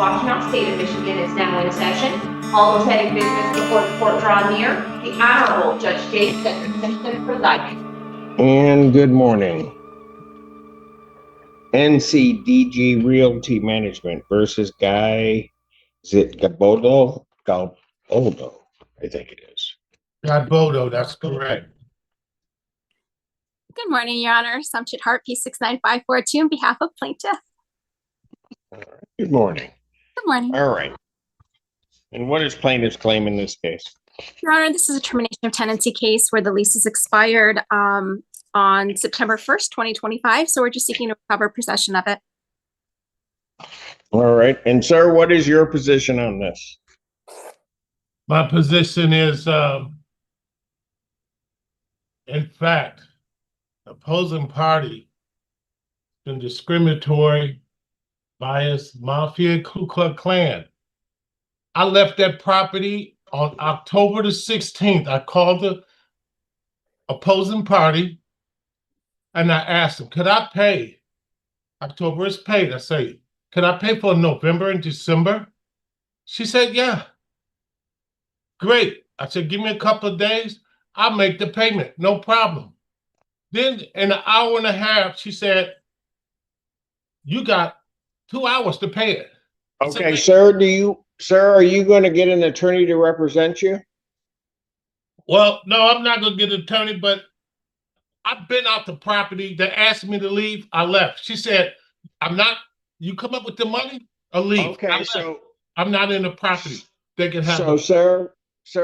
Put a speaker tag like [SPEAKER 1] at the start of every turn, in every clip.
[SPEAKER 1] Washington, State of Michigan is now in session. All those having business before the court draw near, the Honorable Judge James Simpson presiding.
[SPEAKER 2] And good morning. NCDG Realty Management versus Godboldo? Godboldo, I think it is.
[SPEAKER 3] Godboldo, that's correct.
[SPEAKER 4] Good morning, Your Honor. Sumchit Hart, P69542, on behalf of plaintiff.
[SPEAKER 2] All right. Good morning.
[SPEAKER 4] Good morning.
[SPEAKER 2] All right. And what is plaintiff's claim in this case?
[SPEAKER 4] Your Honor, this is a termination of tenancy case where the lease is expired on September 1st, 2025. So we're just seeking to recover possession of it.
[SPEAKER 2] All right. And sir, what is your position on this?
[SPEAKER 3] My position is, in fact, opposing party been discriminatory, biased, Mafia Klan. I left that property on October the 16th. I called the opposing party and I asked them, could I pay? October is paid. I say, could I pay for November and December? She said, yeah. Great. I said, give me a couple of days. I'll make the payment. No problem. Then in an hour and a half, she said, you got 2 hours to pay it.
[SPEAKER 2] Okay, sir, are you going to get an attorney to represent you?
[SPEAKER 3] Well, no, I'm not going to get an attorney, but I've been out the property. They asked me to leave. I left. She said, you come up with the money or leave.
[SPEAKER 2] Okay, so
[SPEAKER 3] I'm not in the property. They can have
[SPEAKER 2] so, sir,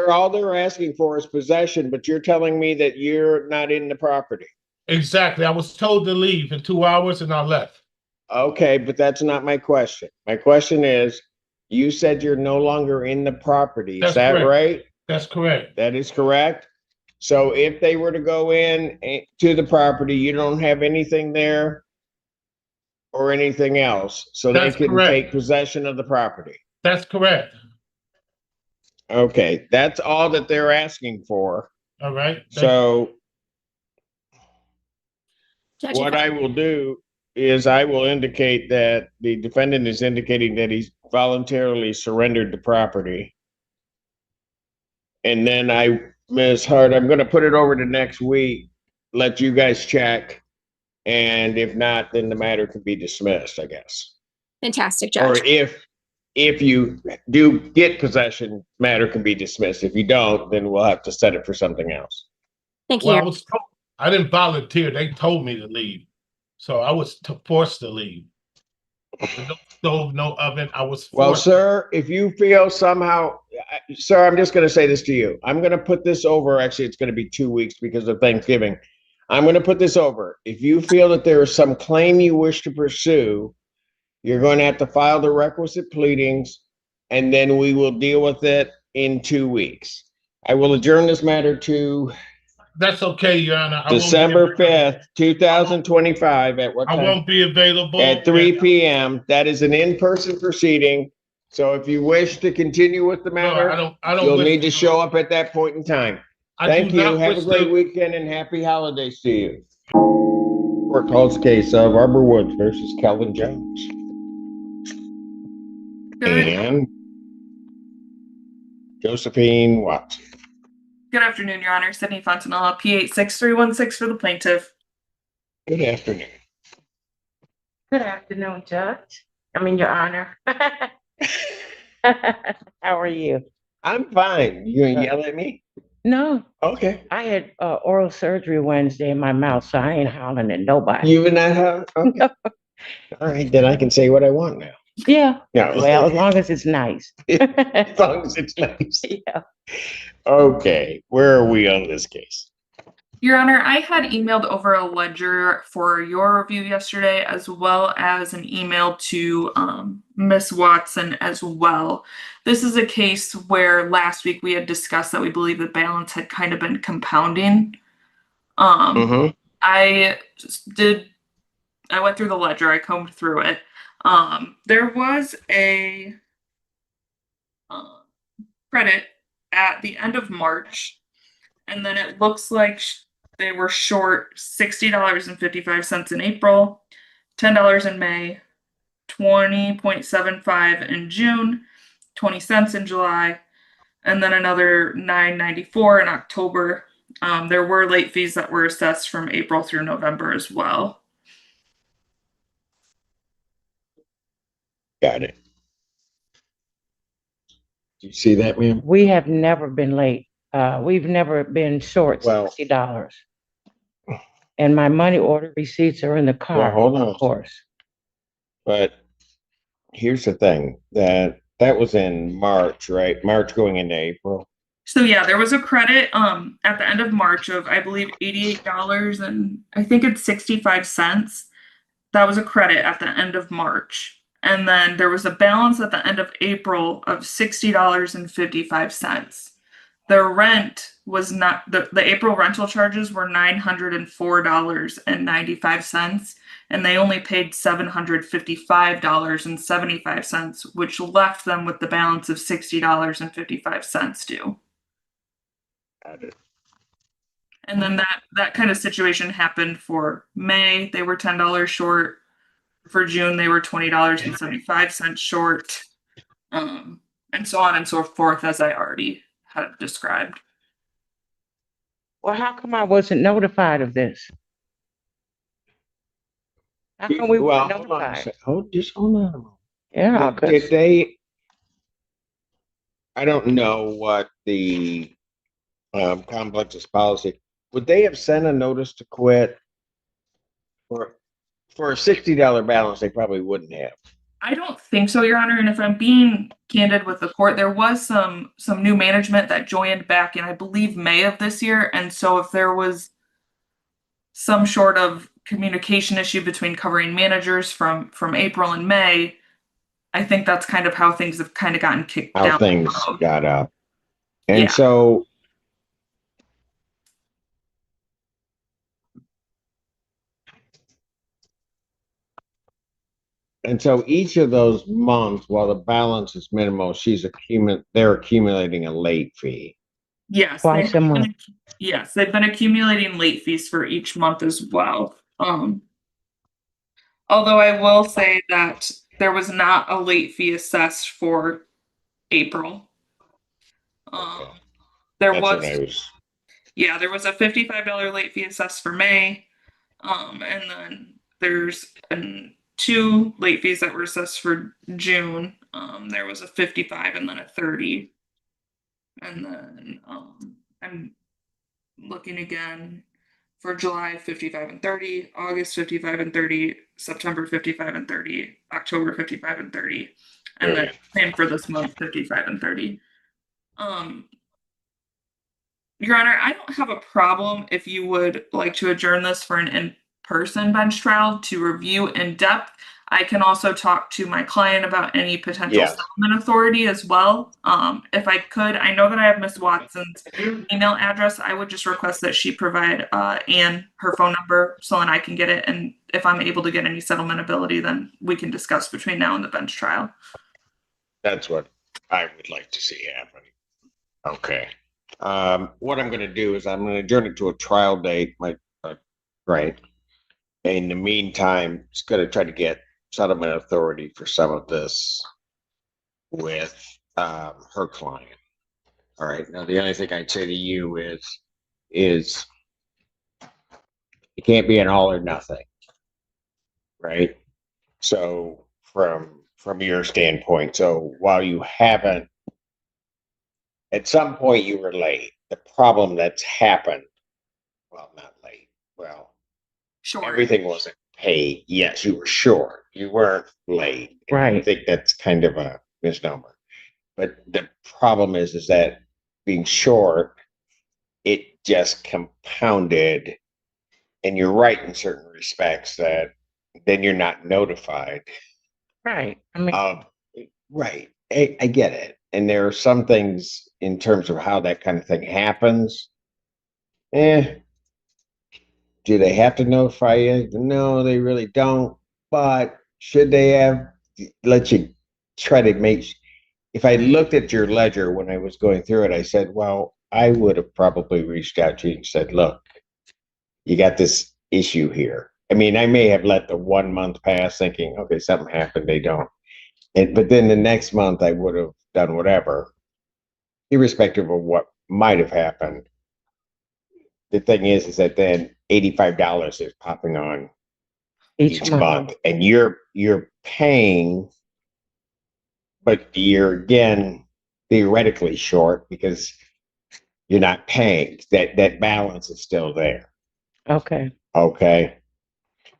[SPEAKER 2] all they're asking for is possession, but you're telling me that you're not in the property.
[SPEAKER 3] Exactly. I was told to leave in 2 hours and I left.
[SPEAKER 2] Okay, but that's not my question. My question is, you said you're no longer in the property. Is that right?
[SPEAKER 3] That's correct.
[SPEAKER 2] That is correct. So if they were to go in to the property, you don't have anything there or anything else, so they can take possession of the property.
[SPEAKER 3] That's correct.
[SPEAKER 2] Okay, that's all that they're asking for.
[SPEAKER 3] All right.
[SPEAKER 2] So
[SPEAKER 4] Judge,
[SPEAKER 2] what I will do is I will indicate that the defendant is indicating that he's voluntarily surrendered the property. And then Ms. Hart, I'm going to put it over to next week, let you guys check. And if not, then the matter can be dismissed, I guess.
[SPEAKER 4] Fantastic, Judge.
[SPEAKER 2] Or if you do get possession, matter can be dismissed. If you don't, then we'll have to set it for something else.
[SPEAKER 4] Thank you.
[SPEAKER 3] Well, I didn't volunteer. They told me to leave. So I was forced to leave. No stove, no oven. I was forced.
[SPEAKER 2] Well, sir, if you feel somehow, sir, I'm just going to say this to you. I'm going to put this over. Actually, it's going to be 2 weeks because of Thanksgiving. I'm going to put this over. If you feel that there is some claim you wish to pursue, you're going to have to file the requisite pleadings, and then we will deal with it in 2 weeks. I will adjourn this matter to
[SPEAKER 3] That's okay, Your Honor.
[SPEAKER 2] December 5th, 2025 at what time?
[SPEAKER 3] I won't be available.
[SPEAKER 2] At 3 p.m. That is an in-person proceeding. So if you wish to continue with the matter, you'll need to show up at that point in time. Thank you. Have a great weekend and happy holidays to you. Court calls case of Arbor Woods versus Calvin Jones. And Josephine Watson.
[SPEAKER 5] Good afternoon, Your Honor. Sydney Fontanella, P86316 for the plaintiff.
[SPEAKER 2] Good afternoon.
[SPEAKER 6] Good afternoon, Judge. Your Honor. How are you?
[SPEAKER 2] I'm fine. You gonna yell at me?
[SPEAKER 6] No.
[SPEAKER 2] Okay.
[SPEAKER 6] I had oral surgery Wednesday in my mouth, so I ain't hollering at nobody.
[SPEAKER 2] You and I have? Okay. All right, then I can say what I want now.
[SPEAKER 6] Yeah.
[SPEAKER 2] No.
[SPEAKER 6] Well, as long as it's nice.
[SPEAKER 2] As long as it's nice.
[SPEAKER 6] Yeah.
[SPEAKER 2] Okay, where are we on this case?
[SPEAKER 5] Your Honor, I had emailed over a ledger for your review yesterday, as well as an email to Miss Watson as well. This is a case where last week we had discussed that we believe the balance had kind of been compounding. I went through the ledger, I combed through it. There was a credit at the end of March, and then it looks like they were short $60.55 in April, $10 in May, 20.75 in June, 20 cents in July, and then another $9.94 in October. There were late fees that were assessed from April through November as well.
[SPEAKER 2] Got it. Do you see that, ma'am?
[SPEAKER 6] We have never been late. We've never been short
[SPEAKER 2] Well-
[SPEAKER 6] $60. And my money order receipts are in the car,
[SPEAKER 2] Well, hold on.
[SPEAKER 6] of course.
[SPEAKER 2] But here's the thing, that was in March, right? March going into April.
[SPEAKER 5] So yeah, there was a credit at the end of March of I believe $88 and I think it's 65 cents. That was a credit at the end of March. And then there was a balance at the end of April of $60.55. The rent was not the April rental charges were $904.95, and they only paid $755.75, which left them with the balance of $60.55 due.
[SPEAKER 2] Got it.
[SPEAKER 5] And then that kind of situation happened for May. They were $10 short. For June, they were $20.75 short. And so on and so forth, as I already had described.
[SPEAKER 6] Well, how come I wasn't notified of this? How come we
[SPEAKER 2] Well,
[SPEAKER 6] weren't
[SPEAKER 2] hold on a
[SPEAKER 6] notified?
[SPEAKER 2] sec. Just hold on a moment.
[SPEAKER 6] Yeah,
[SPEAKER 2] Did they, I don't know what the complex's policy, would they have sent a notice to quit? For a $60 balance, they probably wouldn't have.
[SPEAKER 5] I don't think so, Your Honor. And if I'm being candid with the court, there was some new management that joined back in, I believe, May of this year. And so if there was some sort of communication issue between covering managers from April and May, I think that's kind of how things have kind of gotten kicked down.
[SPEAKER 2] How things got up. And
[SPEAKER 5] Yeah.
[SPEAKER 2] so each of those months, while the balance is minimal, they're accumulating a late fee.
[SPEAKER 5] Yes.
[SPEAKER 6] Twice a month.
[SPEAKER 5] Yes, they've been accumulating late fees for each month as well. Although I will say that there was not a late fee assessed for April.
[SPEAKER 2] Okay.
[SPEAKER 5] There
[SPEAKER 2] That's
[SPEAKER 5] was,
[SPEAKER 2] what I was.
[SPEAKER 5] yeah, there was a $55 late fee assessed for May. And then there's 2 late fees that were assessed for June. There was a 55 and then a 30. And then I'm looking again for July 55 and 30, August 55 and 30, September 55 and 30, October 55 and 30, and then same for this month 55 and 30. Your Honor, I don't have a problem if you would like to adjourn this for an in-person bench trial to review in depth. I can also talk to my client about any potential settlement authority as well. If I could, I know that I have Ms. Watson's email address. I would just request that she provide Anne her phone number so that I can get it. And if I'm able to get any settlement ability, then we can discuss between now and the bench trial.
[SPEAKER 2] That's what I would like to see happen. Okay. What I'm going to do is I'm going to adjourn it to a trial date. Right. In the meantime, it's going to try to get settlement authority for some of this with her client. All right. Now, the only thing I'd say to you is it can't be an all or nothing. Right. So from your standpoint, so while you haven't, at some point you were late, the problem that's happened, well, not late, well,
[SPEAKER 5] Sure.
[SPEAKER 2] everything wasn't paid. Yes, you were short. You weren't late. And I
[SPEAKER 6] Right.
[SPEAKER 2] think that's kind of a misnomer. But the problem is that being short, it just compounded. And you're right in certain respects that then you're not notified.
[SPEAKER 6] Right. I mean,
[SPEAKER 2] Right. I get it. And there are some things in terms of how that kind of thing happens. Do they have to notify you? No, they really don't. But should they have let you try to make, if I looked at your ledger when I was going through it, I said, well, I would have probably reached out to you and said, look, you got this issue here. I mean, I may have let the 1 month pass thinking, okay, something happened, they don't. But then the next month I would have done whatever, irrespective of what might have happened. The thing is that then $85 is popping on each month, and you're paying, but you're again theoretically short because you're not paying. That balance is still there.
[SPEAKER 6] Okay.
[SPEAKER 2] Okay.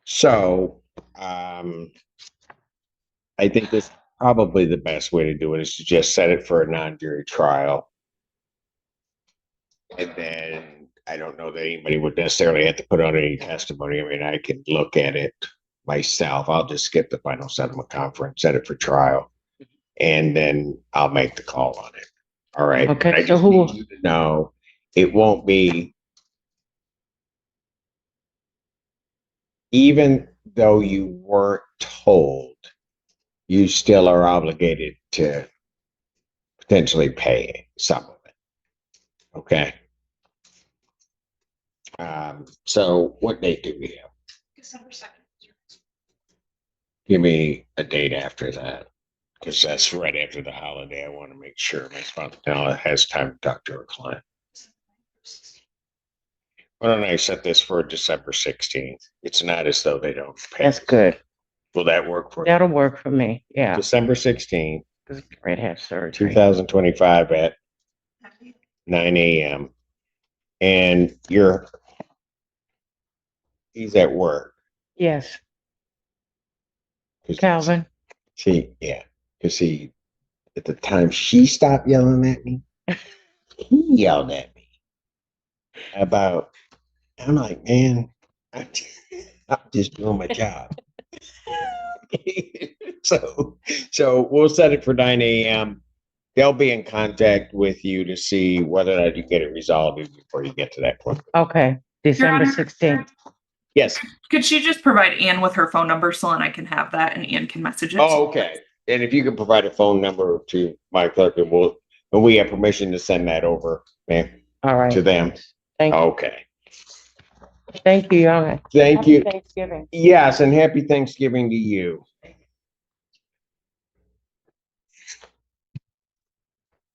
[SPEAKER 2] So I think this probably the best way to do it is to just set it for a non-jury trial. And then I don't know that anybody would necessarily have to put on any testimony. I mean, I can look at it myself. I'll just skip the final settlement conference, set it for trial, and then I'll make the call on it. All right.
[SPEAKER 6] Okay,
[SPEAKER 2] But I
[SPEAKER 6] so
[SPEAKER 2] just
[SPEAKER 6] who
[SPEAKER 2] need
[SPEAKER 6] will-
[SPEAKER 2] you to know it won't be, even though you weren't told, you still are obligated to potentially pay some of it. Okay. So what date do we have?
[SPEAKER 1] December 2nd.
[SPEAKER 2] Give me a date after that, because that's right after the holiday. I want to make sure my sponsor has time to talk to her client. Why don't I set this for December 16th? It's not as though they don't pay.
[SPEAKER 6] That's good.
[SPEAKER 2] Will that work for you?
[SPEAKER 6] That'll work for me. Yeah.
[SPEAKER 2] December 16th,
[SPEAKER 6] Because Fred has surgery.
[SPEAKER 2] 2025 at 9 a.m. And he's at work.
[SPEAKER 6] Yes.
[SPEAKER 2] 'Cause
[SPEAKER 6] Calvin.
[SPEAKER 2] yeah, because at the time she stopped yelling at me, he yelled at me about, I'm like, man, I'm just doing my job. So we'll set it for 9 a.m. They'll be in contact with you to see whether or not you get it resolved before you get to that point.
[SPEAKER 6] Okay. December
[SPEAKER 5] Honor.
[SPEAKER 6] 16th.
[SPEAKER 2] Yes.
[SPEAKER 5] Could she just provide Ann with her phone number so then I can have that and Ann can message it?
[SPEAKER 2] Oh, okay. And if you can provide a phone number to my clerk, and we have permission to send that over, ma'am,
[SPEAKER 6] All right.
[SPEAKER 2] to them.
[SPEAKER 6] Thank you.
[SPEAKER 2] Okay.
[SPEAKER 6] Thank you, Young.
[SPEAKER 2] Thank
[SPEAKER 6] Happy
[SPEAKER 2] you.
[SPEAKER 6] Thanksgiving.
[SPEAKER 2] Yes, and happy Thanksgiving to you.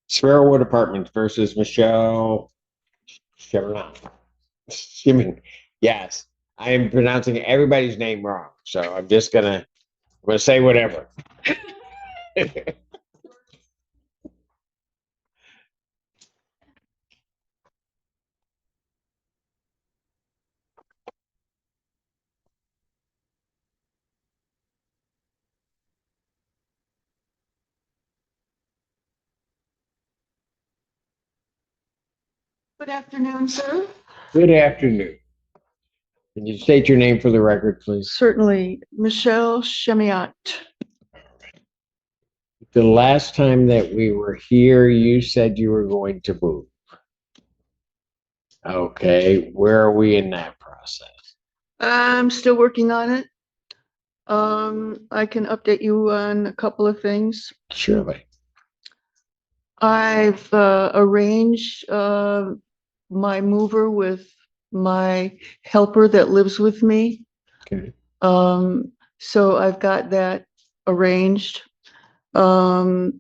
[SPEAKER 2] Sparrowwood Apartments versus Michelle Shimon. Yes, I am pronouncing everybody's name wrong, so I'm gonna say whatever.
[SPEAKER 7] Good afternoon, sir.
[SPEAKER 2] Good afternoon. Can you state your name for the record, please?
[SPEAKER 7] Certainly, Michelle Chemiot.
[SPEAKER 2] The last time that we were here, you said you were going to move. Okay, where are we in that process?
[SPEAKER 7] I'm still working on it. I can update you on a couple of things.
[SPEAKER 2] Surely.
[SPEAKER 7] I've arranged my mover with my helper that lives with me.
[SPEAKER 2] Okay.
[SPEAKER 7] So I've got that arranged. I'm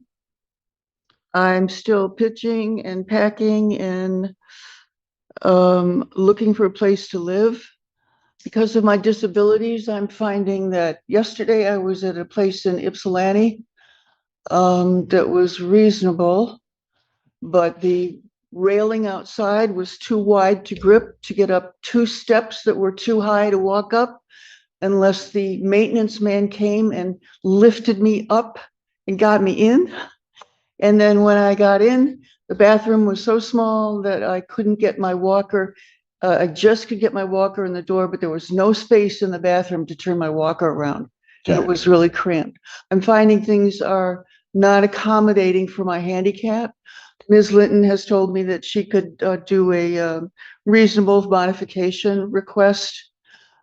[SPEAKER 7] still pitching and packing and looking for a place to live. Because of my disabilities, I'm finding that yesterday I was at a place in Ypsilanti that was reasonable, but the railing outside was too wide to grip to get up 2 steps that were too high to walk up unless the maintenance man came and lifted me up and got me in. And then when I got in, the bathroom was so small that I couldn't get my walker. I just could get my walker in the door, but there was no space in the bathroom to turn my walker around. And it was really cramped. I'm finding things are not accommodating for my handicap. Ms. Linton has told me that she could do a reasonable modification request.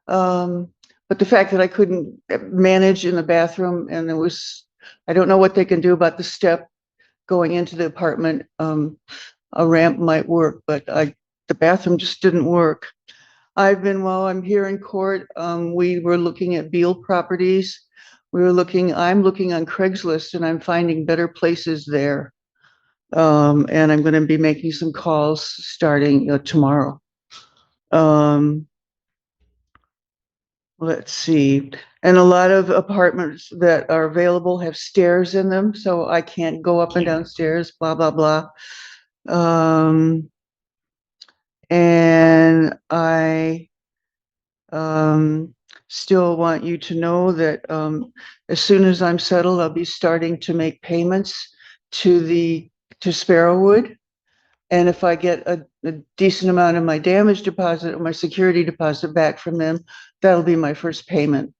[SPEAKER 7] But the fact that I couldn't manage in the bathroom and I don't know what they can do about the step going into the apartment. A ramp might work, but the bathroom just didn't work. While I'm here in court, we were looking at Beale properties. I'm looking on Craigslist and I'm finding better places there. And I'm gonna be making some calls starting tomorrow. Let's see, and a lot of apartments that are available have stairs in them, so I can't go up and down stairs, blah, blah, blah. And I still want you to know that as soon as I'm settled, I'll be starting to make payments to Sparrowwood. And if I get a decent amount of my damage deposit or my security deposit back from them, that'll be my first payment.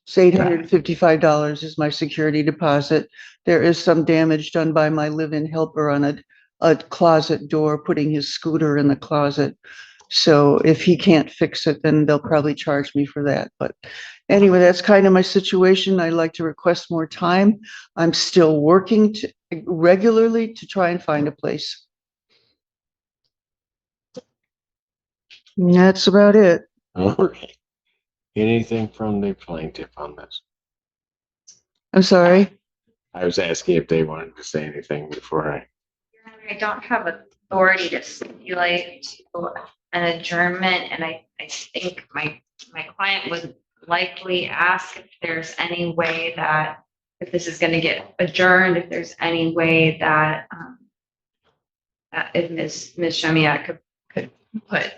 [SPEAKER 7] It's $855 is my security deposit. There is some damage done by my live-in helper on a closet door, putting his scooter in the closet. So if he can't fix it, then they'll probably charge me for that. But anyway, that's kind of my situation. I'd like to request more time. I'm still working regularly to try and find a place. And that's about it.
[SPEAKER 2] Okay. Anything from the plaintiff on this?
[SPEAKER 7] I'm sorry.
[SPEAKER 2] I was asking if they wanted to say anything before
[SPEAKER 8] I don't have authority to stipulate to an adjournment, and I think my client would likely ask if there's any way that, if this is gonna get adjourned, if there's any way that if Ms. Chemiot could put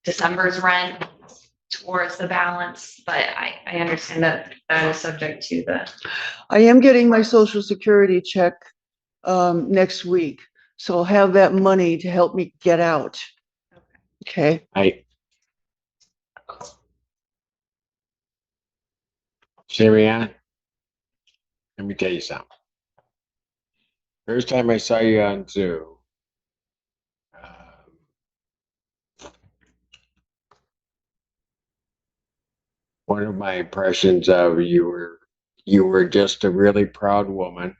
[SPEAKER 8] December's rent towards the balance, but I understand that that is subject to the.
[SPEAKER 7] I am getting my Social Security check next week, so I'll have that money to help me get out. Okay.
[SPEAKER 2] Chemiot, let me tell you something. First time I saw you on Zoom, one of my impressions of you were just a really proud woman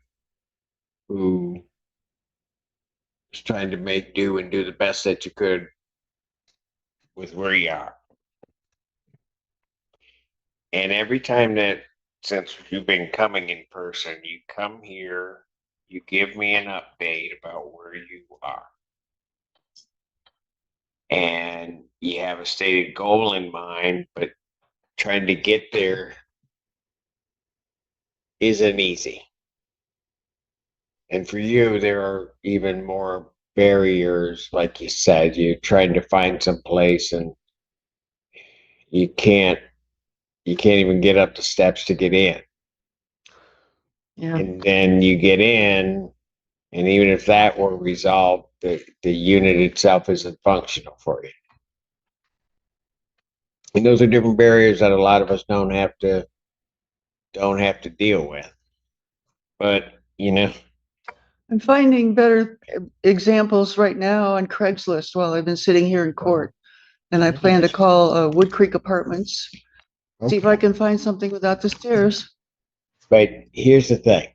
[SPEAKER 2] who was trying to make do and do the best that you could with where you are. And every time that, since you've been coming in person, you come here, you give me an update about where you are. And you have a stated goal in mind, but trying to get there isn't easy. And for you, there are even more barriers, like you said. You're trying to find some place and you can't even get up the steps to get in.
[SPEAKER 7] Yeah.
[SPEAKER 2] And then you get in, and even if that were resolved, the unit itself isn't functional for you. And those are different barriers that a lot of us don't have to deal with. But
[SPEAKER 7] I'm finding better examples right now on Craigslist while I've been sitting here in court. And I plan to call Wood Creek Apartments, see if I can find something without the stairs.
[SPEAKER 2] But here's the thing.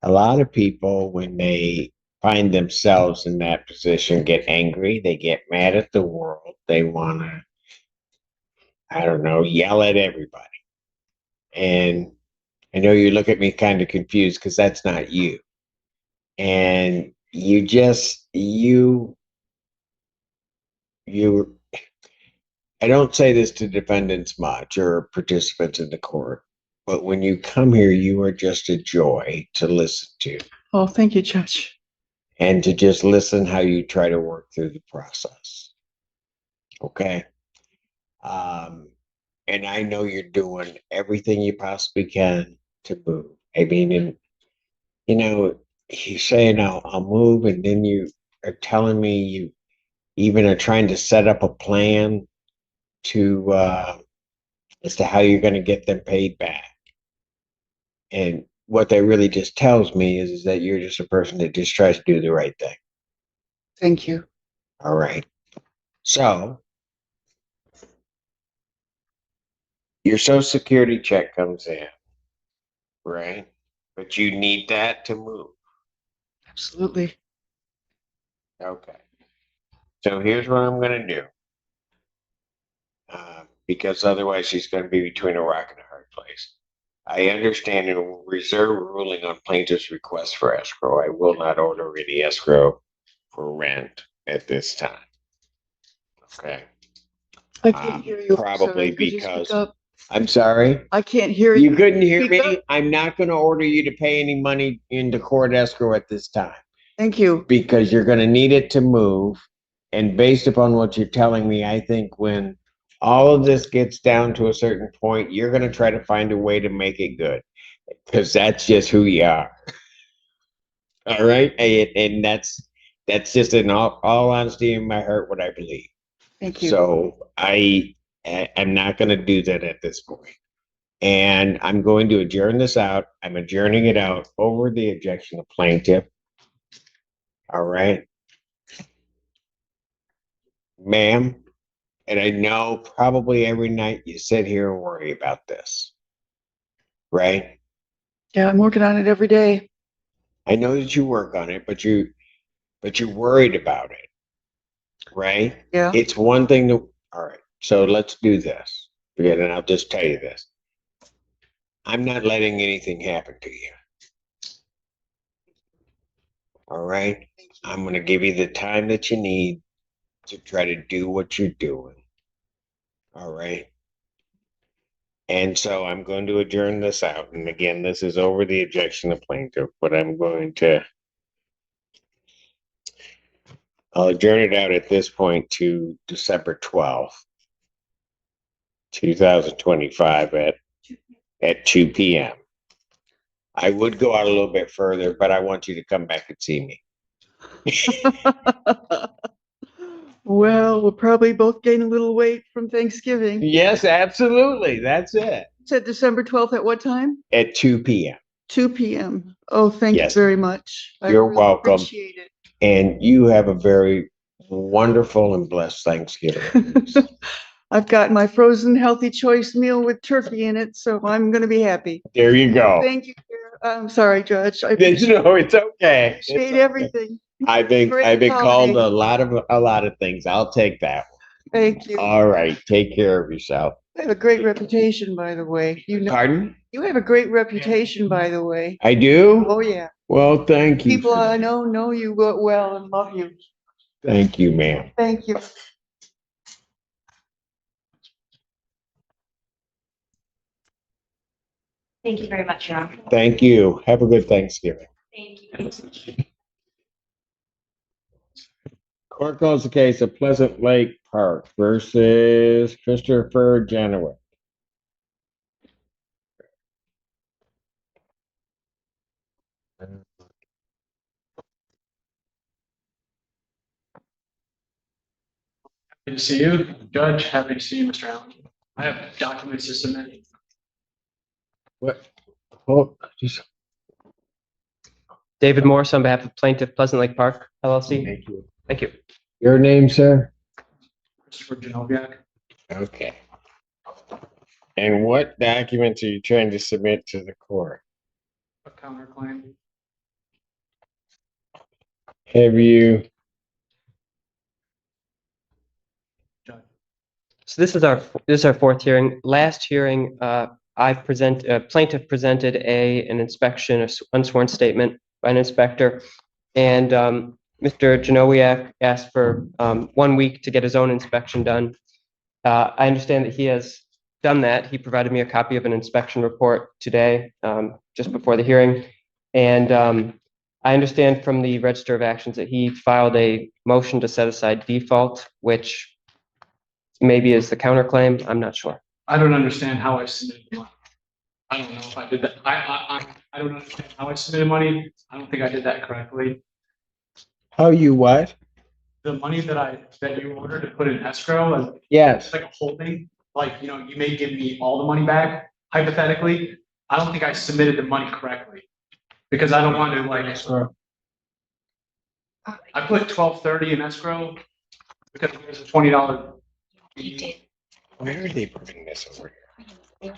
[SPEAKER 2] A lot of people, when they find themselves in that position, get angry. They get mad at the world. They want to, I don't know, yell at everybody. And I know you look at me kind of confused because that's not you. And I don't say this to defendants much or participants in the court, but when you come here, you are just a joy to listen to.
[SPEAKER 7] Oh, thank you, Judge.
[SPEAKER 2] And to just listen how you try to work through the process. Okay? And I know you're doing everything you possibly can to move. I mean, and you say, I'll move, and then you are telling me you even are trying to set up a plan to as to how you're going to get them paid back. And what that really just tells me is that you're just a person that just tries to do the right thing.
[SPEAKER 7] Thank you.
[SPEAKER 2] All right. So your Social Security check comes in, right? But you need that to move.
[SPEAKER 7] Absolutely.
[SPEAKER 2] Okay. So here's what I'm gonna do. Because otherwise she's gonna be between a rock and a hard place. I understand and will reserve ruling on plaintiff's request for escrow. I will not order any escrow for rent at this time. Okay,
[SPEAKER 7] I can't hear you. I'm
[SPEAKER 2] probably
[SPEAKER 7] sorry. Could you speak
[SPEAKER 2] because-
[SPEAKER 7] up?
[SPEAKER 2] I'm sorry.
[SPEAKER 7] I can't hear you.
[SPEAKER 2] You couldn't hear
[SPEAKER 7] Speak
[SPEAKER 2] me?
[SPEAKER 7] up.
[SPEAKER 2] I'm not gonna order you to pay any money into court escrow at this time.
[SPEAKER 7] Thank you.
[SPEAKER 2] Because you're gonna need it to move. And based upon what you're telling me, I think when all of this gets down to a certain point, you're gonna try to find a way to make it good. Because that's just who you are. All right? And that's just in all honesty in my heart what I believe.
[SPEAKER 7] Thank you.
[SPEAKER 2] So I'm not gonna do that at this point. And I'm going to adjourn this out. I'm adjourning it out over the objection of plaintiff. All right. Ma'am, and I know probably every night you sit here and worry about this, right?
[SPEAKER 7] Yeah, I'm working on it every day.
[SPEAKER 2] I know that you work on it, but you're worried about it, right?
[SPEAKER 7] Yeah.
[SPEAKER 2] It's one thing to, all right, so let's do this. And I'll just tell you this. I'm not letting anything happen to you. All right? I'm going to give you the time that you need to try to do what you're doing. All right? And so I'm going to adjourn this out. And again, this is over the objection of plaintiff, but I'll adjourn it out at this point to December 12th, 2025 at 2 p.m. I would go out a little bit further, but I want you to come back and see me.
[SPEAKER 7] Well, we'll probably both gain a little weight from Thanksgiving.
[SPEAKER 2] Yes, absolutely. That's it.
[SPEAKER 7] Said December 12th at what time?
[SPEAKER 2] At 2 p.m.
[SPEAKER 7] 2 p.m. Oh, thank you
[SPEAKER 2] Yes.
[SPEAKER 7] very much. I
[SPEAKER 2] You're
[SPEAKER 7] really
[SPEAKER 2] welcome.
[SPEAKER 7] Appreciate it.
[SPEAKER 2] And you have a very wonderful and blessed Thanksgiving.
[SPEAKER 7] I've got my frozen healthy choice meal with turkey in it, so I'm going to be happy.
[SPEAKER 2] There you go.
[SPEAKER 7] Thank you. I'm sorry, Judge. I
[SPEAKER 2] No, it's okay. It's
[SPEAKER 7] appreciate
[SPEAKER 2] okay.
[SPEAKER 7] everything.
[SPEAKER 2] I've been
[SPEAKER 7] Great
[SPEAKER 2] called
[SPEAKER 7] holiday.
[SPEAKER 2] a lot of things. I'll take that one.
[SPEAKER 7] Thank you.
[SPEAKER 2] All right. Take care of yourself.
[SPEAKER 7] You have a great reputation, by the way. You know,
[SPEAKER 2] Pardon?
[SPEAKER 7] you have a great reputation, by the way.
[SPEAKER 2] I do?
[SPEAKER 7] Oh, yeah.
[SPEAKER 2] Well, thank you.
[SPEAKER 7] People
[SPEAKER 2] for
[SPEAKER 7] I
[SPEAKER 2] that.
[SPEAKER 7] know you well and love you.
[SPEAKER 2] Thank you, ma'am.
[SPEAKER 7] Thank you.
[SPEAKER 8] Thank you very much, Your Honor.
[SPEAKER 2] Thank you. Have a good Thanksgiving.
[SPEAKER 8] Thank you.
[SPEAKER 2] Court calls the case of Pleasant Lake Park versus Christopher Genowiak.
[SPEAKER 9] Happy to see you, Judge. Happy to see you, Mr. Allen. I have documents to submit.
[SPEAKER 2] What? Oh, just
[SPEAKER 10] David Morse on behalf of Plaintiff Pleasant Lake Park LLC.
[SPEAKER 2] thank you.
[SPEAKER 10] Thank you.
[SPEAKER 2] Your name, sir?
[SPEAKER 9] Christopher Genowiak.
[SPEAKER 2] Okay. And what documents are you trying to submit to the court?
[SPEAKER 9] A counterclaim.
[SPEAKER 2] Have you?
[SPEAKER 9] Judge.
[SPEAKER 10] So this is our fourth hearing. Last hearing, plaintiff presented an inspection, unsworn statement by an inspector, and Mr. Genowiak asked for 1 week to get his own inspection done. I understand that he has done that. He provided me a copy of an inspection report today, just before the hearing, and I understand from the Register of Actions that he filed a motion to set aside default, which maybe is the counterclaim. I'm not sure.
[SPEAKER 9] I don't understand how I submitted money. I don't know if I did that. I don't understand how I submitted money. I don't think I did that correctly.
[SPEAKER 2] How you what?
[SPEAKER 9] The money that you ordered to put in escrow,
[SPEAKER 2] Yes.
[SPEAKER 9] it's like a holding, like, you may give me all the money back, hypothetically. I don't think I submitted the money correctly. Because I don't want to I put $12.30 in escrow because there's a $20 fee.
[SPEAKER 2] Where are they putting this over here?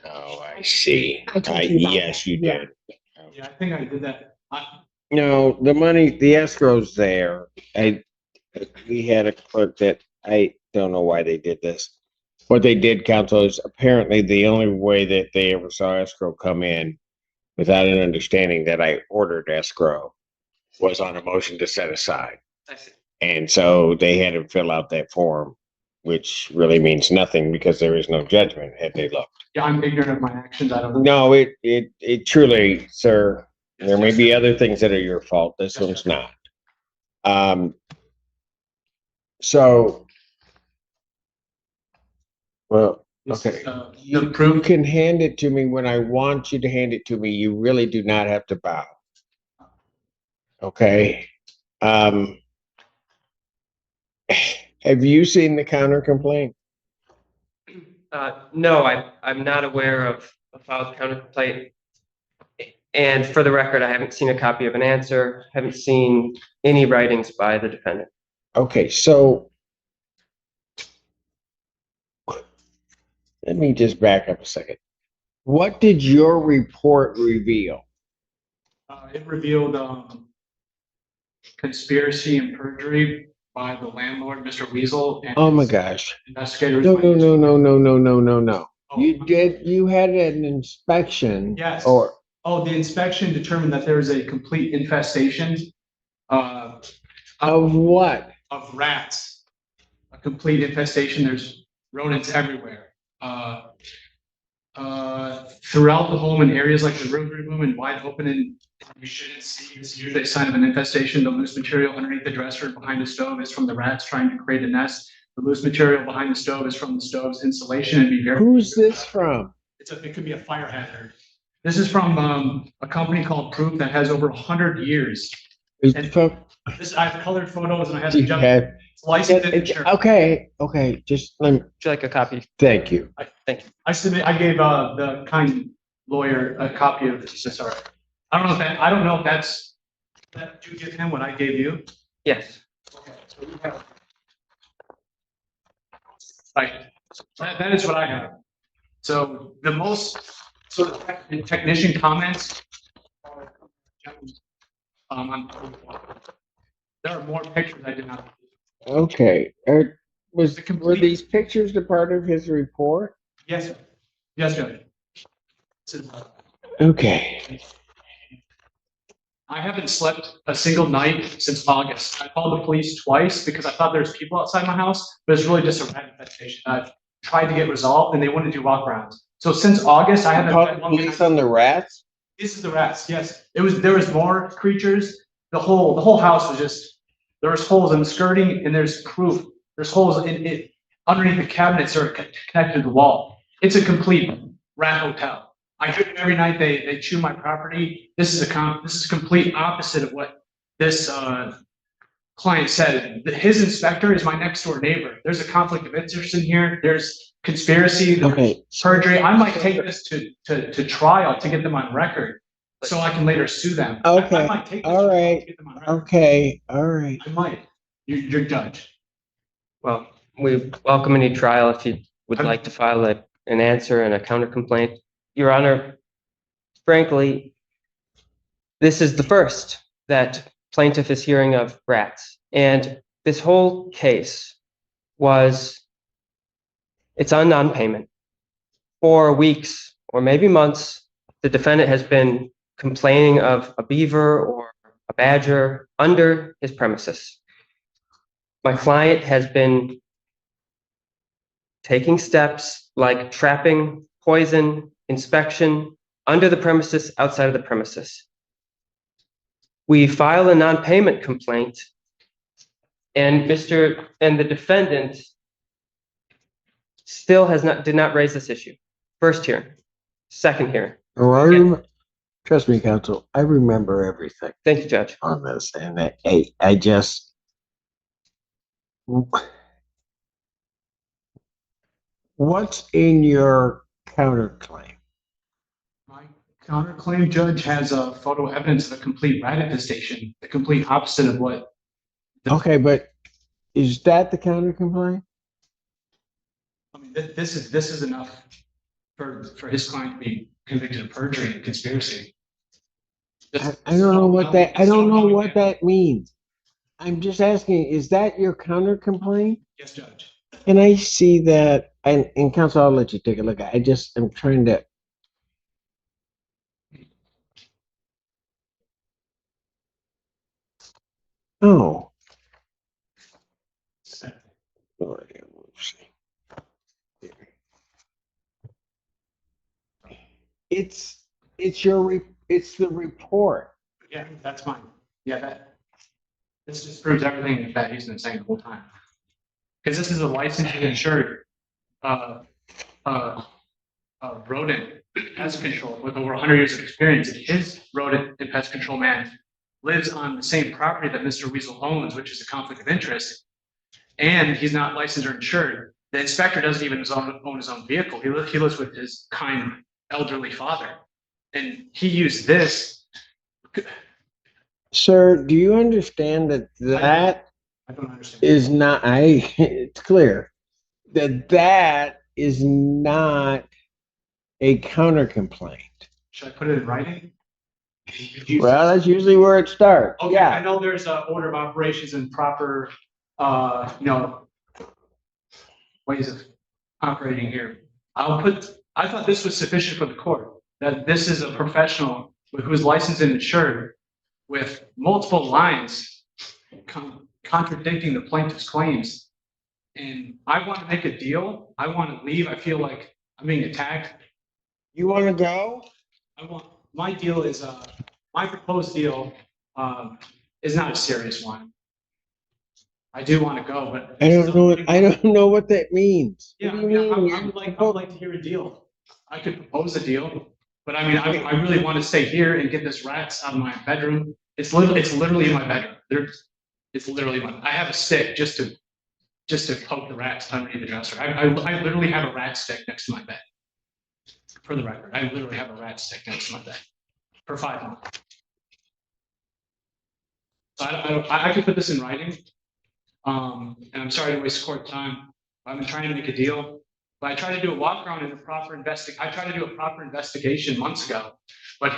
[SPEAKER 2] Oh, I see. Yes, you did.
[SPEAKER 9] Yeah, I think I did that.
[SPEAKER 2] No, the money, the escrow's there. We had a clerk that, I don't know why they did this. What they did, counsel, is apparently the only way that they ever saw escrow come in without an understanding that I ordered escrow was on a motion to set aside.
[SPEAKER 10] I see.
[SPEAKER 2] And so they had to fill out that form, which really means nothing because there is no judgment had they looked.
[SPEAKER 9] Yeah, I'm ignorant of my actions. I don't know.
[SPEAKER 2] No, it truly, sir, there may be other things that are your fault. This one's not. So, well,
[SPEAKER 9] This
[SPEAKER 2] okay.
[SPEAKER 9] is, the
[SPEAKER 2] You
[SPEAKER 9] proof.
[SPEAKER 2] can hand it to me when I want you to hand it to me. You really do not have to bow. Okay. Have you seen the counter complaint?
[SPEAKER 10] No, I'm not aware of a filed counter complaint. And for the record, I haven't seen a copy of an answer, haven't seen any writings by the defendant.
[SPEAKER 2] Okay, so let me just back up a second. What did your report reveal?
[SPEAKER 9] It revealed conspiracy and perjury by the landlord, Mr. Weasel. And
[SPEAKER 2] Oh my
[SPEAKER 9] his
[SPEAKER 2] gosh.
[SPEAKER 9] investigators.
[SPEAKER 2] No.
[SPEAKER 9] Oh,
[SPEAKER 2] You had an inspection.
[SPEAKER 9] Yes.
[SPEAKER 2] Or,
[SPEAKER 9] the inspection determined that there is a complete infestation
[SPEAKER 2] of what?
[SPEAKER 9] of rats. A complete infestation. There's rodents everywhere. Throughout the home in areas like the room and wide open, and you shouldn't see. This is usually a sign of an infestation. The loose material underneath the dresser behind the stove is from the rats trying to create a nest. The loose material behind the stove is from the stove's insulation. And be very.
[SPEAKER 2] Who's this from?
[SPEAKER 9] It could be a fire hazard. This is from a company called Proof that has over 100 years.
[SPEAKER 2] It's
[SPEAKER 9] And
[SPEAKER 2] from,
[SPEAKER 9] I have colored photos and I have
[SPEAKER 2] you
[SPEAKER 9] the jump.
[SPEAKER 2] had,
[SPEAKER 9] Licensed and insured.
[SPEAKER 2] okay, just let me,
[SPEAKER 10] Would you like a copy?
[SPEAKER 2] thank you.
[SPEAKER 9] I gave the kind lawyer a copy of this. Sorry. I don't know if that's, did you give him what I gave you?
[SPEAKER 10] Yes.
[SPEAKER 9] Okay, so we have. Right, that is what I have. So the most sort of technician comments. There are more pictures I did not.
[SPEAKER 2] Okay, were these pictures a part of his report?
[SPEAKER 9] Yes, sir. Yes, Judge. This is-
[SPEAKER 2] Okay,
[SPEAKER 9] I haven't slept a single night since August. I called the police twice because I thought there was people outside my house, but it's really just a rat infestation. I've tried to get resolved and they wouldn't do walkarounds. So since August, I haven't.
[SPEAKER 2] called the police on the rats?
[SPEAKER 9] This is the rats, yes. There was more creatures. The whole house was just, there was holes in the skirting and there's proof. There's holes in it underneath the cabinets are connected to the wall. It's a complete rat hotel. I hear them every night. They chew my property. This is complete opposite of what this client said. His inspector is my next door neighbor. There's a conflict of interest in here. There's conspiracy, there's
[SPEAKER 2] Okay.
[SPEAKER 9] perjury. I might take this to trial to get them on record, so I can later sue them. I
[SPEAKER 2] Okay,
[SPEAKER 9] might take this
[SPEAKER 2] all
[SPEAKER 9] to trial
[SPEAKER 2] right.
[SPEAKER 9] to get them on record.
[SPEAKER 2] Okay, all right.
[SPEAKER 9] I might. You're judge.
[SPEAKER 10] Well, we welcome any trial if you would like to file an answer and a counter complaint. Your Honor, frankly, this is the first that plaintiff is hearing of rats. And this whole case it's on non-payment. For weeks or maybe months, the defendant has been complaining of a beaver or a badger under his premises. My client has been taking steps like trapping, poison, inspection under the premises, outside of the premises. We file a non-payment complaint, and the defendant still did not raise this issue. First hearing, second hearing.
[SPEAKER 2] Oh, trust me, counsel, I remember everything
[SPEAKER 10] Thank you, Judge.
[SPEAKER 2] on this, and I just. What's in your counterclaim?
[SPEAKER 9] My counterclaim, Judge, has a photo evidence of a complete rat infestation, the complete opposite of what.
[SPEAKER 2] Okay, but is that the counter complaint?
[SPEAKER 9] I mean, this is enough for his client to be convicted of perjury and conspiracy.
[SPEAKER 2] I don't know what that, I don't know what that means. I'm just asking, is that your counter complaint?
[SPEAKER 9] Yes, Judge.
[SPEAKER 2] Can I see that? And counsel, I'll let you take a look. I'm trying to. Oh. It's it's the report.
[SPEAKER 9] Yeah, that's mine. Yeah, this just proves everything that he's been saying the whole time. Because this is a licensed and insured rodent pest control with over 100 years of experience. And his rodent and pest control man lives on the same property that Mr. Weasel owns, which is a conflict of interest. And he's not licensed or insured. The inspector doesn't even own his own vehicle. He lives with his kind elderly father. And he used this.
[SPEAKER 2] Sir, do you understand that
[SPEAKER 9] I don't understand.
[SPEAKER 2] is not, it's clear that is not a counter complaint.
[SPEAKER 9] Should I put it in writing?
[SPEAKER 2] Well, that's usually where it starts.
[SPEAKER 9] Okay,
[SPEAKER 2] Yeah.
[SPEAKER 9] I know there's a order of operations and proper, ways of operating here. I thought this was sufficient for the court, that this is a professional who is licensed and insured with multiple lines contradicting the plaintiff's claims. And I want to make a deal. I want to leave. I feel like I'm being attacked.
[SPEAKER 2] You want to go?
[SPEAKER 9] My deal is, my proposed deal, is not a serious one. I do want to go, but.
[SPEAKER 2] I don't know what that means.
[SPEAKER 9] Yeah,
[SPEAKER 2] What do you mean?
[SPEAKER 9] I would like to hear a deal. I could propose a deal, but I mean, I really want to stay here and get this rats out of my bedroom. It's literally in my bedroom. It's literally I have a stick just to poke the rats underneath the dresser. I literally have a rat stick next to my bed. For the record, I literally have a rat stick next to my bed for 5 months. So I could put this in writing. And I'm sorry to waste court time. I've been trying to make a deal, but I tried to do a walk around and I tried to do a proper investigation months ago, but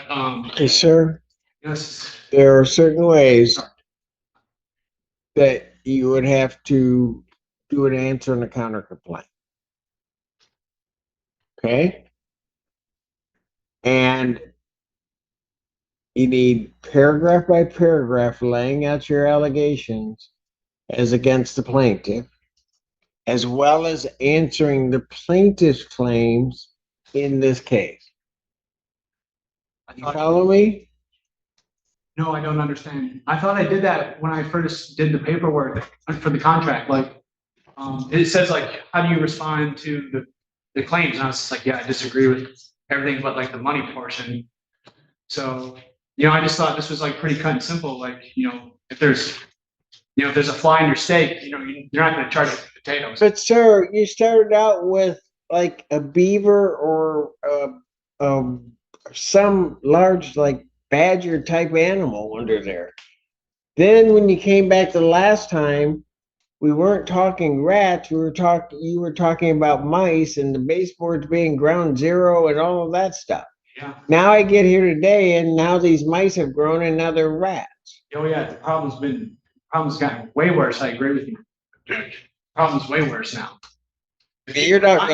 [SPEAKER 2] Hey, sir,
[SPEAKER 9] yes.
[SPEAKER 2] there are certain ways that you would have to do an answer and a counter complaint. Okay? And you need paragraph by paragraph laying out your allegations as against the plaintiff, as well as answering the plaintiff's claims in this case. You follow me?
[SPEAKER 9] No, I don't understand. I thought I did that when I first did the paperwork for the contract. Like, it says like, how do you respond to the claims? And I was just like, yeah, I disagree with everything but like the money portion. So, I just thought this was like pretty cut and simple. Like, if there's a fly in your steak, you're not going to charge it with potatoes.
[SPEAKER 2] But sir, you started out with like a beaver or some large like badger type animal under there. Then when you came back the last time, we weren't talking rats. You were talking about mice and the baseboards being ground zero and all of that stuff.
[SPEAKER 9] Yeah.
[SPEAKER 2] Now I get here today and now these mice have grown and now they're rats.
[SPEAKER 9] Oh yeah, the problem's gotten way worse. I agree with you, Judge. Problem's way worse now.
[SPEAKER 2] You're not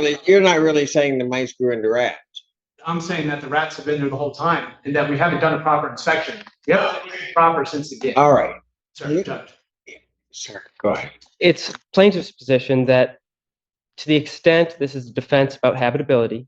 [SPEAKER 2] really saying the mice grew into rats.
[SPEAKER 9] I'm saying that the rats have been there the whole time and that we haven't done a proper inspection. Yep, proper since the get.
[SPEAKER 2] All right.
[SPEAKER 9] Sorry, Judge.
[SPEAKER 2] Sir, go ahead.
[SPEAKER 10] It's plaintiff's position that to the extent this is a defense about habitability,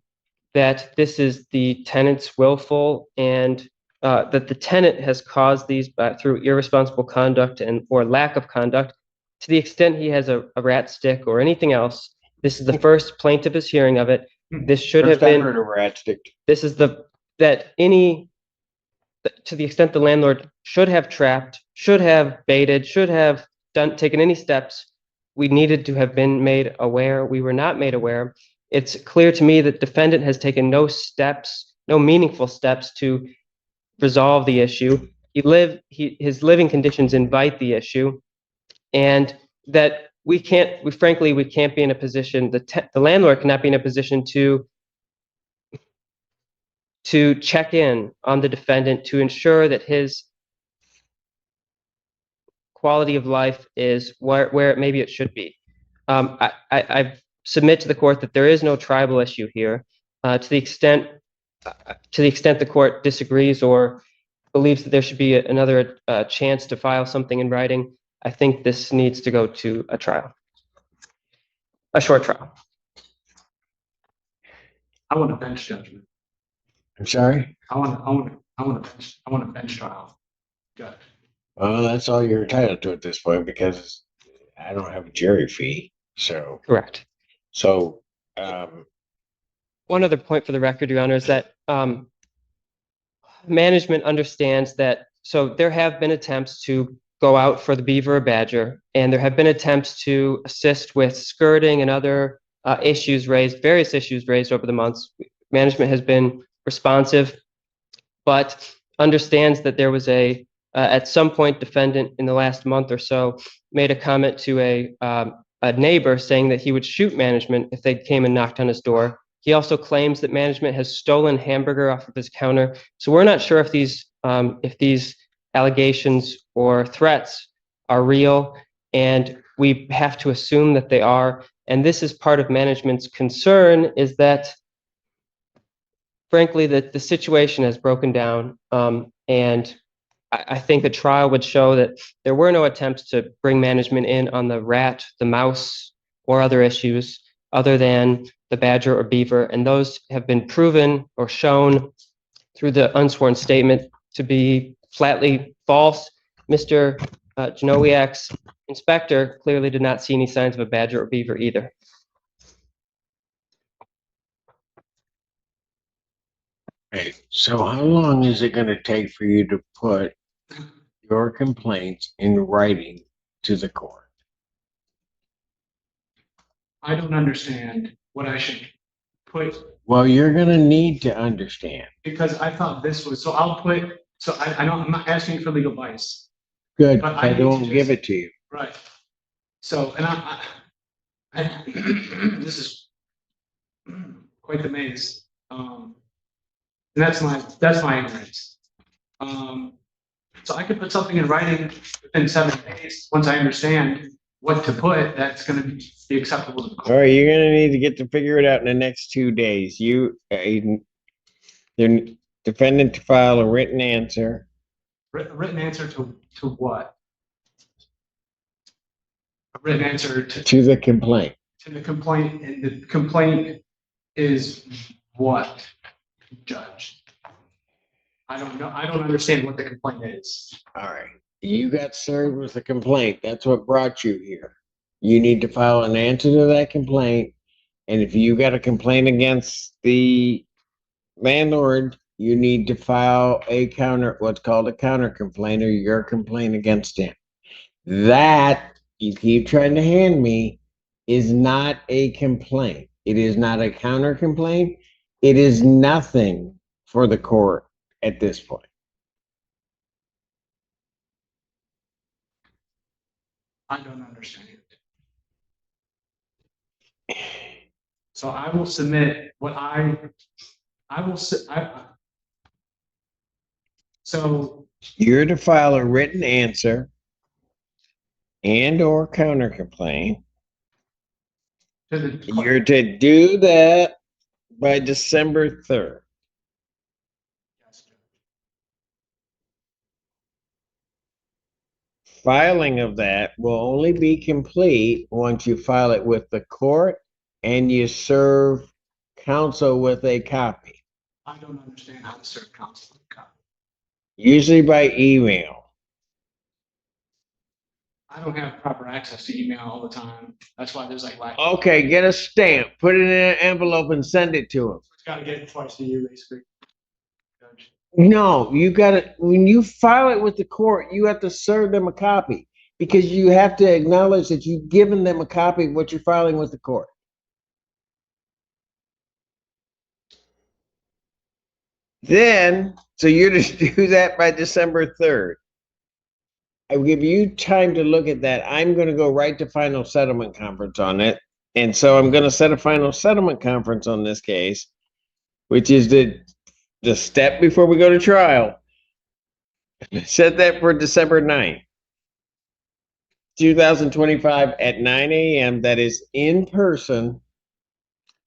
[SPEAKER 10] that this is the tenant's willful and that the tenant has caused these through irresponsible conduct or lack of conduct. To the extent he has a rat stick or anything else, this is the first plaintiff is hearing of it. This should have been.
[SPEAKER 2] A rat stick.
[SPEAKER 10] This is to the extent the landlord should have trapped, should have baited, should have taken any steps. We needed to have been made aware. We were not made aware. It's clear to me that defendant has taken no meaningful steps to resolve the issue. His living conditions invite the issue, and that we can't be in a position, the landlord cannot be in a position to to check in on the defendant to ensure that his quality of life is where maybe it should be. I submit to the court that there is no tribal issue here. To the extent the court disagrees or believes that there should be another chance to file something in writing, I think this needs to go to a trial, a short trial.
[SPEAKER 9] I want a bench judgment.
[SPEAKER 2] I'm sorry?
[SPEAKER 9] I want a bench trial. Judge.
[SPEAKER 2] Well, that's all you're entitled to at this point because I don't have a jury fee. So,
[SPEAKER 10] Correct.
[SPEAKER 2] so,
[SPEAKER 10] One other point for the record, Your Honor, is that management understands that, so there have been attempts to go out for the beaver or badger, and there have been attempts to assist with skirting and other various issues raised over the months. Management has been responsive, but understands that there was at some point, defendant in the last month or so made a comment to a neighbor saying that he would shoot management if they came and knocked on his door. He also claims that management has stolen hamburger off of his counter. So we're not sure if these allegations or threats are real, and we have to assume that they are. And this is part of management's concern, is that, frankly, that the situation has broken down, and I think a trial would show that there were no attempts to bring management in on the rat, the mouse, or other issues other than the badger or beaver, and those have been proven or shown through the unsworn statement to be flatly false. Mr. Genowiak's inspector clearly did not see any signs of a badger or beaver either.
[SPEAKER 2] hey, so how long is it going to take for you to put your complaints in writing to the court?
[SPEAKER 9] I don't understand what I should put,
[SPEAKER 2] Well, you're going to need to understand.
[SPEAKER 9] because I thought this was, so I know I'm not asking for legal advice.
[SPEAKER 2] Good,
[SPEAKER 9] But
[SPEAKER 2] I
[SPEAKER 9] need to
[SPEAKER 2] don't
[SPEAKER 9] just-
[SPEAKER 2] give it to you.
[SPEAKER 9] Right. So, and I this is quite the maze. And that's my ignorance. So I could put something in writing within 7 days, once I understand what to put, that's gonna be acceptable to the
[SPEAKER 2] All
[SPEAKER 9] court.
[SPEAKER 2] right, you're going to need to get to figure it out in the next 2 days. The defendant to file a written answer.
[SPEAKER 9] Written answer to what? A written answer
[SPEAKER 2] To the complaint.
[SPEAKER 9] to the complaint, and the complaint is what, Judge? I don't know, I don't understand what the complaint is.
[SPEAKER 2] All right. You got served with a complaint. That's what brought you here. You need to file an answer to that complaint. And if you got a complaint against the landlord, you need to file what's called a counter complaint, or your complaint against him. That you keep trying to hand me is not a complaint. It is not a counter complaint. It is nothing for the court at this point.
[SPEAKER 9] I don't understand it. So I will submit what so
[SPEAKER 2] You're to file a written answer and or counter complaint.
[SPEAKER 9] to the.
[SPEAKER 2] You're to do that by December 3rd. Filing of that will only be complete once you file it with the court and you serve counsel with a copy,
[SPEAKER 9] I don't understand how to serve counsel.
[SPEAKER 2] usually by email.
[SPEAKER 9] I don't have proper access to email all the time. That's why there's like lack.
[SPEAKER 2] Okay, get a stamp, put it in an envelope and send it to him.
[SPEAKER 9] Gotta get it twice a year, basically. Judge.
[SPEAKER 2] No, you gotta, when you file it with the court, you have to serve them a copy because you have to acknowledge that you've given them a copy of what you're filing with the court. Then, so you're to do that by December 3rd. I will give you time to look at that. I'm going to go right to final settlement conference on it. And so I'm going to set a final settlement conference on this case, which is to the step before we go to trial. Set that for December 9th, 2025 at 9 a.m. That is in person,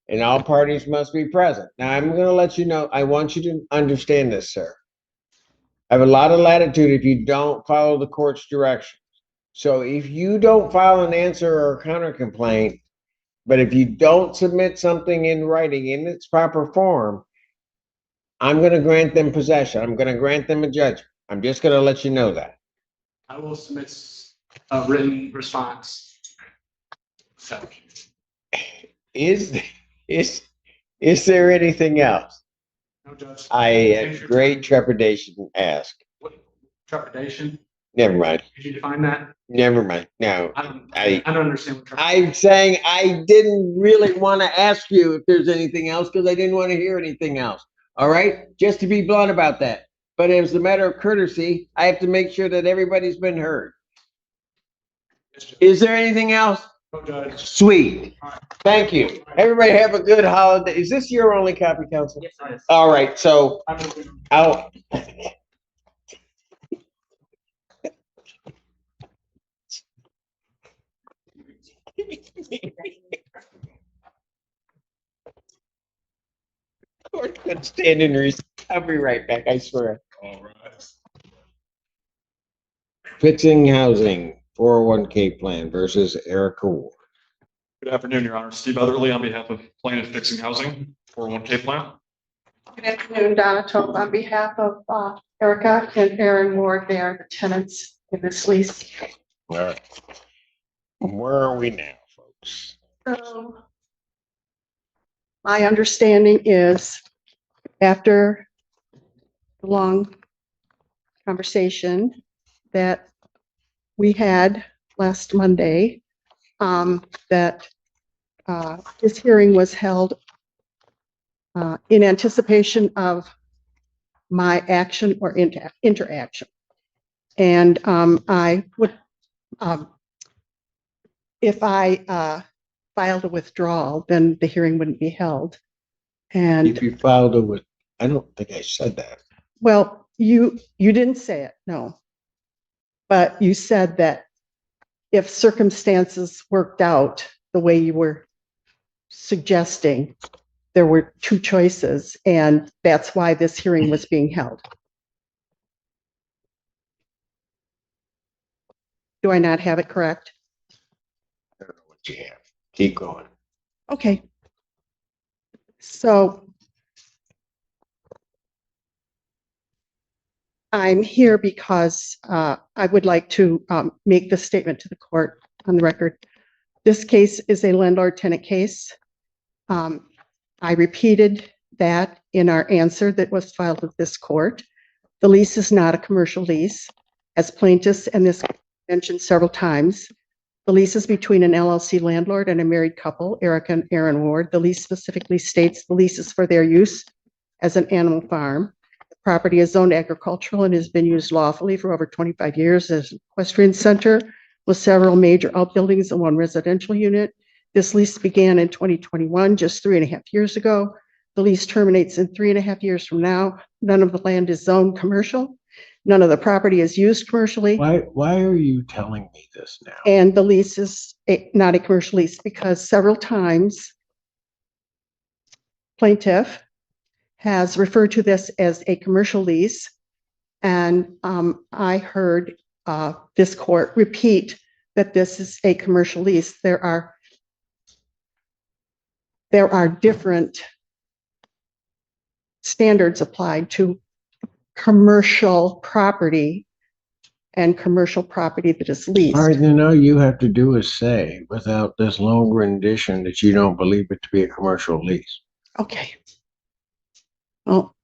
[SPEAKER 2] and all parties must be present. Now, I'm going to let you know, I want you to understand this, sir. I have a lot of latitude if you don't follow the court's directions. So if you don't file an answer or a counter complaint, but if you don't submit something in writing in its proper form, I'm going to grant them possession. I'm going to grant them a judgment. I'm just going to let you know that.
[SPEAKER 9] I will submit a written response. So,
[SPEAKER 2] Is there anything else?
[SPEAKER 9] no, Judge.
[SPEAKER 2] I have great trepidation to ask.
[SPEAKER 9] What trepidation?
[SPEAKER 2] Never mind.
[SPEAKER 9] Could you define that?
[SPEAKER 2] Never mind. No.
[SPEAKER 9] I don't understand what trepidation.
[SPEAKER 2] I'm saying I didn't really want to ask you if there's anything else because I didn't want to hear anything else. All right? Just to be blunt about that. But as a matter of courtesy, I have to make sure that everybody's been heard.
[SPEAKER 9] Yes, Judge.
[SPEAKER 2] Is there anything else?
[SPEAKER 9] No, Judge.
[SPEAKER 2] Sweet. Thank you. Everybody have a good holiday. Is this your only copy, counsel?
[SPEAKER 9] Yes, it is.
[SPEAKER 2] All right. So I'll. Court could stand in recess. I'll be right back, I swear.
[SPEAKER 3] All right.
[SPEAKER 2] Fixing housing, 401k plan versus Erica Ward.
[SPEAKER 11] Good afternoon, Your Honor. Steve Otherly on behalf of Plaintiff Fixing Housing, 401k plan.
[SPEAKER 7] Good afternoon, Donna Tope on behalf of Erica and Aaron Ward. They are the tenants in this lease.
[SPEAKER 2] All right. Where are we now, folks?
[SPEAKER 7] So my understanding is after the long conversation that we had last Monday, that this hearing was held in anticipation of my action or interaction. And I would, if I filed a withdrawal, then the hearing wouldn't be held. And
[SPEAKER 2] If you filed it with, I don't think I said that.
[SPEAKER 7] well, you didn't say it, no. But you said that if circumstances worked out the way you were suggesting, there were two choices, and that's why this hearing was being held. Do I not have it correct?
[SPEAKER 2] I don't know what you have. Keep going.
[SPEAKER 7] Okay. So I'm here because I would like to make this statement to the court on the record. This case is a landlord-tenant case. I repeated that in our answer that was filed with this court. The lease is not a commercial lease. As plaintiffs and this mentioned several times, the lease is between an LLC landlord and a married couple, Erica and Aaron Ward. The lease specifically states the lease is for their use as an animal farm. The property is zoned agricultural and has been used lawfully for over 25 years as an equestrian center with several major outbuildings and one residential unit. This lease began in 2021, just 3.5 years ago. The lease terminates in 3.5 years from now. None of the land is zoned commercial. None of the property is used commercially.
[SPEAKER 2] Why are you telling me this now?
[SPEAKER 7] And the lease is not a commercial lease because several times plaintiff has referred to this as a commercial lease. And I heard this court repeat that this is a commercial lease. There are different standards applied to commercial property and commercial property that is leased.
[SPEAKER 2] All right, then all you have to do is say, without this long rendition, that you don't believe it to be a commercial lease.
[SPEAKER 7] Okay. Well,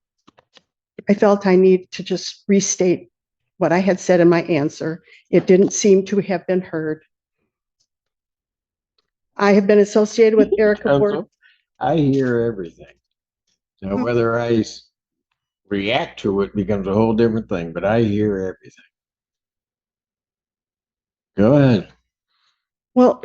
[SPEAKER 7] I felt I need to just restate what I had said in my answer. It didn't seem to have been heard. I have been associated with Erica Ward.
[SPEAKER 2] I hear everything. So whether I react to it becomes a whole different thing, but I hear everything. Go ahead.
[SPEAKER 7] Well,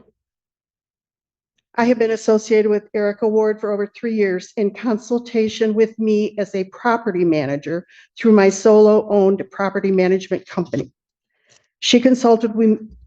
[SPEAKER 12] I have been associated with Erica Ward for over 3 years in consultation with me as a property manager through my solo-owned property management company. She consulted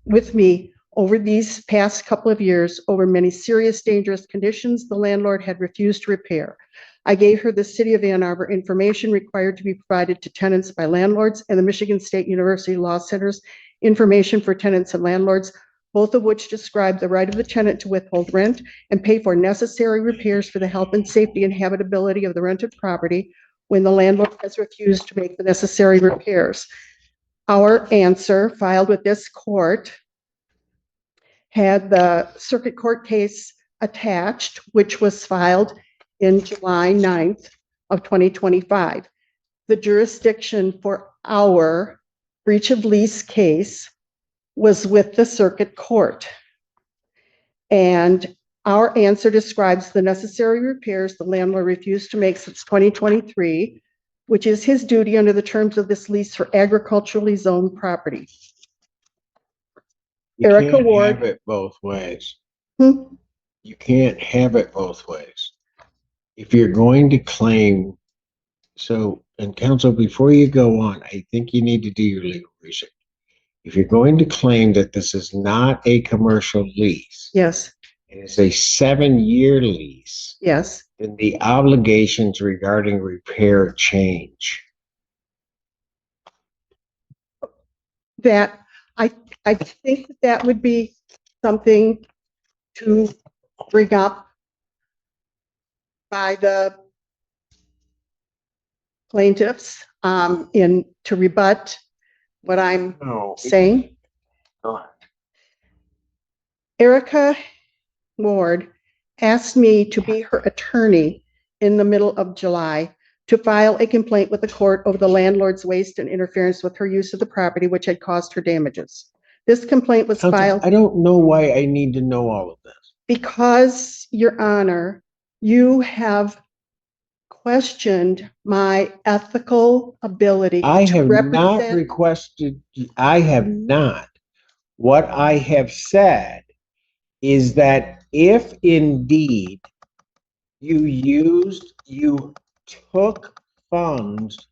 [SPEAKER 12] with me over these past couple of years over many serious, dangerous conditions the landlord had refused to repair. I gave her the City of Ann Arbor information required to be provided to tenants by landlords and the Michigan State University Law Center's information for tenants and landlords, both of which describe the right of the tenant to withhold rent and pay for necessary repairs for the health and safety and habitability of the rented property when the landlord has refused to make the necessary repairs. Our answer filed with this court had the circuit court case attached, which was filed in July 9th of 2025. The jurisdiction for our breach of lease case was with the circuit court. And our answer describes the necessary repairs the landlord refused to make since 2023, which is his duty under the terms of this lease for agriculturally zoned property.
[SPEAKER 2] You
[SPEAKER 12] Erica
[SPEAKER 2] can't
[SPEAKER 12] Ward.
[SPEAKER 2] have it both ways.
[SPEAKER 12] Hmm?
[SPEAKER 2] You can't have it both ways. If you're going to claim, and counsel, before you go on, I think you need to do your legal research. If you're going to claim that this is not a commercial lease,
[SPEAKER 12] Yes,
[SPEAKER 2] and it's a 7-year lease,
[SPEAKER 12] yes.
[SPEAKER 2] then the obligations regarding repair change.
[SPEAKER 12] That I think that would be something to bring up by the plaintiffs to rebut what I'm saying. Erica Ward asked me to be her attorney in the middle of July to file a complaint with the court over the landlord's waste and interference with her use of the property, which had caused her damages. This complaint was filed.
[SPEAKER 2] I don't know why I need to know all of this.
[SPEAKER 12] Because, Your Honor, you have questioned my ethical ability
[SPEAKER 2] I
[SPEAKER 12] to
[SPEAKER 2] have not
[SPEAKER 12] represent.
[SPEAKER 2] requested, I have not. What I have said is that if indeed you took funds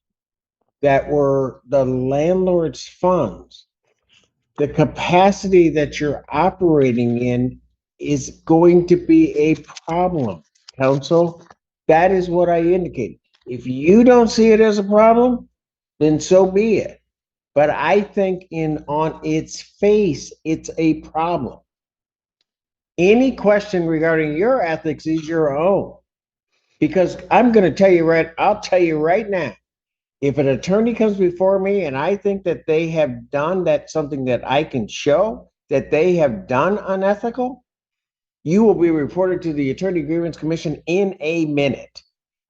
[SPEAKER 2] that were the landlord's funds, the capacity that you're operating in is going to be a problem, counsel. That is what I indicated. If you don't see it as a problem, then so be it. But I think on its face, it's a problem. Any question regarding your ethics is your own. Because I'll tell you right now, if an attorney comes before me and I think that they have done something that I can show that they have done unethical, you will be reported to the Attorney Grievance Commission in a minute.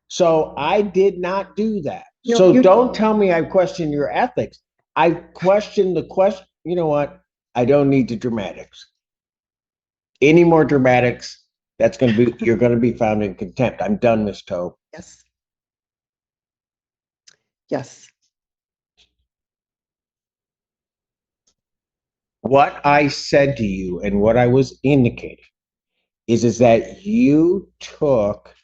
[SPEAKER 2] So I did not do that.
[SPEAKER 12] No,
[SPEAKER 2] So don't tell me I question your ethics. I question the question. You know what? I don't need the dramatics. Any more dramatics, you're going to be found in contempt. I'm done, Ms. Tobe.
[SPEAKER 12] Yes. Yes.
[SPEAKER 2] What I said to you and what I was indicating is that you took,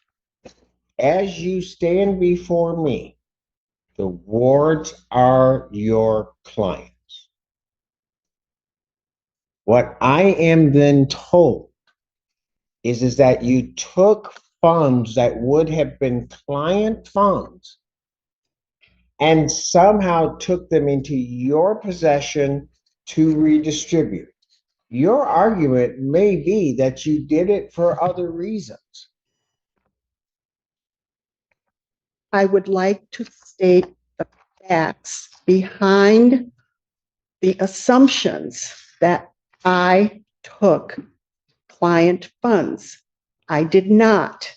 [SPEAKER 2] as you stand before me, the wards are your clients. What I am then told is that you took funds that would have been client funds and somehow took them into your possession to redistribute. Your argument may be that you did it for other reasons.
[SPEAKER 12] I would like to state the facts behind the assumptions that I took client funds. I did not.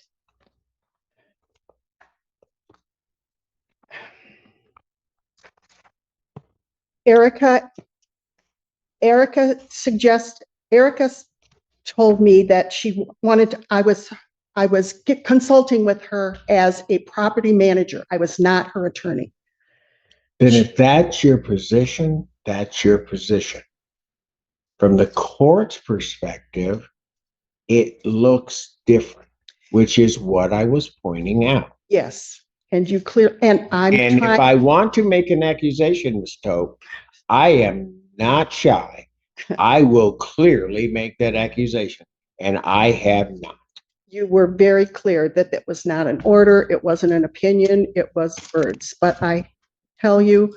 [SPEAKER 12] Erica told me that she wanted to, I was consulting with her as a property manager. I was not her attorney.
[SPEAKER 2] Then if that's your position, that's your position. From the court's perspective, it looks different, which is what I was pointing out.
[SPEAKER 12] Yes, and you clear, and I'm
[SPEAKER 2] And if
[SPEAKER 12] trying,
[SPEAKER 2] I want to make an accusation, Ms. Tope, I am not shy. I will clearly make that accusation, and I have not.
[SPEAKER 12] you were very clear that that was not an order, it wasn't an opinion, it was words. But I tell you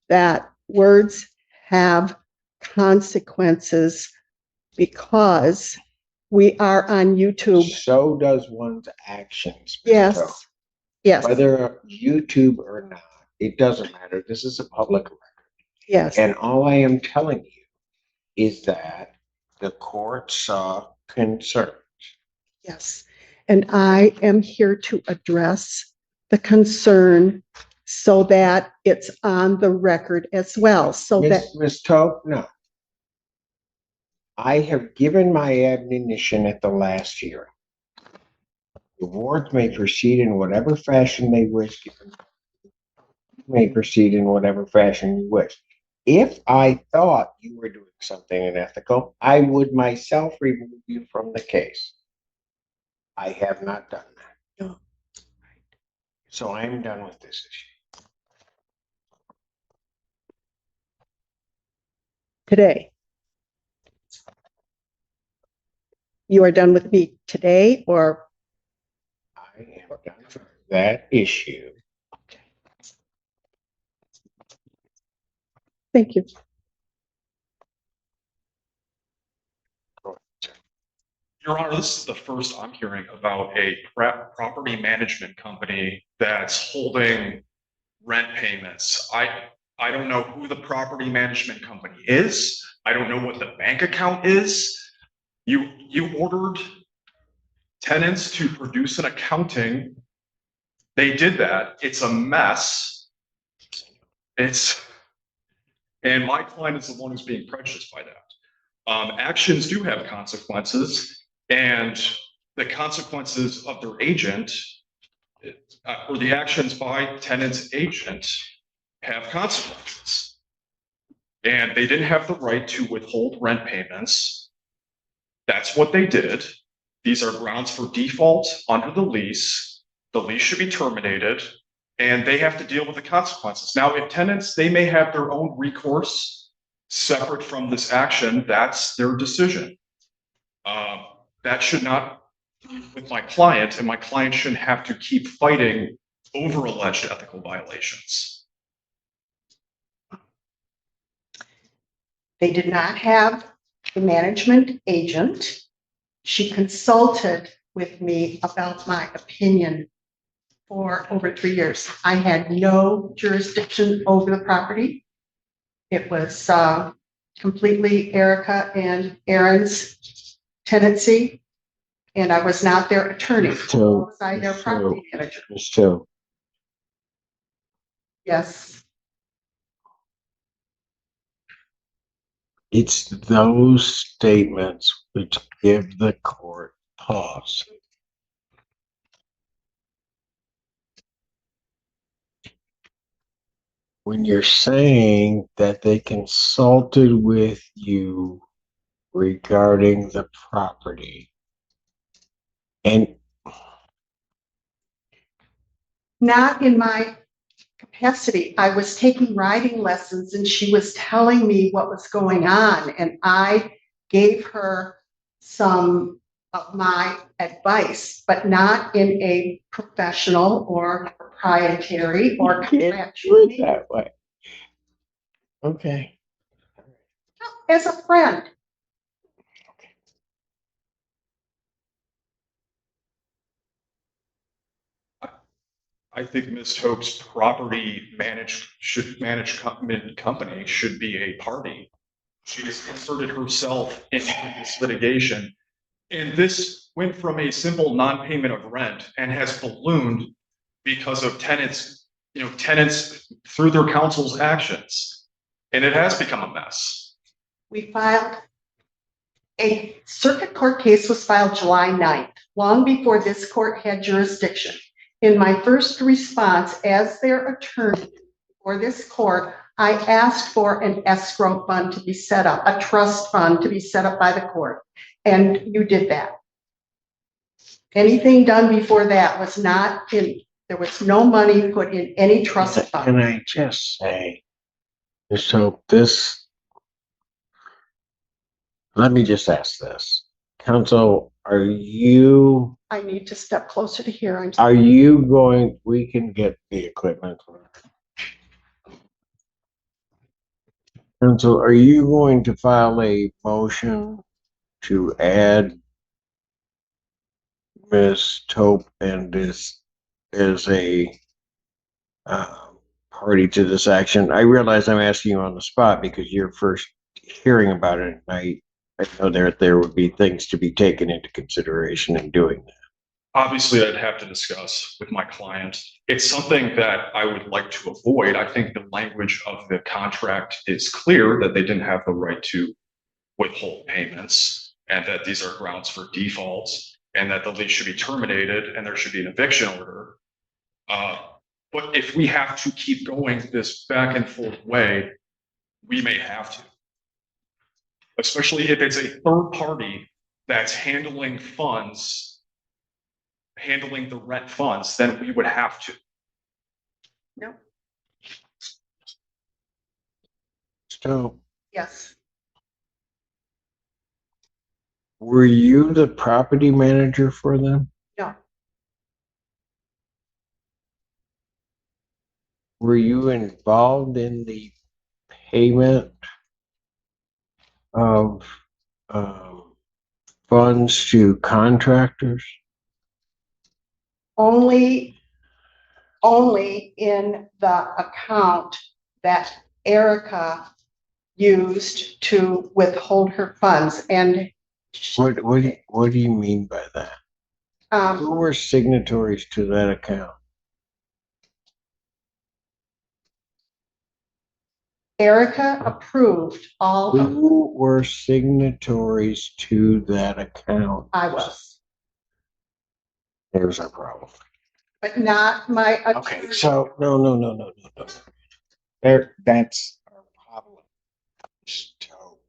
[SPEAKER 12] that words have consequences because we are on YouTube.
[SPEAKER 2] So does one's actions, Ms. Tope.
[SPEAKER 12] Yes, yes,
[SPEAKER 2] Whether YouTube or not, it doesn't matter. This is a public record.
[SPEAKER 12] yes.
[SPEAKER 2] And all I am telling you is that the court saw concern.
[SPEAKER 12] Yes, and I am here to address the concern so that it's on the record as well, so that,
[SPEAKER 2] Ms. Tope, no. I have given my admonition at the last hearing. The wards may proceed in whatever fashion they wish. May proceed in whatever fashion you wish. If I thought you were doing something unethical, I would myself remove you from the case. I have not done that.
[SPEAKER 12] No.
[SPEAKER 2] So I am done with this issue.
[SPEAKER 12] today. You are done with me today, or?
[SPEAKER 2] I am done with that issue.
[SPEAKER 12] Thank you.
[SPEAKER 11] Your Honor, this is the first I'm hearing about a property management company that's holding rent payments. I don't know who the property management company is. I don't know what the bank account is. You ordered tenants to produce an accounting. They did that. It's a mess. And my client is the one who's being prejudiced by that. Actions do have consequences, and the consequences of their agent or the actions by tenant's agent have consequences. And they didn't have the right to withhold rent payments. That's what they did. These are grounds for default under the lease. The lease should be terminated, and they have to deal with the consequences. Now, if tenants, they may have their own recourse separate from this action. That's their decision. That should not be with my client, and my client shouldn't have to keep fighting over alleged ethical violations.
[SPEAKER 12] They did not have the management agent. She consulted with me about my opinion for over 3 years. I had no jurisdiction over the property. It was completely Erica and Aaron's tenancy, and I was not their attorney.
[SPEAKER 2] So,
[SPEAKER 12] Was I their property manager?
[SPEAKER 2] So,
[SPEAKER 12] Yes.
[SPEAKER 2] it's those statements which give the court pause. When you're saying that they consulted with you regarding the property, and
[SPEAKER 12] Not in my capacity. I was taking writing lessons and she was telling me what was going on, and I gave her some of my advice, but not in a professional or proprietary or
[SPEAKER 2] do it
[SPEAKER 12] contractual
[SPEAKER 2] that way. Okay.
[SPEAKER 12] as a friend.
[SPEAKER 11] I think Ms. Tope's property company should be a party. She has inserted herself into this litigation. And this went from a simple non-payment of rent and has ballooned because of tenants through their counsel's actions. And it has become a mess.
[SPEAKER 12] We filed a circuit court case was filed July 9th, long before this court had jurisdiction. In my first response as their attorney for this court, I asked for an escrow fund to be set up, a trust fund to be set up by the court. And you did that. Anything done before that was not in, there was no money put in any trust
[SPEAKER 2] Can
[SPEAKER 12] fund.
[SPEAKER 2] I just say, so this, let me just ask this. Council, are you
[SPEAKER 12] I need to step closer to here. I'm
[SPEAKER 2] Are you going, we can get the equipment. Council, are you going to file a motion to add Ms. Tope and this as a party to this action? I realize I'm asking you on the spot because you're first hearing about it, and I know there would be things to be taken into consideration in doing that.
[SPEAKER 11] Obviously, I'd have to discuss with my client. It's something that I would like to avoid. I think the language of the contract is clear that they didn't have the right to withhold payments and that these are grounds for defaults and that the lease should be terminated and there should be an eviction order. But if we have to keep going this back and forth way, we may have to. Especially if it's a third party that's handling the rent funds, then we would have to.
[SPEAKER 12] No,
[SPEAKER 2] So,
[SPEAKER 12] yes,
[SPEAKER 2] were you the property manager for them?
[SPEAKER 12] no,
[SPEAKER 2] Were you involved in the payment of funds to contractors?
[SPEAKER 12] only in the account that Erica used to withhold her funds. And
[SPEAKER 2] What do you mean by that? Who were signatories to that account?
[SPEAKER 12] Erica approved all of,
[SPEAKER 2] Who were signatories to that account?
[SPEAKER 12] I was,
[SPEAKER 2] There's our problem.
[SPEAKER 12] but not my.
[SPEAKER 2] Okay, so no. That's our problem. So,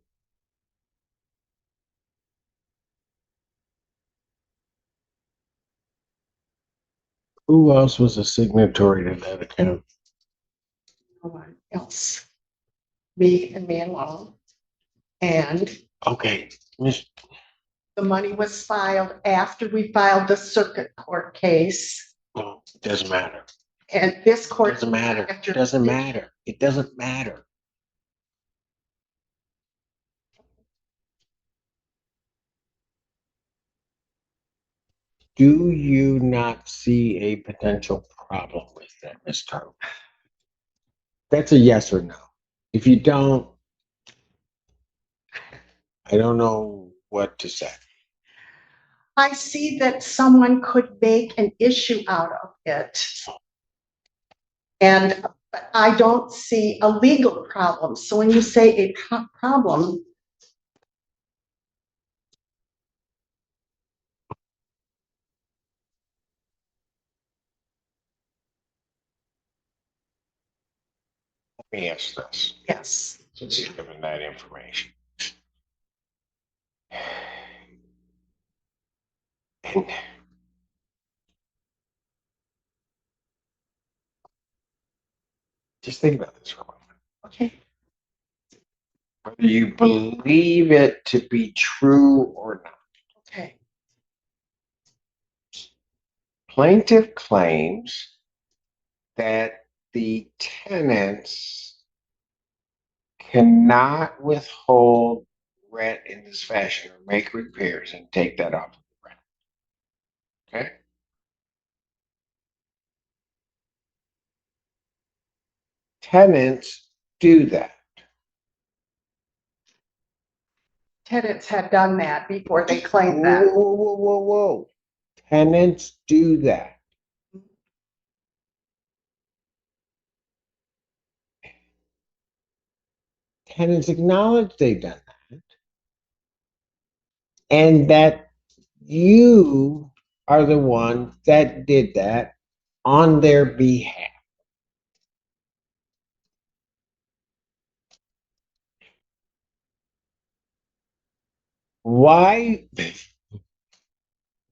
[SPEAKER 2] who else was a signatory to that account?
[SPEAKER 12] No one else. Me and me alone. And
[SPEAKER 2] Okay, Miss.
[SPEAKER 12] the money was filed after we filed the circuit court case.
[SPEAKER 2] No, it doesn't matter.
[SPEAKER 12] And this
[SPEAKER 2] It
[SPEAKER 12] court.
[SPEAKER 2] doesn't matter. It doesn't matter. It doesn't matter. Do you not see a potential problem with that, Ms. Tope? That's a yes or no. If you don't, I don't know what to say.
[SPEAKER 12] I see that someone could make an issue out of it. And I don't see a legal problem. So when you say a problem,
[SPEAKER 2] Let me ask this,
[SPEAKER 12] yes,
[SPEAKER 2] since you've given that information. And just think about this for a moment.
[SPEAKER 12] okay,
[SPEAKER 2] Whether you believe it to be true or not.
[SPEAKER 12] okay,
[SPEAKER 2] Plaintiff claims that the tenants cannot withhold rent in this fashion or make repairs and take that off of the rent. Okay? Tenants do that.
[SPEAKER 12] tenants had done that before they claimed that.
[SPEAKER 2] Whoa. Tenants do that. Tenants acknowledge they've done that. And that you are the one that did that on their behalf. Why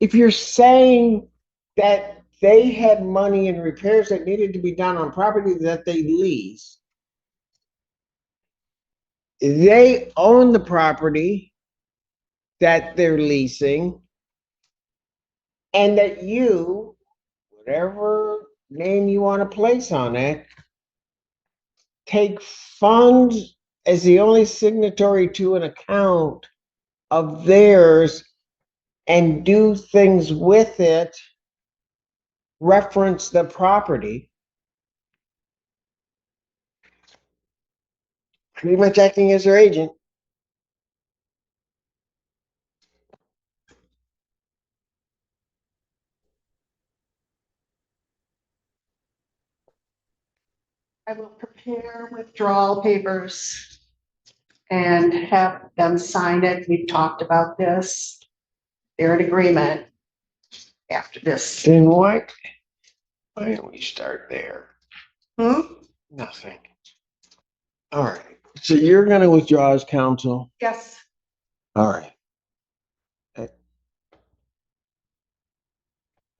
[SPEAKER 2] if you're saying that they had money in repairs that needed to be done on property that they lease, they own the property that they're leasing, and that you, whatever name you want to place on it, take funds as the only signatory to an account of theirs and do things with it, reference the property, pretty much acting as their agent.
[SPEAKER 12] I will prepare withdrawal papers and have them sign it. We've talked about this. They're in agreement after this.
[SPEAKER 2] Then what? Why don't we start there?
[SPEAKER 12] Hmm?
[SPEAKER 2] Nothing. All right. So you're going to withdraw as counsel?
[SPEAKER 12] Yes.
[SPEAKER 2] All right.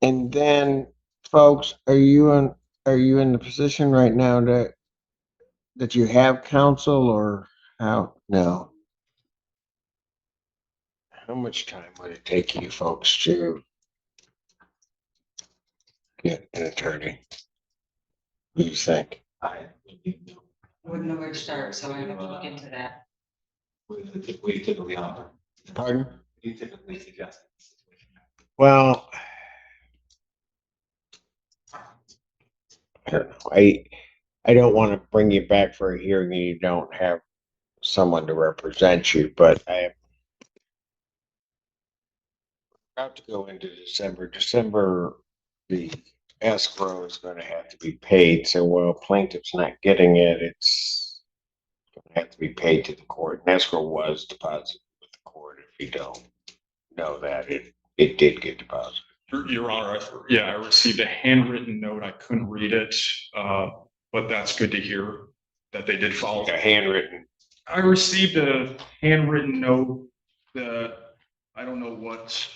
[SPEAKER 2] And then, folks, are you in the position right now that you have counsel, or how? No. How much time would it take you folks to get an attorney? What do you think?
[SPEAKER 13] I wouldn't know where to start, so I have to look into that.
[SPEAKER 11] We typically offer.
[SPEAKER 2] Pardon?
[SPEAKER 11] You typically suggest.
[SPEAKER 2] Well, I don't know. I don't want to bring you back for a hearing and you don't have someone to represent you, but I am about to go into December. December, the escrow is going to have to be paid. So while plaintiff's not getting it, it's going to have to be paid to the court. And escrow was deposited with the court. If you don't know that, it did get deposited.
[SPEAKER 11] Your Honor, I received a handwritten note. I couldn't read it, but that's good to hear that they did follow.
[SPEAKER 2] A handwritten.
[SPEAKER 11] I received a handwritten note that I don't know what.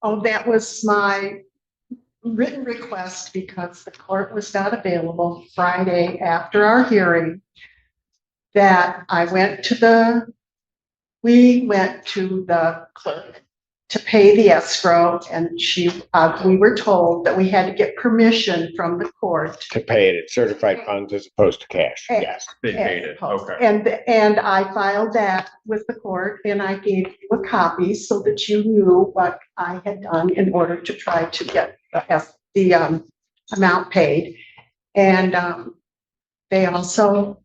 [SPEAKER 12] Oh, that was my written request because the court was not available Friday after our hearing. That we went to the clerk to pay the escrow, and we were told that we had to get permission from the court
[SPEAKER 2] To pay it in certified funds as opposed to cash. Yes.
[SPEAKER 11] They paid it. Okay.
[SPEAKER 12] And I filed that with the court, and I gave you a copy so that you knew what I had done in order to try to get the amount paid. And they also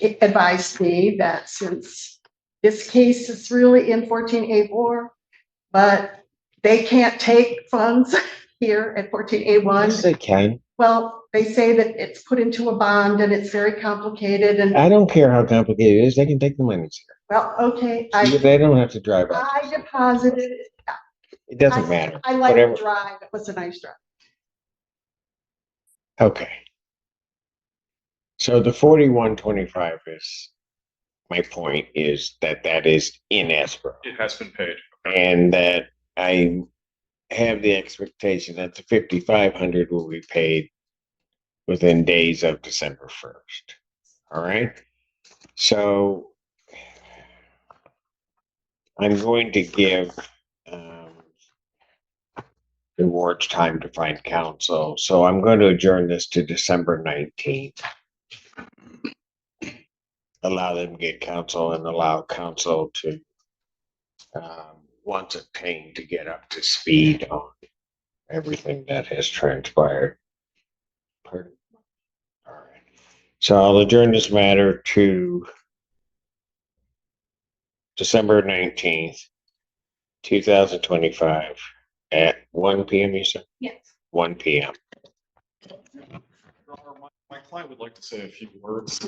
[SPEAKER 12] advised me that since this case is really in 14A4, but they can't take funds here at 14A1.
[SPEAKER 2] Yes, they can.
[SPEAKER 12] Well, they say that it's put into a bond and it's very complicated and.
[SPEAKER 2] I don't care how complicated it is. They can take the money.
[SPEAKER 12] Well, okay,
[SPEAKER 2] They don't have to drive up.
[SPEAKER 12] I deposited it.
[SPEAKER 2] It doesn't matter.
[SPEAKER 12] I like
[SPEAKER 2] Whatever.
[SPEAKER 12] the drive. It was a nice drive.
[SPEAKER 2] Okay. So the 4125 is, my point is that is in escrow.
[SPEAKER 11] It has been paid.
[SPEAKER 2] And that I have the expectation that the 5,500 will be paid within days of December 1st. All right. So I'm going to give the wards time to find counsel. So I'm going to adjourn this to December 19th. Allow them to get counsel and allow counsel to, once obtained, to get up to speed on everything that has transpired. Pardon? All right. So I'll adjourn this matter to December 19th, 2025 at 1 p.m. You said?
[SPEAKER 12] Yes.
[SPEAKER 2] 1 p.m.
[SPEAKER 11] My client would like to say a few words.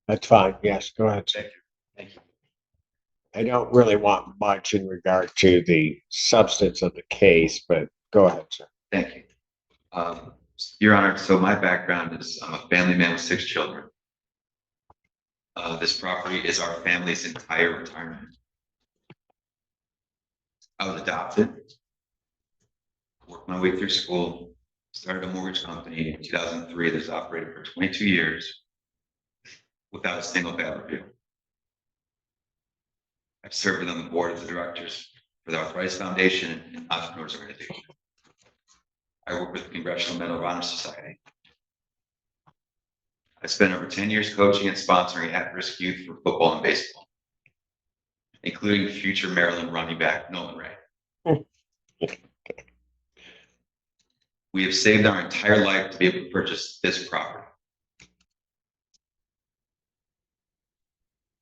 [SPEAKER 2] That's fine. Yes, go ahead.
[SPEAKER 11] Thank you. Thank you.
[SPEAKER 2] I don't really want much in regard to the substance of the case, but go ahead, sir.
[SPEAKER 14] Thank you. Your Honor, so my background is I'm a family man with 6 children. This property is our family's entire retirement. I was adopted, worked my way through school, started a mortgage company in 2003 that's operated for 22 years without a single bad review. I've served on the board of directors for the Arthritis Foundation and Entrepreneurs Organization. I work with the Congressional Medal of Honor Society. I spent over 10 years coaching and sponsoring at-risk youth for football and baseball, including future Maryland running back Nolan Ray. We have saved our entire life to be able to purchase this property.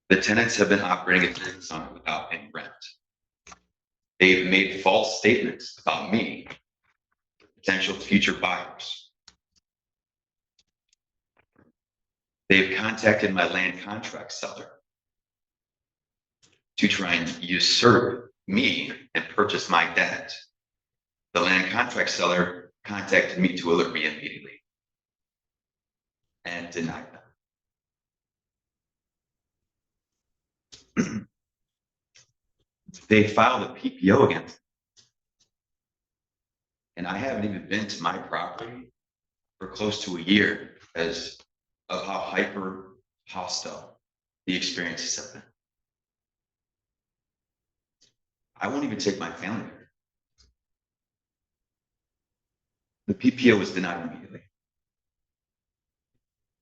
[SPEAKER 14] The tenants have been operating a business on it without paying rent. They've made false statements about me, potential future buyers. They've contacted my land contract seller to try and usurp me and purchase my debt. The land contract seller contacted me to alert me immediately and denied them. They filed a PPO against me. And I haven't even been to my property for close to a year because of how hyper hostile the experiences have been. I won't even take my family there. The PPO was denied immediately.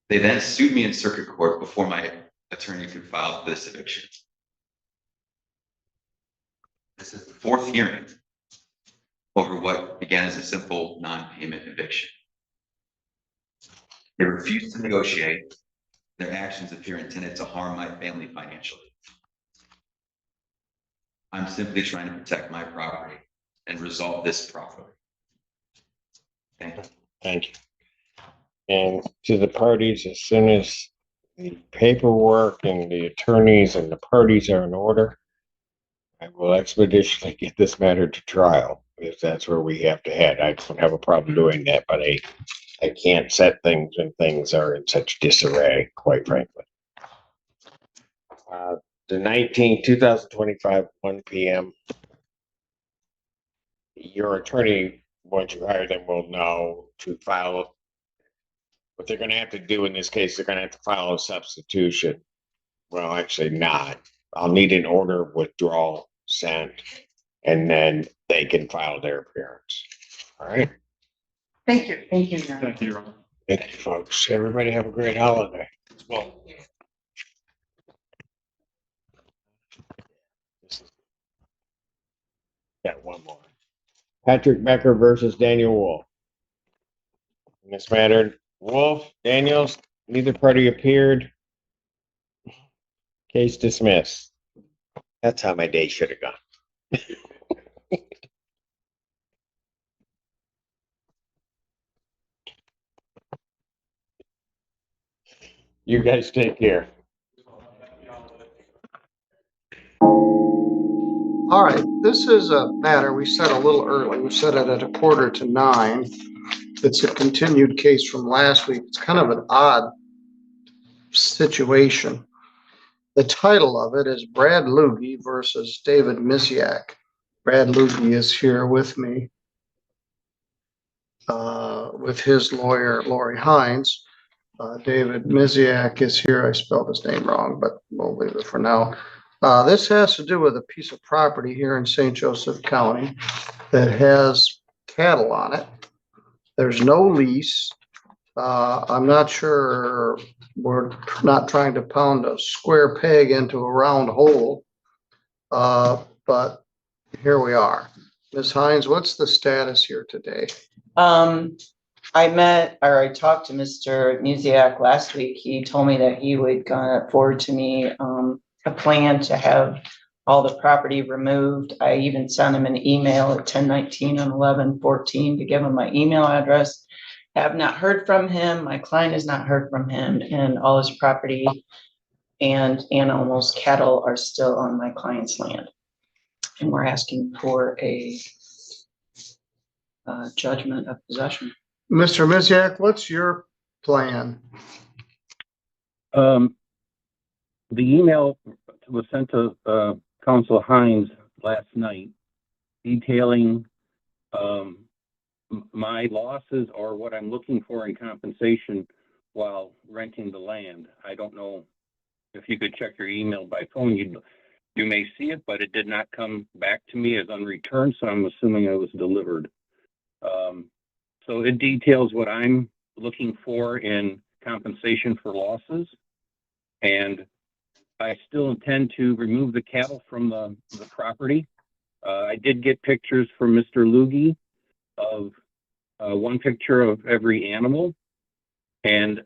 [SPEAKER 14] They then sued me in circuit court before my attorney could file this eviction. This is the fourth hearing over what began as a simple non-payment eviction. They refused to negotiate. Their actions appear intended to harm my family financially. I'm simply trying to protect my property and resolve this properly. Thank you.
[SPEAKER 2] Thank you. And to the parties, as soon as the paperwork and the attorneys and the parties are in order, I will expeditiously get this matter to trial, if that's where we have to head. I don't have a problem doing that, but I can't set things when things are in such disarray, quite frankly. The 19th, 2025, 1 p.m. Your attorney, once you hire them, will know to file. What they're going to have to do in this case, they're going to have to file a substitution. Well, actually not. I'll need an order of withdrawal sent, and then they can file their appearance. All right.
[SPEAKER 13] Thank you. Thank you.
[SPEAKER 11] Thank you, Your Honor.
[SPEAKER 2] Thank you, folks. Everybody have a great holiday.
[SPEAKER 11] Well,
[SPEAKER 2] Got one more. Patrick Becker versus Daniel Wolf. In this matter, Wolf, Daniels, neither party appeared. Case dismissed. That's how my day should have gone. You guys take care.
[SPEAKER 12] All right, this is a matter we set a little early. We set it at 8:45. It's a continued case from last week. It's kind of an odd situation. The title of it is Brad Loogie versus David Misiak. Brad Loogie is here with me, with his lawyer, Lori Hines. David Misiak is here. I spelled his name wrong, but we'll leave it for now. This has to do with a piece of property here in St. Joseph County that has cattle on it. There's no lease. I'm not sure, we're not trying to pound a square peg into a round hole, but here we are. Ms. Hines, what's the status here today?
[SPEAKER 15] I talked to Mr. Misiak last week. He told me that he would forward to me a plan to have all the property removed. I even sent him an email at 10:19 on 11/14 to give him my email address. Have not heard from him. My client has not heard from him, and all his property and animals, cattle, are still on my client's land. And we're asking for a judgment of possession.
[SPEAKER 12] Mr. Misiak, what's your plan?
[SPEAKER 16] The email was sent to Council Hines last night, detailing my losses or what I'm looking for in compensation while renting the land. I don't know if you could check your email by phone. You may see it, but it did not come back to me as unreturned, so I'm assuming it was delivered. So it details what I'm looking for in compensation for losses, and I still intend to remove the cattle from the property. I did get pictures from Mr. Loogie of one picture of every animal, and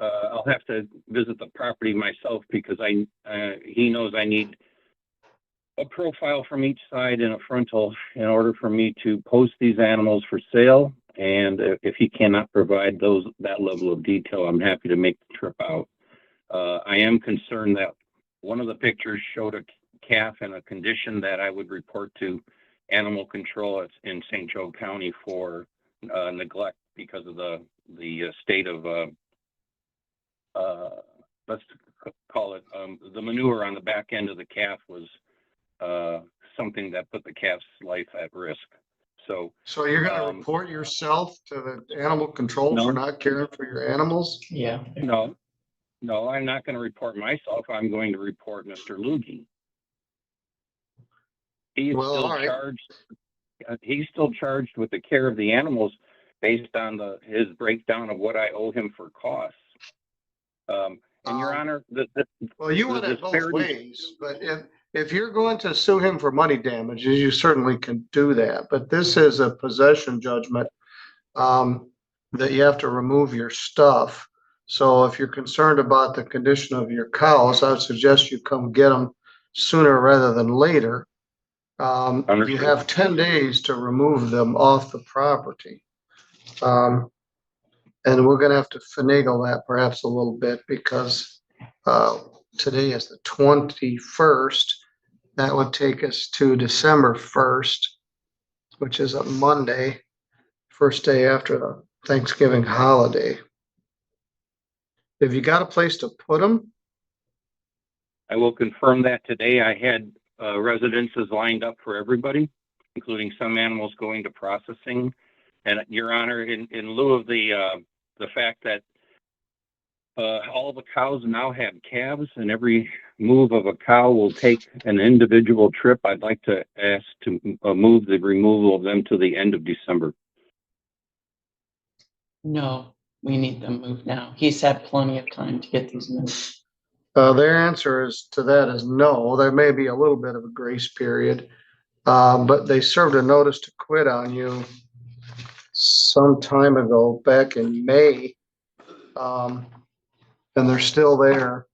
[SPEAKER 16] I'll have to visit the property myself because he knows I need a profile from each side and a frontal in order for me to post these animals for sale. And if he cannot provide that level of detail, I'm happy to make the trip out. I am concerned that one of the pictures showed a calf in a condition that I would report to animal control in St. Joe County for neglect because of the state of let's call it the manure on the back end of the calf was something that put the calf's life at risk.
[SPEAKER 17] So you're gonna report yourself to the animal control for not caring for your animals?
[SPEAKER 15] Yeah.
[SPEAKER 16] No, I'm not going to report myself. I'm going to report Mr. Loogie. He's still charged with the care of the animals based on his breakdown of what I owe him for costs. And Your Honor,
[SPEAKER 17] well, you want it both ways, but if you're going to sue him for money damages, you certainly can do that. But this is a possession judgment that you have to remove your stuff. So if you're concerned about the condition of your cows, I would suggest you come get them sooner rather than later. You have 10 days to remove them off the property. And we're going to have to finagle that perhaps a little bit because today is the 21st. That would take us to December 1st, which is a Monday, first day after the Thanksgiving holiday. Have you got a place to put them?
[SPEAKER 16] I will confirm that today. I had residences lined up for everybody, including some animals going to processing. And Your Honor, in lieu of the fact that all the cows now have calves and every move of a cow will take an individual trip, I'd like to ask to move the removal of them to the end of December.
[SPEAKER 15] No, we need them moved now. He's had plenty of time to get these moved.
[SPEAKER 17] Their answer to that is no. There may be a little bit of a grace period, but they served a notice to quit on you some time ago, back in May, and they're still there.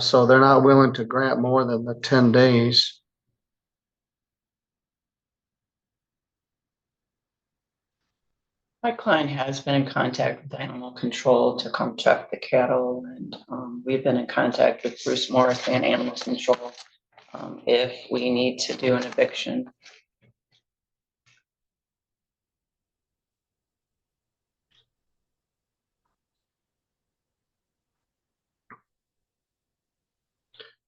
[SPEAKER 17] So they're not willing to grant more than the 10 days.
[SPEAKER 15] My client has been in contact with animal control to come check the cattle, and we've been in contact with Bruce Morris and animal control if we need to do an eviction.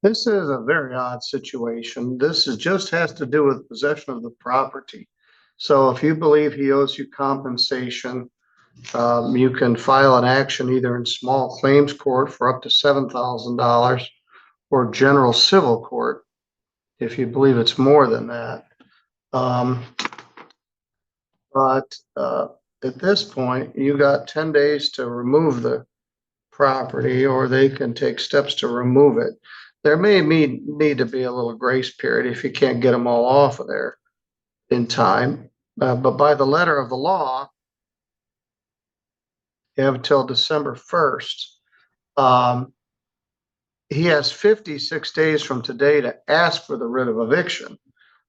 [SPEAKER 17] This is a very odd situation. This just has to do with possession of the property. So if you believe he owes you compensation, you can file an action either in small claims court for up to $7,000 or general civil court if you believe it's more than that. But at this point, you got 10 days to remove the property, or they can take steps to remove it. There may need to be a little grace period if you can't get them all off of there in time. But by the letter of the law, you have until December 1st. He has 56 days from today to ask for the writ of eviction,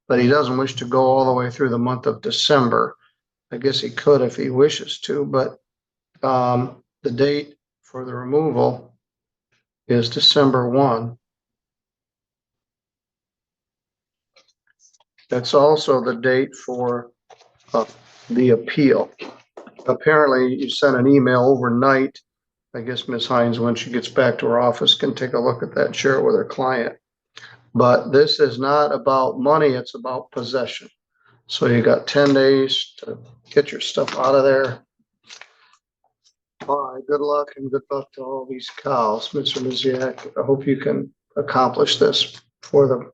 [SPEAKER 17] but he doesn't wish to go all the way through the month of December. I guess he could if he wishes to, but the date for the removal is December 1. That's also the date for the appeal. Apparently, you sent an email overnight. I guess Ms. Hines, when she gets back to her office, can take a look at that and share it with her client. But this is not about money, it's about possession. So you got 10 days to get your stuff out of there. All right, good luck and good luck to all these cows, Mr. Misiak. I hope you can accomplish this before the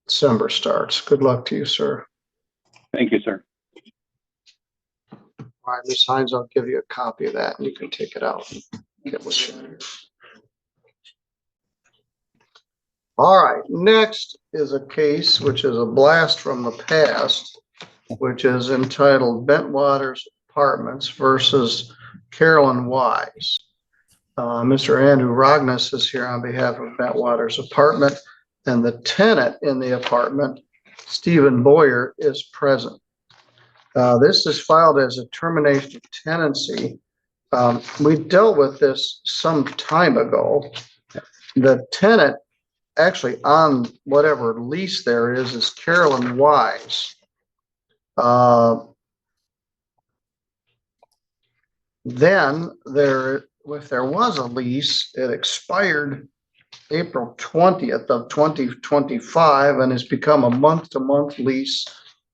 [SPEAKER 17] December starts. Good luck to you, sir.
[SPEAKER 16] Thank you, sir.
[SPEAKER 17] All right, Ms. Hines, I'll give you a copy of that and you can take it out and get with you. All right, next is a case which is a blast from the past, which is entitled Bentwaters Apartments versus Carolyn Wise. Mr. Andrew Rognus is here on behalf of Bentwaters Apartment, and the tenant in the apartment, Stephen Boyer, is present. This is filed as a termination of tenancy. We dealt with this some time ago. The tenant actually on whatever lease there is Carolyn Wise. Then if there was a lease, it expired April 20th of 2025 and has become a month-to-month lease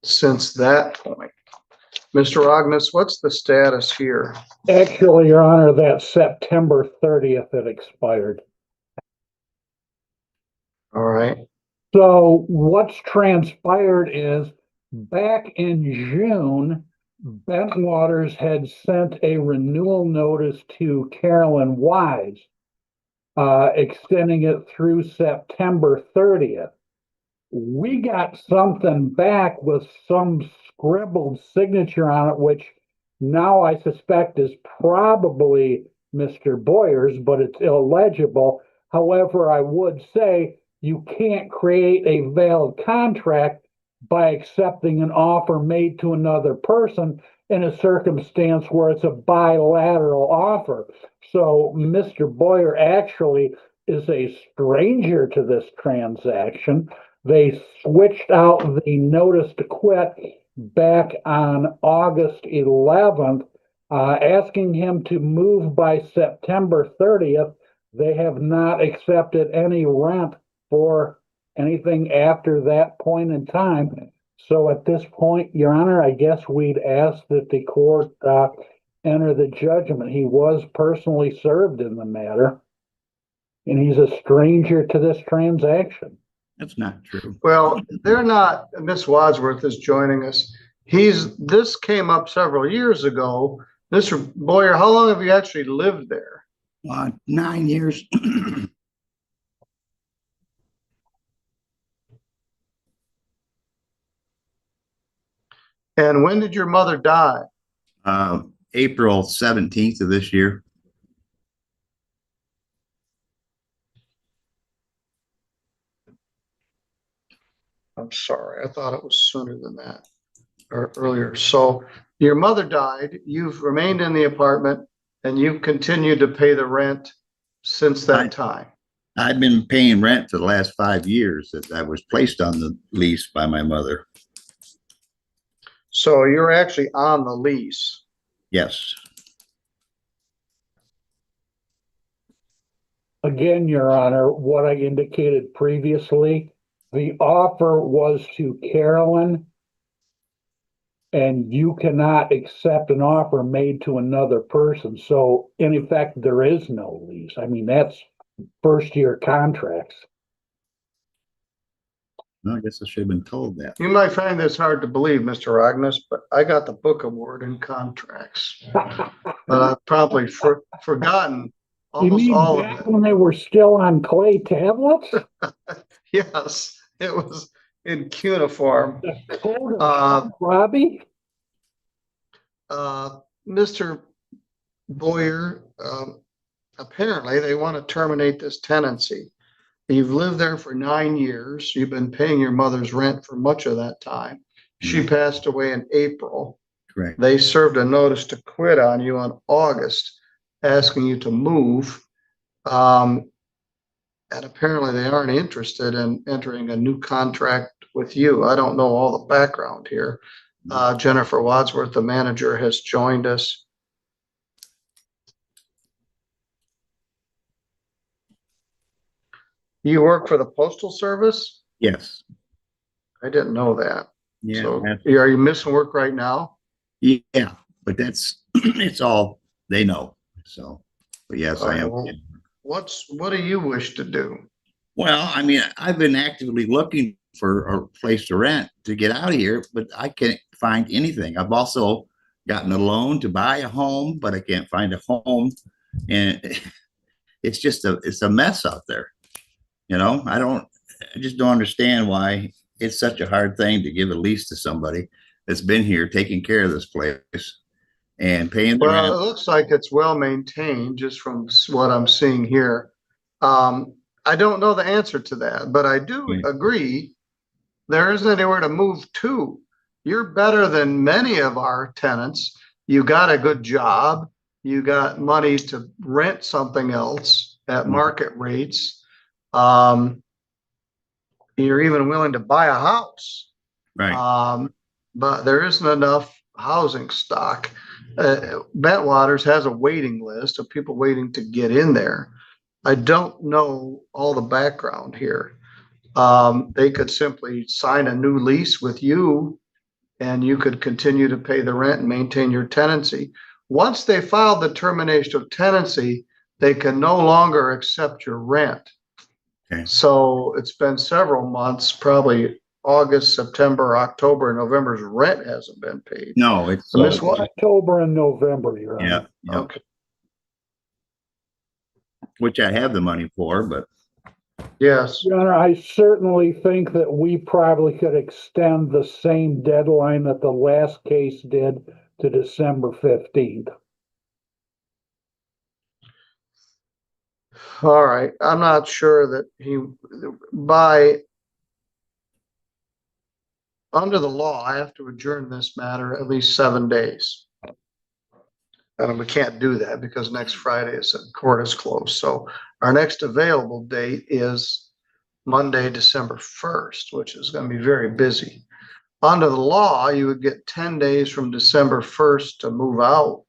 [SPEAKER 17] since that point. Mr. Rognus, what's the status here?
[SPEAKER 18] Actually, Your Honor, that September 30th it expired.
[SPEAKER 17] All right.
[SPEAKER 18] So what's transpired is back in June, Bentwaters had sent a renewal notice to Carolyn Wise, extending it through September 30th. We got something back with some scribbled signature on it, which now I suspect is probably Mr. Boyer's, but it's illegible. However, I would say you can't create a valid contract by accepting an offer made to another person in a circumstance where it's a bilateral offer. So Mr. Boyer actually is a stranger to this transaction. They switched out the notice to quit back on August 11th, asking him to move by September 30th. They have not accepted any rent for anything after that point in time. So at this point, Your Honor, I guess we'd ask that the court enter the judgment. He was personally served in the matter, and he's a stranger to this transaction.
[SPEAKER 19] That's not true.
[SPEAKER 17] Well, they're not. Miss Wadsworth is joining us. This came up several years ago. Mr. Boyer, how long have you actually lived there?
[SPEAKER 19] 9 years.
[SPEAKER 17] And when did your mother die?
[SPEAKER 19] April 17th of this year.
[SPEAKER 17] I'm sorry, I thought it was sooner than that or earlier. So your mother died, you've remained in the apartment and you've continued to pay the rent since that time.
[SPEAKER 19] I've been paying rent for the last 5 years that I was placed on the lease by my mother.
[SPEAKER 17] So you're actually on the lease.
[SPEAKER 19] Yes.
[SPEAKER 18] Again, Your Honor, what I indicated previously, the offer was to Carolyn, and you cannot accept an offer made to another person. So in effect, there is no lease. I mean, that's first-year contracts.
[SPEAKER 19] Well, I guess I should have been told that.
[SPEAKER 17] You might find this hard to believe, Mr. Rognus, but I got the book award in contracts. But I've probably forgotten almost all of it.
[SPEAKER 18] When they were still on clay tablets?
[SPEAKER 17] Yes, it was in cuneiform.
[SPEAKER 18] The code of Robbie?
[SPEAKER 17] Mr. Boyer, apparently they want to terminate this tenancy. You've lived there for 9 years. You've been paying your mother's rent for much of that time. She passed away in April.
[SPEAKER 19] Correct.
[SPEAKER 17] They served a notice to quit on you on August, asking you to move. And apparently they aren't interested in entering a new contract with you. I don't know all the background here. Jennifer Wadsworth, the manager, has joined us. You work for the Postal Service?
[SPEAKER 19] Yes.
[SPEAKER 17] I didn't know that.
[SPEAKER 19] Yeah,
[SPEAKER 17] So are you missing work right now?
[SPEAKER 19] yeah, but that's, it's all they know. So, but yes, I am.
[SPEAKER 17] Well, what do you wish to do?
[SPEAKER 19] Well, I mean, I've been actively looking for a place to rent to get out of here, but I can't find anything. I've also gotten a loan to buy a home, but I can't find a home. And it's just it's a mess out there. You know, I just don't understand why it's such a hard thing to give a lease to somebody that's been here taking care of this place and paying the
[SPEAKER 17] Well,
[SPEAKER 19] rent.
[SPEAKER 17] it looks like it's well maintained just from what I'm seeing here. I don't know the answer to that, but I do agree there isn't anywhere to move to. You're better than many of our tenants. You got a good job. You got money to rent something else at market rates. You're even willing to buy a house.
[SPEAKER 19] Right.
[SPEAKER 17] But there isn't enough housing stock. Bentwaters has a waiting list of people waiting to get in there. I don't know all the background here. They could simply sign a new lease with you and you could continue to pay the rent and maintain your tenancy. Once they file the termination of tenancy, they can no longer accept your rent.
[SPEAKER 19] Okay.
[SPEAKER 17] So it's been several months, probably August, September, October, and November's rent hasn't been paid.
[SPEAKER 19] No, it's
[SPEAKER 18] October and November, Your Honor.
[SPEAKER 19] Yeah.
[SPEAKER 17] Okay.
[SPEAKER 19] Which I have the money for, but
[SPEAKER 17] yes.
[SPEAKER 18] Your Honor, I certainly think that we probably could extend the same deadline that the last case did to December 15th.
[SPEAKER 17] All right. I'm not sure that under the law, I have to adjourn this matter at least 7 days. And we can't do that because next Friday court is closed. So our next available date is Monday, December 1st, which is going to be very busy. Under the law, you would get 10 days from December 1st to move out,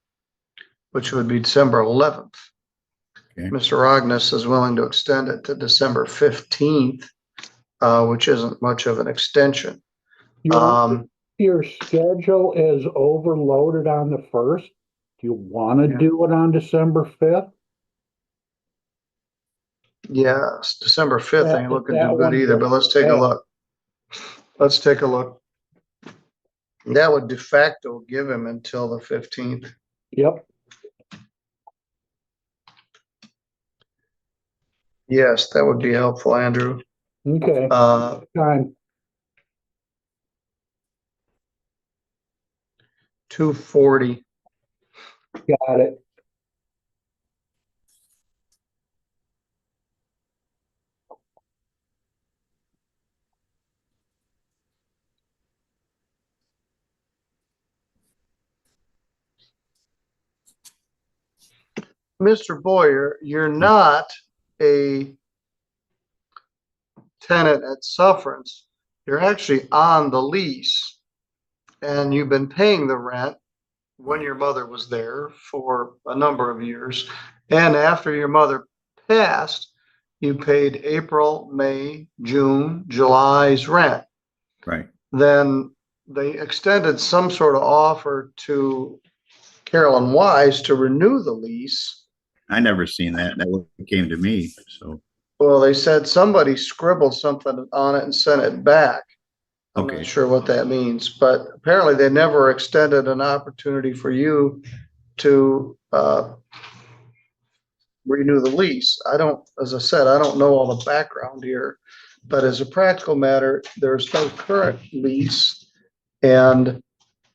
[SPEAKER 17] which would be December 11th.
[SPEAKER 19] Okay.
[SPEAKER 17] Mr. Rognus is willing to extend it to December 15th, which isn't much of an extension.
[SPEAKER 18] Your schedule is overloaded on the 1st. Do you want to do it on December 5th?
[SPEAKER 17] Yes, December 5th ain't looking too good
[SPEAKER 18] one
[SPEAKER 17] either, but let's take a look. Let's take a look. That would de facto give him until the 15th.
[SPEAKER 18] Yep.
[SPEAKER 17] Yes, that would be helpful, Andrew.
[SPEAKER 18] Okay. Time.
[SPEAKER 17] 2:40.
[SPEAKER 18] Got it.
[SPEAKER 17] Mr. Boyer, you're not a tenant at sufferance. You're actually on the lease and you've been paying the rent when your mother was there for a number of years. And after your mother passed, you paid April, May, June, July's rent.
[SPEAKER 19] Right.
[SPEAKER 17] Then they extended some sort of offer to Carolyn Wise to renew the lease.
[SPEAKER 19] I never seen that. That came to me. So,
[SPEAKER 17] well, they said somebody scribbled something on it and sent it back. I'm not sure what that means, but apparently they never extended an opportunity for you to renew the lease. As I said, I don't know all the background here, but as a practical matter, there's no current lease and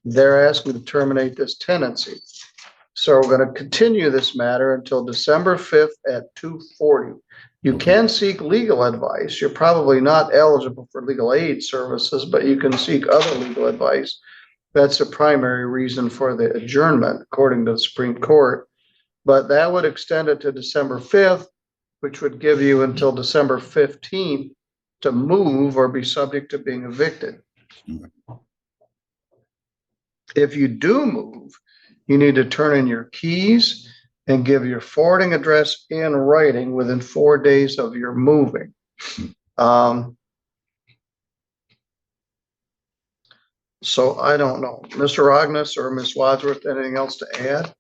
[SPEAKER 17] they're asking to terminate this tenancy. So we're going to continue this matter until December 5th at 2:40. You can seek legal advice. You're probably not eligible for legal aid services, but you can seek other legal advice. That's the primary reason for the adjournment, according to the Supreme Court. But that would extend it to December 5th, which would give you until December 15th to move or be subject to being evicted. If you do move, you need to turn in your keys and give your forwarding address in writing within 4 days of your moving. So I don't know. Mr. Rognus or Ms. Wadsworth, anything else to add?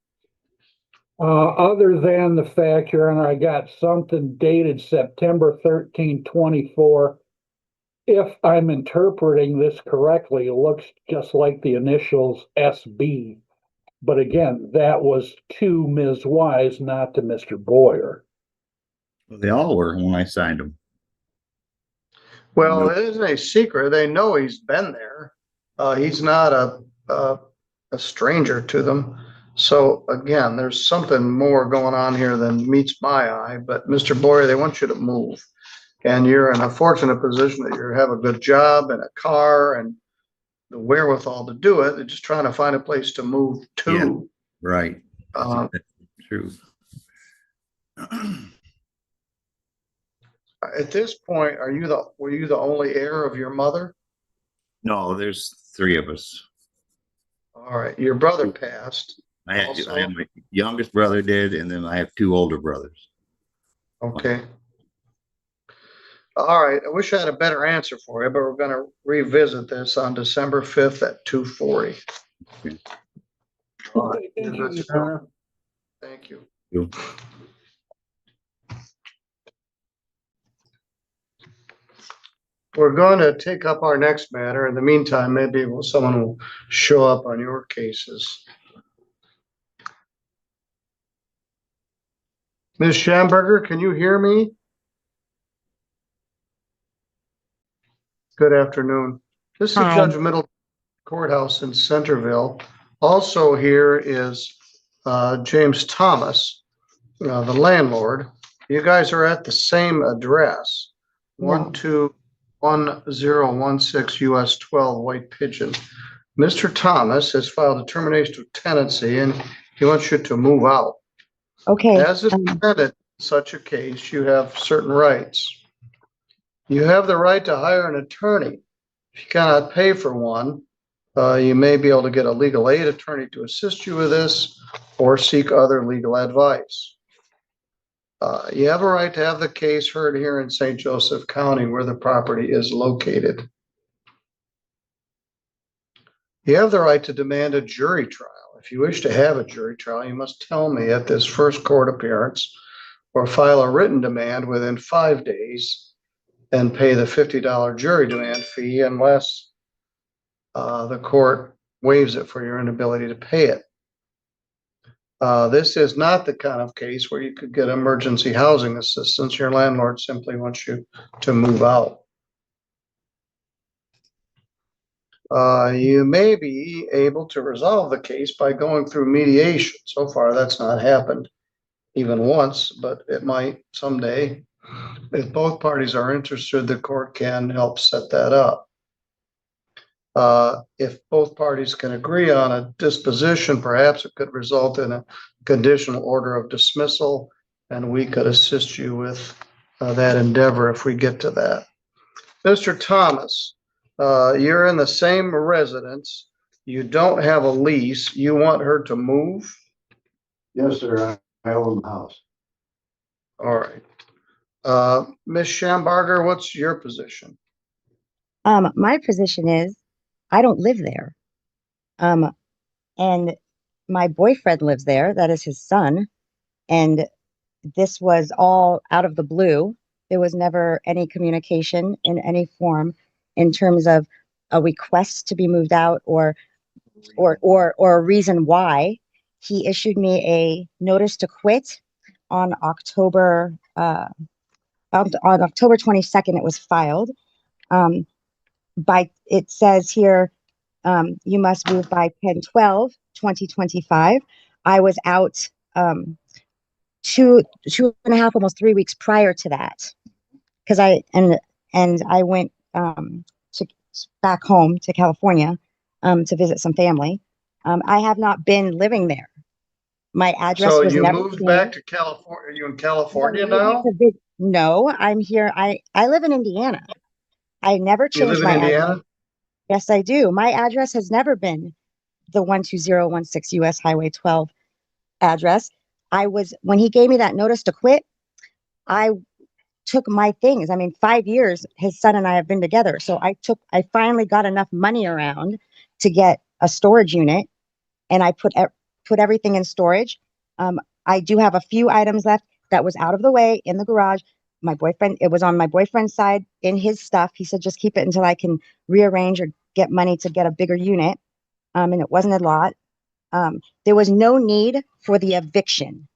[SPEAKER 18] Other than the fact, Your Honor, I got something dated September 13, 24. If I'm interpreting this correctly, it looks just like the initials SB. But again, that was to Ms. Wise, not to Mr. Boyer.
[SPEAKER 19] They all were when I signed them.
[SPEAKER 17] Well, it isn't a secret. They know he's been there. He's not a stranger to them. So again, there's something more going on here than meets my eye. But Mr. Boyer, they want you to move. And you're in a fortunate position that you have a good job and a car and the wherewithal to do it. They're just trying to find a place to move to.
[SPEAKER 19] Yeah, right. That's true.
[SPEAKER 17] At this point, were you the only heir of your mother?
[SPEAKER 19] No, there's three of us.
[SPEAKER 17] All right, your brother passed.
[SPEAKER 19] I have my youngest brother did, and then I have two older brothers.
[SPEAKER 17] Okay. All right, I wish I had a better answer for you, but we're gonna revisit this on December 5th at 2:40. All right.
[SPEAKER 18] Thank you, Your Honor.
[SPEAKER 17] Thank you. We're going to take up our next matter. In the meantime, maybe someone will show up on your cases. Ms. Schamburger, can you hear me? Good afternoon. This is Judge Middleton Courthouse in Centerville. Also here is James Thomas, the landlord. You guys are at the same address, 121016 US 12 White Pigeon. Mr. Thomas has filed a termination of tenancy and he wants you to move out.
[SPEAKER 20] Okay.
[SPEAKER 17] As a tenant in such a case, you have certain rights. You have the right to hire an attorney. If you cannot pay for one, you may be able to get a legal aid attorney to assist you with this or seek other legal advice. You have a right to have the case heard here in St. Joseph County where the property is located. You have the right to demand a jury trial. If you wish to have a jury trial, you must tell me at this first court appearance or file a written demand within 5 days and pay the $50 jury demand fee unless the court waives it for your inability to pay it. This is not the kind of case where you could get emergency housing assistance. Your landlord simply wants you to move out. You may be able to resolve the case by going through mediation. So far, that's not happened even once, but it might someday. If both parties are interested, the court can help set that up. If both parties can agree on a disposition, perhaps it could result in a conditional order of dismissal, and we could assist you with that endeavor if we get to that. Mr. Thomas, you're in the same residence. You don't have a lease. You want her to move?
[SPEAKER 21] Yes, sir. I own the house.
[SPEAKER 17] All right. Ms. Schamburger, what's your position?
[SPEAKER 20] My position is I don't live there. And my boyfriend lives there. That is his son. And this was all out of the blue. There was never any communication in any form in terms of a request to be moved out or a reason why. He issued me a notice to quit on October 22nd. It was filed. It says here, you must move by 10/12/2025. I was out 2.5, almost 3 weeks prior to that, because I went back home to California to visit some family. I have not been living there. My address
[SPEAKER 17] So
[SPEAKER 20] was
[SPEAKER 17] you
[SPEAKER 20] never
[SPEAKER 17] moved
[SPEAKER 20] changed.
[SPEAKER 17] back to California? Are you in California now?
[SPEAKER 20] No, I'm here. I live in Indiana. I never
[SPEAKER 17] You live
[SPEAKER 20] changed
[SPEAKER 17] in
[SPEAKER 20] my
[SPEAKER 17] Indiana?
[SPEAKER 20] address. Yes, I do. My address has never been the 12016 US Highway 12 address. When he gave me that notice to quit, I took my things. I mean, 5 years his son and I have been together. So I finally got enough money around to get a storage unit, and I put everything in storage. I do have a few items left that was out of the way in the garage. My boyfriend, it was on my boyfriend's side in his stuff. He said, just keep it until I can rearrange or get money to get a bigger unit. And it wasn't a lot. There was no need for the eviction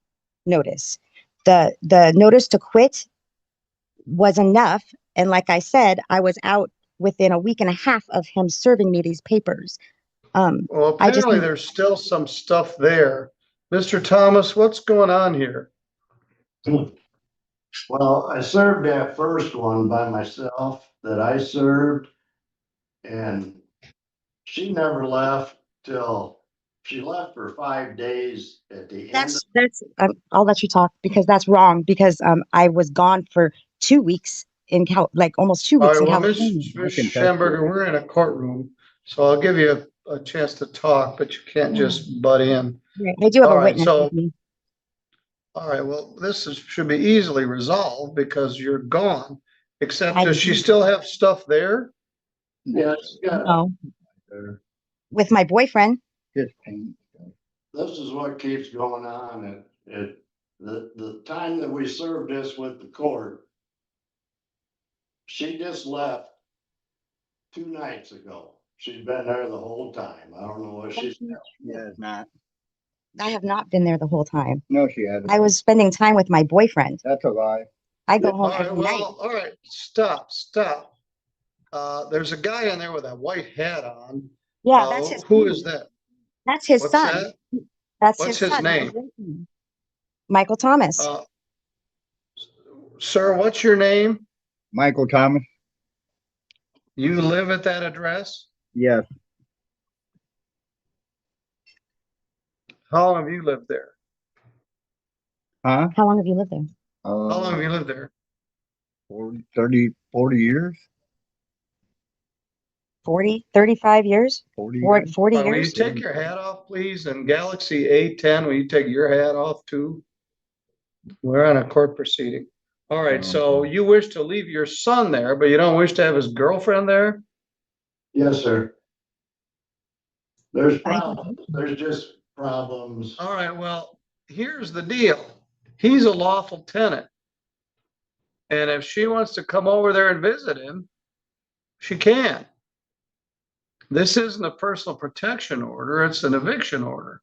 [SPEAKER 20] notice. The notice to quit was enough. And like I said, I was out within a week and a half of him serving me these papers.
[SPEAKER 17] Well,
[SPEAKER 20] I just,
[SPEAKER 17] apparently there's still some stuff there. Mr. Thomas, what's going on here?
[SPEAKER 21] Well, I served that first one by myself that I served, and she never left till she left for 5 days at the end.
[SPEAKER 20] I'll let you talk because that's wrong because I was gone for 2 weeks in like almost 2
[SPEAKER 17] All
[SPEAKER 20] weeks
[SPEAKER 17] right,
[SPEAKER 20] in
[SPEAKER 17] well,
[SPEAKER 20] California.
[SPEAKER 17] Ms. Schamburger, we're in a courtroom, so I'll give you a chance to talk, but you can't just butt in.
[SPEAKER 20] Right. I do have
[SPEAKER 17] All
[SPEAKER 20] a
[SPEAKER 17] right,
[SPEAKER 20] witness
[SPEAKER 17] so,
[SPEAKER 20] with me.
[SPEAKER 17] all right, well, should be easily resolved because you're gone, except does she still have stuff there?
[SPEAKER 21] Yeah, she's got
[SPEAKER 20] No. With my boyfriend.
[SPEAKER 21] this is what keeps going on. The time that we served this with the court, she just left 2 nights ago. She's been there the whole time. I don't know what she's.
[SPEAKER 20] Yeah, not. I have not been there the whole time.
[SPEAKER 21] No, she hasn't.
[SPEAKER 20] I was spending time with my boyfriend.
[SPEAKER 21] That's a lie.
[SPEAKER 20] I go
[SPEAKER 17] All
[SPEAKER 20] home
[SPEAKER 17] right,
[SPEAKER 20] every night.
[SPEAKER 17] well, all right, stop. There's a guy in there with a white hat on.
[SPEAKER 20] Yeah, that's his.
[SPEAKER 17] Who is that?
[SPEAKER 20] That's his
[SPEAKER 17] What's
[SPEAKER 20] son.
[SPEAKER 17] that?
[SPEAKER 20] That's
[SPEAKER 17] What's
[SPEAKER 20] his
[SPEAKER 17] his
[SPEAKER 20] son.
[SPEAKER 17] name?
[SPEAKER 20] Michael Thomas.
[SPEAKER 17] Sir, what's your name?
[SPEAKER 21] Michael Thomas?
[SPEAKER 17] You live at that address?
[SPEAKER 21] Yes.
[SPEAKER 17] How long have you lived there?
[SPEAKER 21] Huh?
[SPEAKER 20] How long have you lived there?
[SPEAKER 17] How long have you lived there?
[SPEAKER 21] 40 years?
[SPEAKER 20] 40, 35 years?
[SPEAKER 21] 40
[SPEAKER 20] 40
[SPEAKER 17] Will you
[SPEAKER 20] years?
[SPEAKER 17] take your hat off, please? And Galaxy A10, will you take your hat off too? We're on a court proceeding. All right, so you wish to leave your son there, but you don't wish to have his girlfriend there?
[SPEAKER 21] Yes, sir. There's problems. There's just problems.
[SPEAKER 17] All right, well, here's the deal. He's a lawful tenant. And if she wants to come over there and visit him, she can. This isn't a personal protection order, it's an eviction order.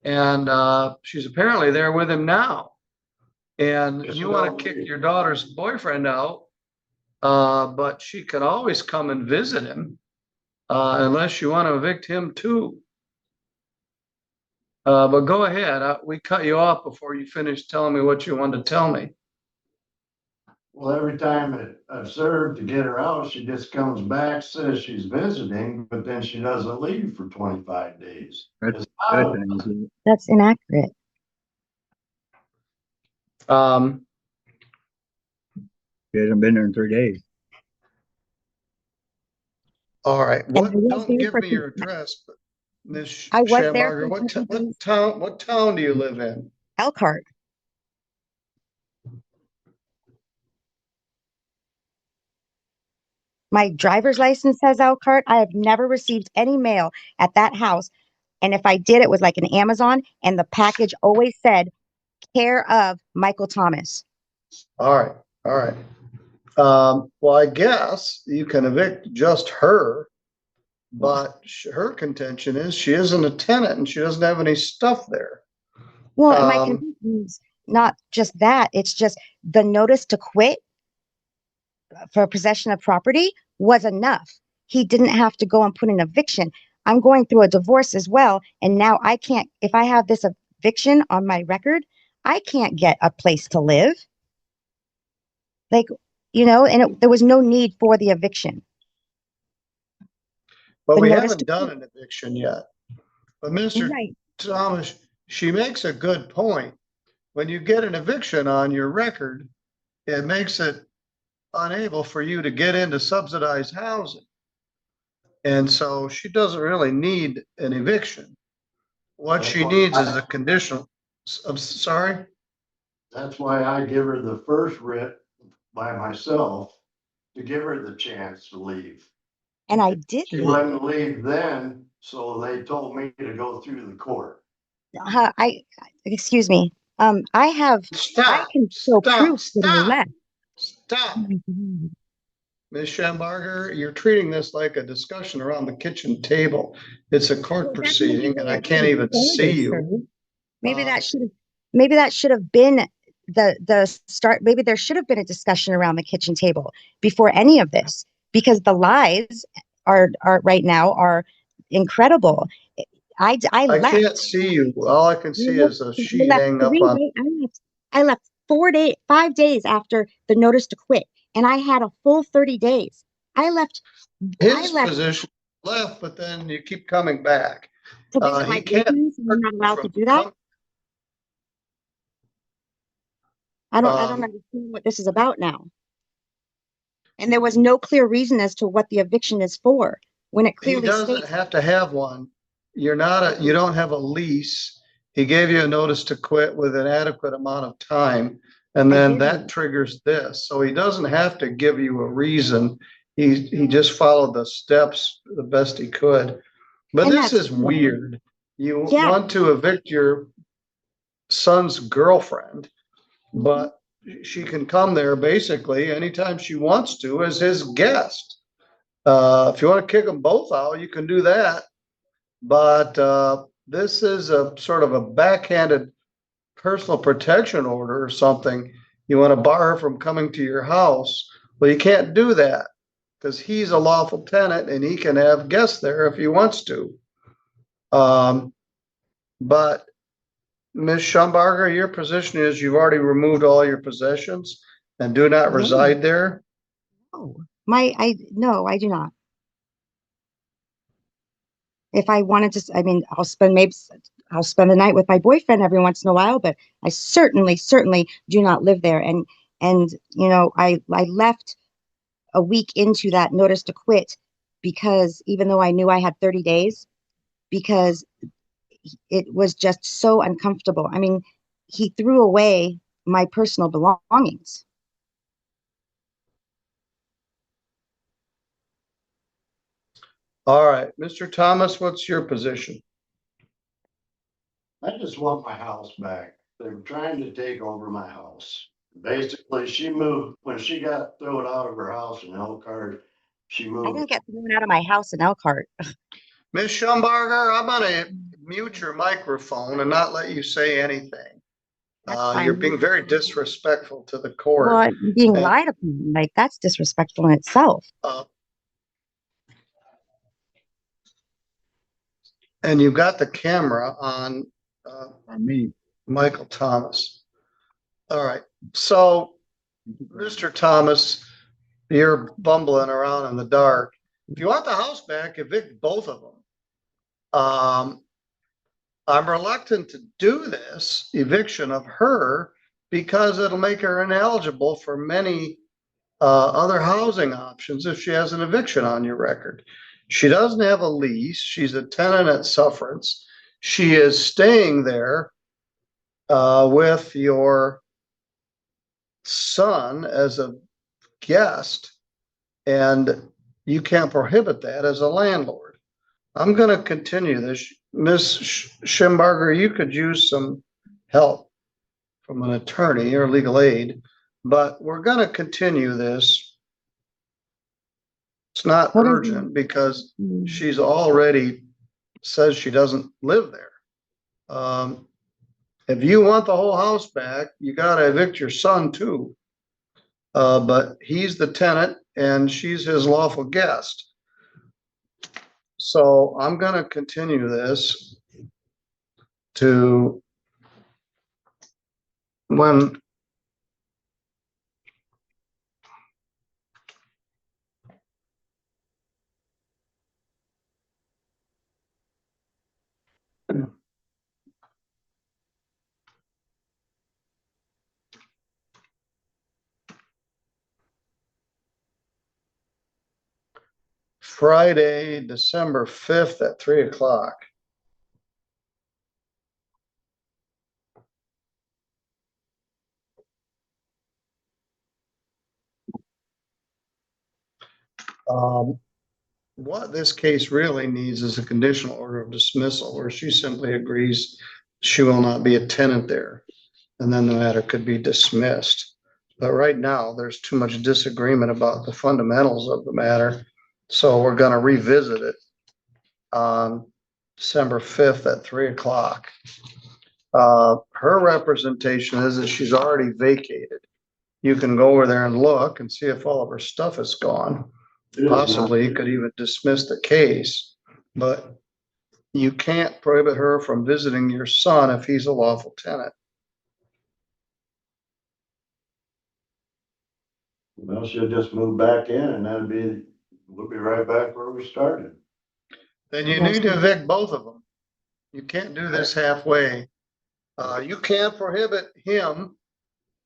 [SPEAKER 17] And she's apparently there with him now. And you want to kick your daughter's boyfriend out, but she can always come and visit him, unless you want to evict him too. But go ahead. We cut you off before you finished telling me what you wanted to tell me.
[SPEAKER 21] Well, every time I've served to get her out, she just comes back, says she's visiting, but then she doesn't leave for 25 days.
[SPEAKER 20] That's inaccurate.
[SPEAKER 21] She hasn't been there in 3 days.
[SPEAKER 17] All right.
[SPEAKER 20] And I was
[SPEAKER 17] Don't
[SPEAKER 20] there
[SPEAKER 17] give
[SPEAKER 20] for
[SPEAKER 17] me your address, but Ms.
[SPEAKER 20] I was there
[SPEAKER 17] Schamburger,
[SPEAKER 20] for
[SPEAKER 17] what town do you live in?
[SPEAKER 20] Elkhart. My driver's license says Elkhart. I have never received any mail at that house. And if I did, it was like an Amazon, and the package always said, care of Michael Thomas.
[SPEAKER 17] All right, all right. Well, I guess you can evict just her, but her contention is she isn't a tenant and she doesn't have any stuff there.
[SPEAKER 20] Well, and my confusion is not just that, it's just the notice to quit for possession of property was enough. He didn't have to go and put an eviction. I'm going through a divorce as well, and now I can't, if I have this eviction on my record, I can't get a place to live. Like, you know, and there was no need for the eviction.
[SPEAKER 17] But we haven't done an eviction yet. But Mr.
[SPEAKER 20] Right.
[SPEAKER 17] Thomas, she makes a good point. When you get an eviction on your record, it makes it unable for you to get into subsidized housing. And so she doesn't really need an eviction. What she needs is a conditional. I'm sorry?
[SPEAKER 21] That's why I give her the first writ by myself to give her the chance to leave.
[SPEAKER 20] And I did.
[SPEAKER 21] She wouldn't leave then, So they told me to go through the court.
[SPEAKER 20] Excuse me. I can show proof that I left.
[SPEAKER 17] Stop.
[SPEAKER 20] Oh my God.
[SPEAKER 17] Ms. Schamburger, you're treating this like a discussion around the kitchen table. It's a court
[SPEAKER 20] Well, that's maybe
[SPEAKER 17] proceeding and
[SPEAKER 20] where
[SPEAKER 17] I
[SPEAKER 20] it
[SPEAKER 17] can't
[SPEAKER 20] should have
[SPEAKER 17] even
[SPEAKER 20] started,
[SPEAKER 17] see
[SPEAKER 20] sir.
[SPEAKER 17] you.
[SPEAKER 20] Maybe that should have been the start. Maybe there should have been a discussion around the kitchen table before any of this, because the lies are right now are incredible. I left.
[SPEAKER 17] can't see you. All I can see is a
[SPEAKER 20] I
[SPEAKER 17] sheet
[SPEAKER 20] left
[SPEAKER 17] hanging up on.
[SPEAKER 20] I left 5 days after the notice to quit, and I had a full 30 days. I left.
[SPEAKER 17] His position left, but then you keep coming back.
[SPEAKER 20] To visit
[SPEAKER 17] He
[SPEAKER 20] my
[SPEAKER 17] can't.
[SPEAKER 20] business, and I'm not allowed to do that. I don't understand what this is about now. And there was no clear reason as to what the eviction is for when it
[SPEAKER 17] He
[SPEAKER 20] clearly
[SPEAKER 17] doesn't
[SPEAKER 20] states.
[SPEAKER 17] have to have one. You don't have a lease. He gave you a notice to quit with an adequate amount of time. And then that triggers this. So he doesn't have to give you a reason. He just followed the steps the best he could. But
[SPEAKER 20] And
[SPEAKER 17] this
[SPEAKER 20] that's
[SPEAKER 17] is weird. You
[SPEAKER 20] Yeah.
[SPEAKER 17] want to evict your son's girlfriend, but she can come there basically anytime she wants to as his guest. If you want to kick them both out, you can do that. But this is a sort of a backhanded personal protection order or something. You want to bar her from coming to your house. Well, you can't do that because he's a lawful tenant and he can have guests there if he wants to. But Ms. Schamburger, your position is you've already removed all your possessions and do not reside there?
[SPEAKER 20] No, no, I do not. If I wanted to, I mean, I'll spend the night with my boyfriend every once in a while, but I certainly do not live there. And I left a week into that notice to quit because even though I knew I had 30 days, because it was just so uncomfortable. I mean, he threw away my personal belongings.
[SPEAKER 17] All right, Mr. Thomas, what's your position?
[SPEAKER 21] I just want my house back. They're trying to take over my house. Basically, she moved, when she got thrown out of her house in Elkhart, she
[SPEAKER 20] I
[SPEAKER 21] moved.
[SPEAKER 20] didn't get thrown out of my house in Elkhart.
[SPEAKER 17] Ms. Schamburger, I'm gonna mute your microphone and not let you say anything. You're
[SPEAKER 20] fine.
[SPEAKER 17] being very disrespectful to the court.
[SPEAKER 20] Well, I'm being lied upon, like that's disrespectful in itself.
[SPEAKER 17] And you've got the camera on
[SPEAKER 21] me,
[SPEAKER 17] Michael Thomas. All right, so Mr. Thomas, you're bumbling around in the dark. If you want the house back, evict both of them. I'm reluctant to do this eviction of her because it'll make her ineligible for many other housing options if she has an eviction on your record. She doesn't have a lease. She's a tenant at sufferance. She is staying there with your son as a guest, and you can't prohibit that as a landlord. I'm going to continue this. Ms. Schamburger, you could use some help from an attorney or legal aid, but we're going to continue this. It's not urgent because she's already says she doesn't live there. If you want the whole house back, you got to evict your son too. But he's the tenant and she's his lawful guest. So I'm going to continue this to when Friday, December 5th at 3 o'clock. what this case really needs is a conditional order of dismissal where she simply agrees she will not be a tenant there. And then the matter could be dismissed. But right now, there's too much disagreement about the fundamentals of the matter. So we're gonna revisit it on December 5th at 3 o'clock. Her representation is that she's already vacated. You can go over there and look and see if all of her stuff is gone. Possibly you could even dismiss the case, but you can't prohibit her from visiting your son if he's a lawful tenant.
[SPEAKER 21] Well, she'll just move back in and we'll be right back where we started.
[SPEAKER 17] Then you need to evict both of them. You can't do this halfway. You can't prohibit him.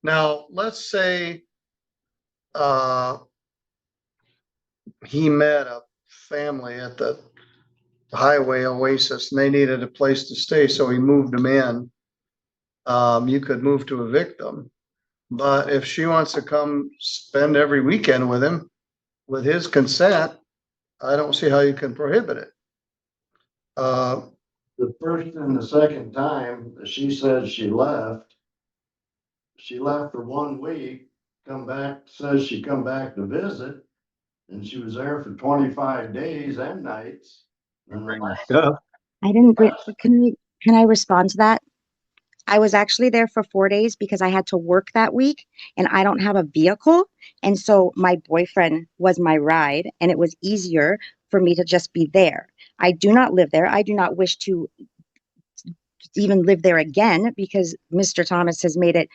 [SPEAKER 17] Now, let's say, he met a family at the highway oasis and they needed a place to stay, so he moved them in. You could move to evict them. But if she wants to come spend every weekend with him, with his consent, I don't see how you can prohibit it.
[SPEAKER 21] The first and the second time that she said she left for 1 week, says she come back to visit, and she was there for 25 days and nights.
[SPEAKER 20] I didn't bring, can I respond to that? I was actually there for 4 days because I had to work that week and I don't have a vehicle. And so my boyfriend was my ride and it was easier for me to just be there. I do not live there. I do not wish to even live there again because Mr. Thomas has made it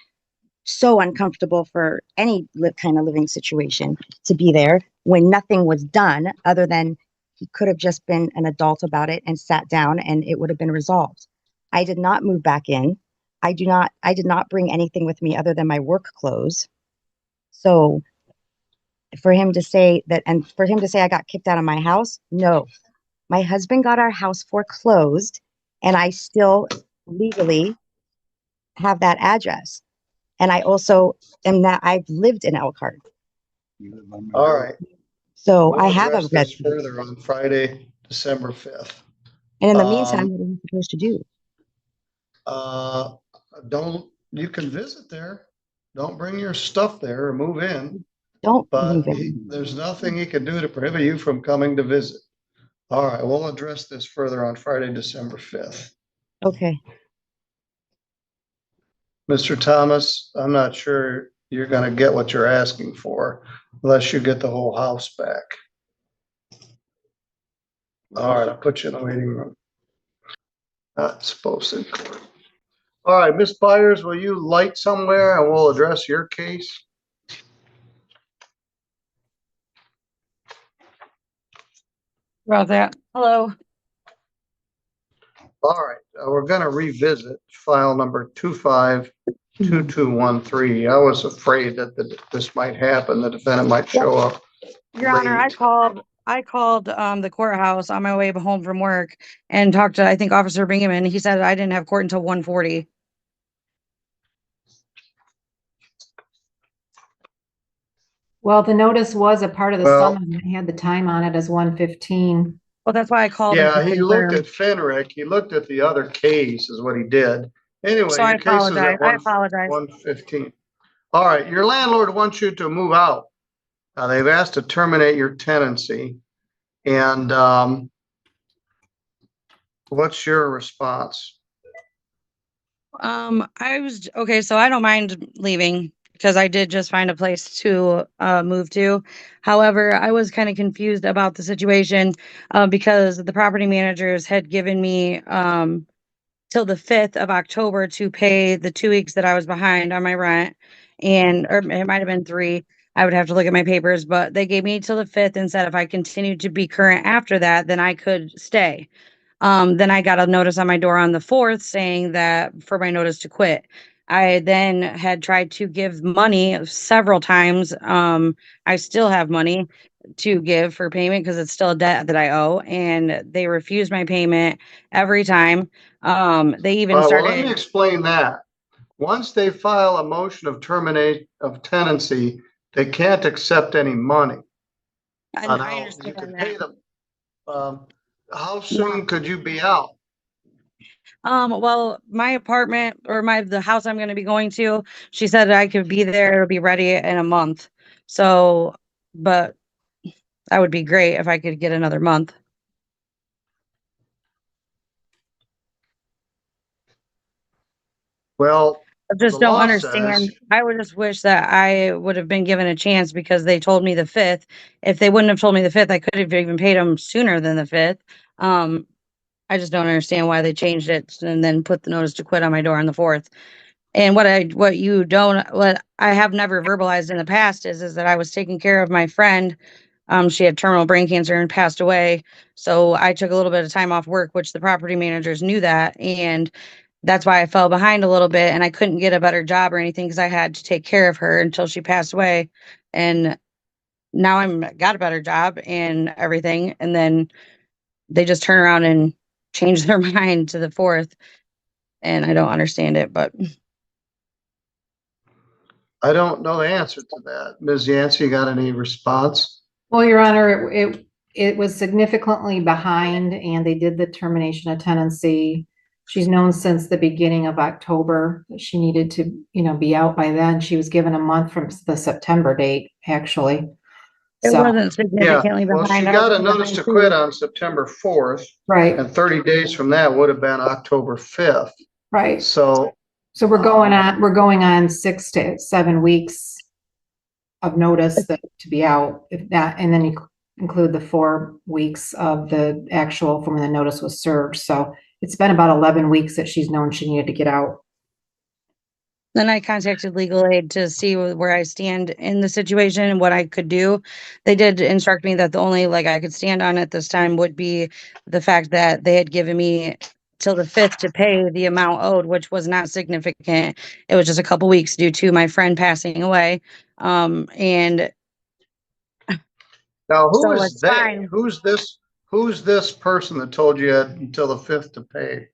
[SPEAKER 20] so uncomfortable for any kind of living situation to be there when nothing was done other than he could have just been an adult about it and sat down and it would have been resolved. I did not move back in. I did not bring anything with me other than my work clothes. So for him to say that, and for him to say I got kicked out of my house, no. My husband got our house foreclosed and I still legally have that address. And I also am that I've lived in Elkhart.
[SPEAKER 17] All right.
[SPEAKER 20] So
[SPEAKER 17] We'll
[SPEAKER 20] I have a
[SPEAKER 17] address this
[SPEAKER 20] residence.
[SPEAKER 17] further on Friday, December 5th.
[SPEAKER 20] And in the meantime, what am I supposed to do?
[SPEAKER 17] You can visit there. Don't bring your stuff there or move in.
[SPEAKER 20] Don't
[SPEAKER 17] But
[SPEAKER 20] move in.
[SPEAKER 17] there's nothing he can do to prohibit you from coming to visit. All right, we'll address this further on Friday, December 5th.
[SPEAKER 20] Okay.
[SPEAKER 17] Mr. Thomas, I'm not sure you're gonna get what you're asking for unless you get the whole house back. All right, I'll put you in the waiting room. Not supposed to. All right, Ms. Byers, will you light somewhere and we'll address your case?
[SPEAKER 4] About that. Hello.
[SPEAKER 17] All right, we're gonna revisit file number 252213. I was afraid that this might happen. The defendant might show up.
[SPEAKER 4] Your Honor, I called the courthouse on my way home from work and talked to, I think, Officer Bingaman. He said I didn't have court until 1:40.
[SPEAKER 22] Well, the notice was a part of the
[SPEAKER 17] Well-
[SPEAKER 22] summons. It had the time on it as 1:15.
[SPEAKER 4] Well, that's why I called.
[SPEAKER 17] Yeah, he looked at Fenrick. He looked at the other case is what he did. Anyway,
[SPEAKER 4] So I
[SPEAKER 17] your case is
[SPEAKER 4] apologize.
[SPEAKER 17] at
[SPEAKER 4] I apologize.
[SPEAKER 17] 1:15. All right, your landlord wants you to move out. They've asked to terminate your tenancy. And what's your response?
[SPEAKER 4] Okay, so I don't mind leaving because I did just find a place to move to. However, I was kind of confused about the situation because the property managers had given me till the 5th of October to pay the 2 weeks that I was behind on my rent, or it might have been 3. I would have to look at my papers, but they gave me till the 5th and said if I continued to be current after that, then I could stay. Then I got a notice on my door on the 4th saying that for my notice to quit. I then had tried to give money several times. I still have money to give for payment because it's still a debt that I owe, and they refused my payment every time. They even
[SPEAKER 17] Well,
[SPEAKER 4] started.
[SPEAKER 17] let me explain that. Once they file a motion of terminate of tenancy, they can't accept any money.
[SPEAKER 4] And I understand
[SPEAKER 17] You can
[SPEAKER 4] that.
[SPEAKER 17] pay them. How soon could you be out?
[SPEAKER 4] Well, my apartment or the house I'm gonna be going to, she said I could be there, it'll be ready in a month. So, but that would be great if I could get another month.
[SPEAKER 17] Well,
[SPEAKER 4] I just
[SPEAKER 17] the
[SPEAKER 4] don't
[SPEAKER 17] law says,
[SPEAKER 4] understand. I would just wish that I would have been given a chance because they told me the 5th. If they wouldn't have told me the 5th, I could have even paid them sooner than the 5th. Um, I just don't understand why they changed it and then put the notice to quit on my door on the 4th. And what I have never verbalized in the past is that I was taking care of my friend. She had terminal brain cancer and passed away. So I took a little bit of time off work, which the property managers knew that. And that's why I fell behind a little bit and I couldn't get a better job or anything because I had to take care of her until she passed away. And now I'm got a better job and everything. And then they just turn around and change their mind to the 4th. And I don't understand it, but
[SPEAKER 17] I don't know the answer to that. Ms. Yancey, you got any response?
[SPEAKER 22] Well, Your Honor, it was significantly behind and they did the termination of tenancy. She's known since the beginning of October that she needed to, be out by then. She was given a month from the September date, actually.
[SPEAKER 4] it
[SPEAKER 22] So,
[SPEAKER 4] wasn't significantly
[SPEAKER 17] Well, she
[SPEAKER 4] behind. I
[SPEAKER 17] got
[SPEAKER 4] was
[SPEAKER 17] a notice
[SPEAKER 4] behind
[SPEAKER 17] to
[SPEAKER 4] too.
[SPEAKER 17] quit on September 4th.
[SPEAKER 22] right,
[SPEAKER 17] And 30 days from that would have been October 5th.
[SPEAKER 22] right.
[SPEAKER 17] So
[SPEAKER 22] So we're going on 6 to 7 weeks of notice to be out, if that, and then you include the 4 weeks of the actual from when the notice was served. So it's been about 11 weeks that she's known she needed to get out.
[SPEAKER 4] Then I contacted legal aid to see where I stand in the situation and what I could do. They did instruct me that the only leg I could stand on at this time would be the fact that they had given me till the 5th to pay the amount owed, which was not significant. It was just a couple weeks due to my friend passing away. And
[SPEAKER 17] now who
[SPEAKER 4] so
[SPEAKER 17] is
[SPEAKER 4] it's
[SPEAKER 17] they?
[SPEAKER 4] fine.
[SPEAKER 17] Who's this person that told you had until the 5th to pay?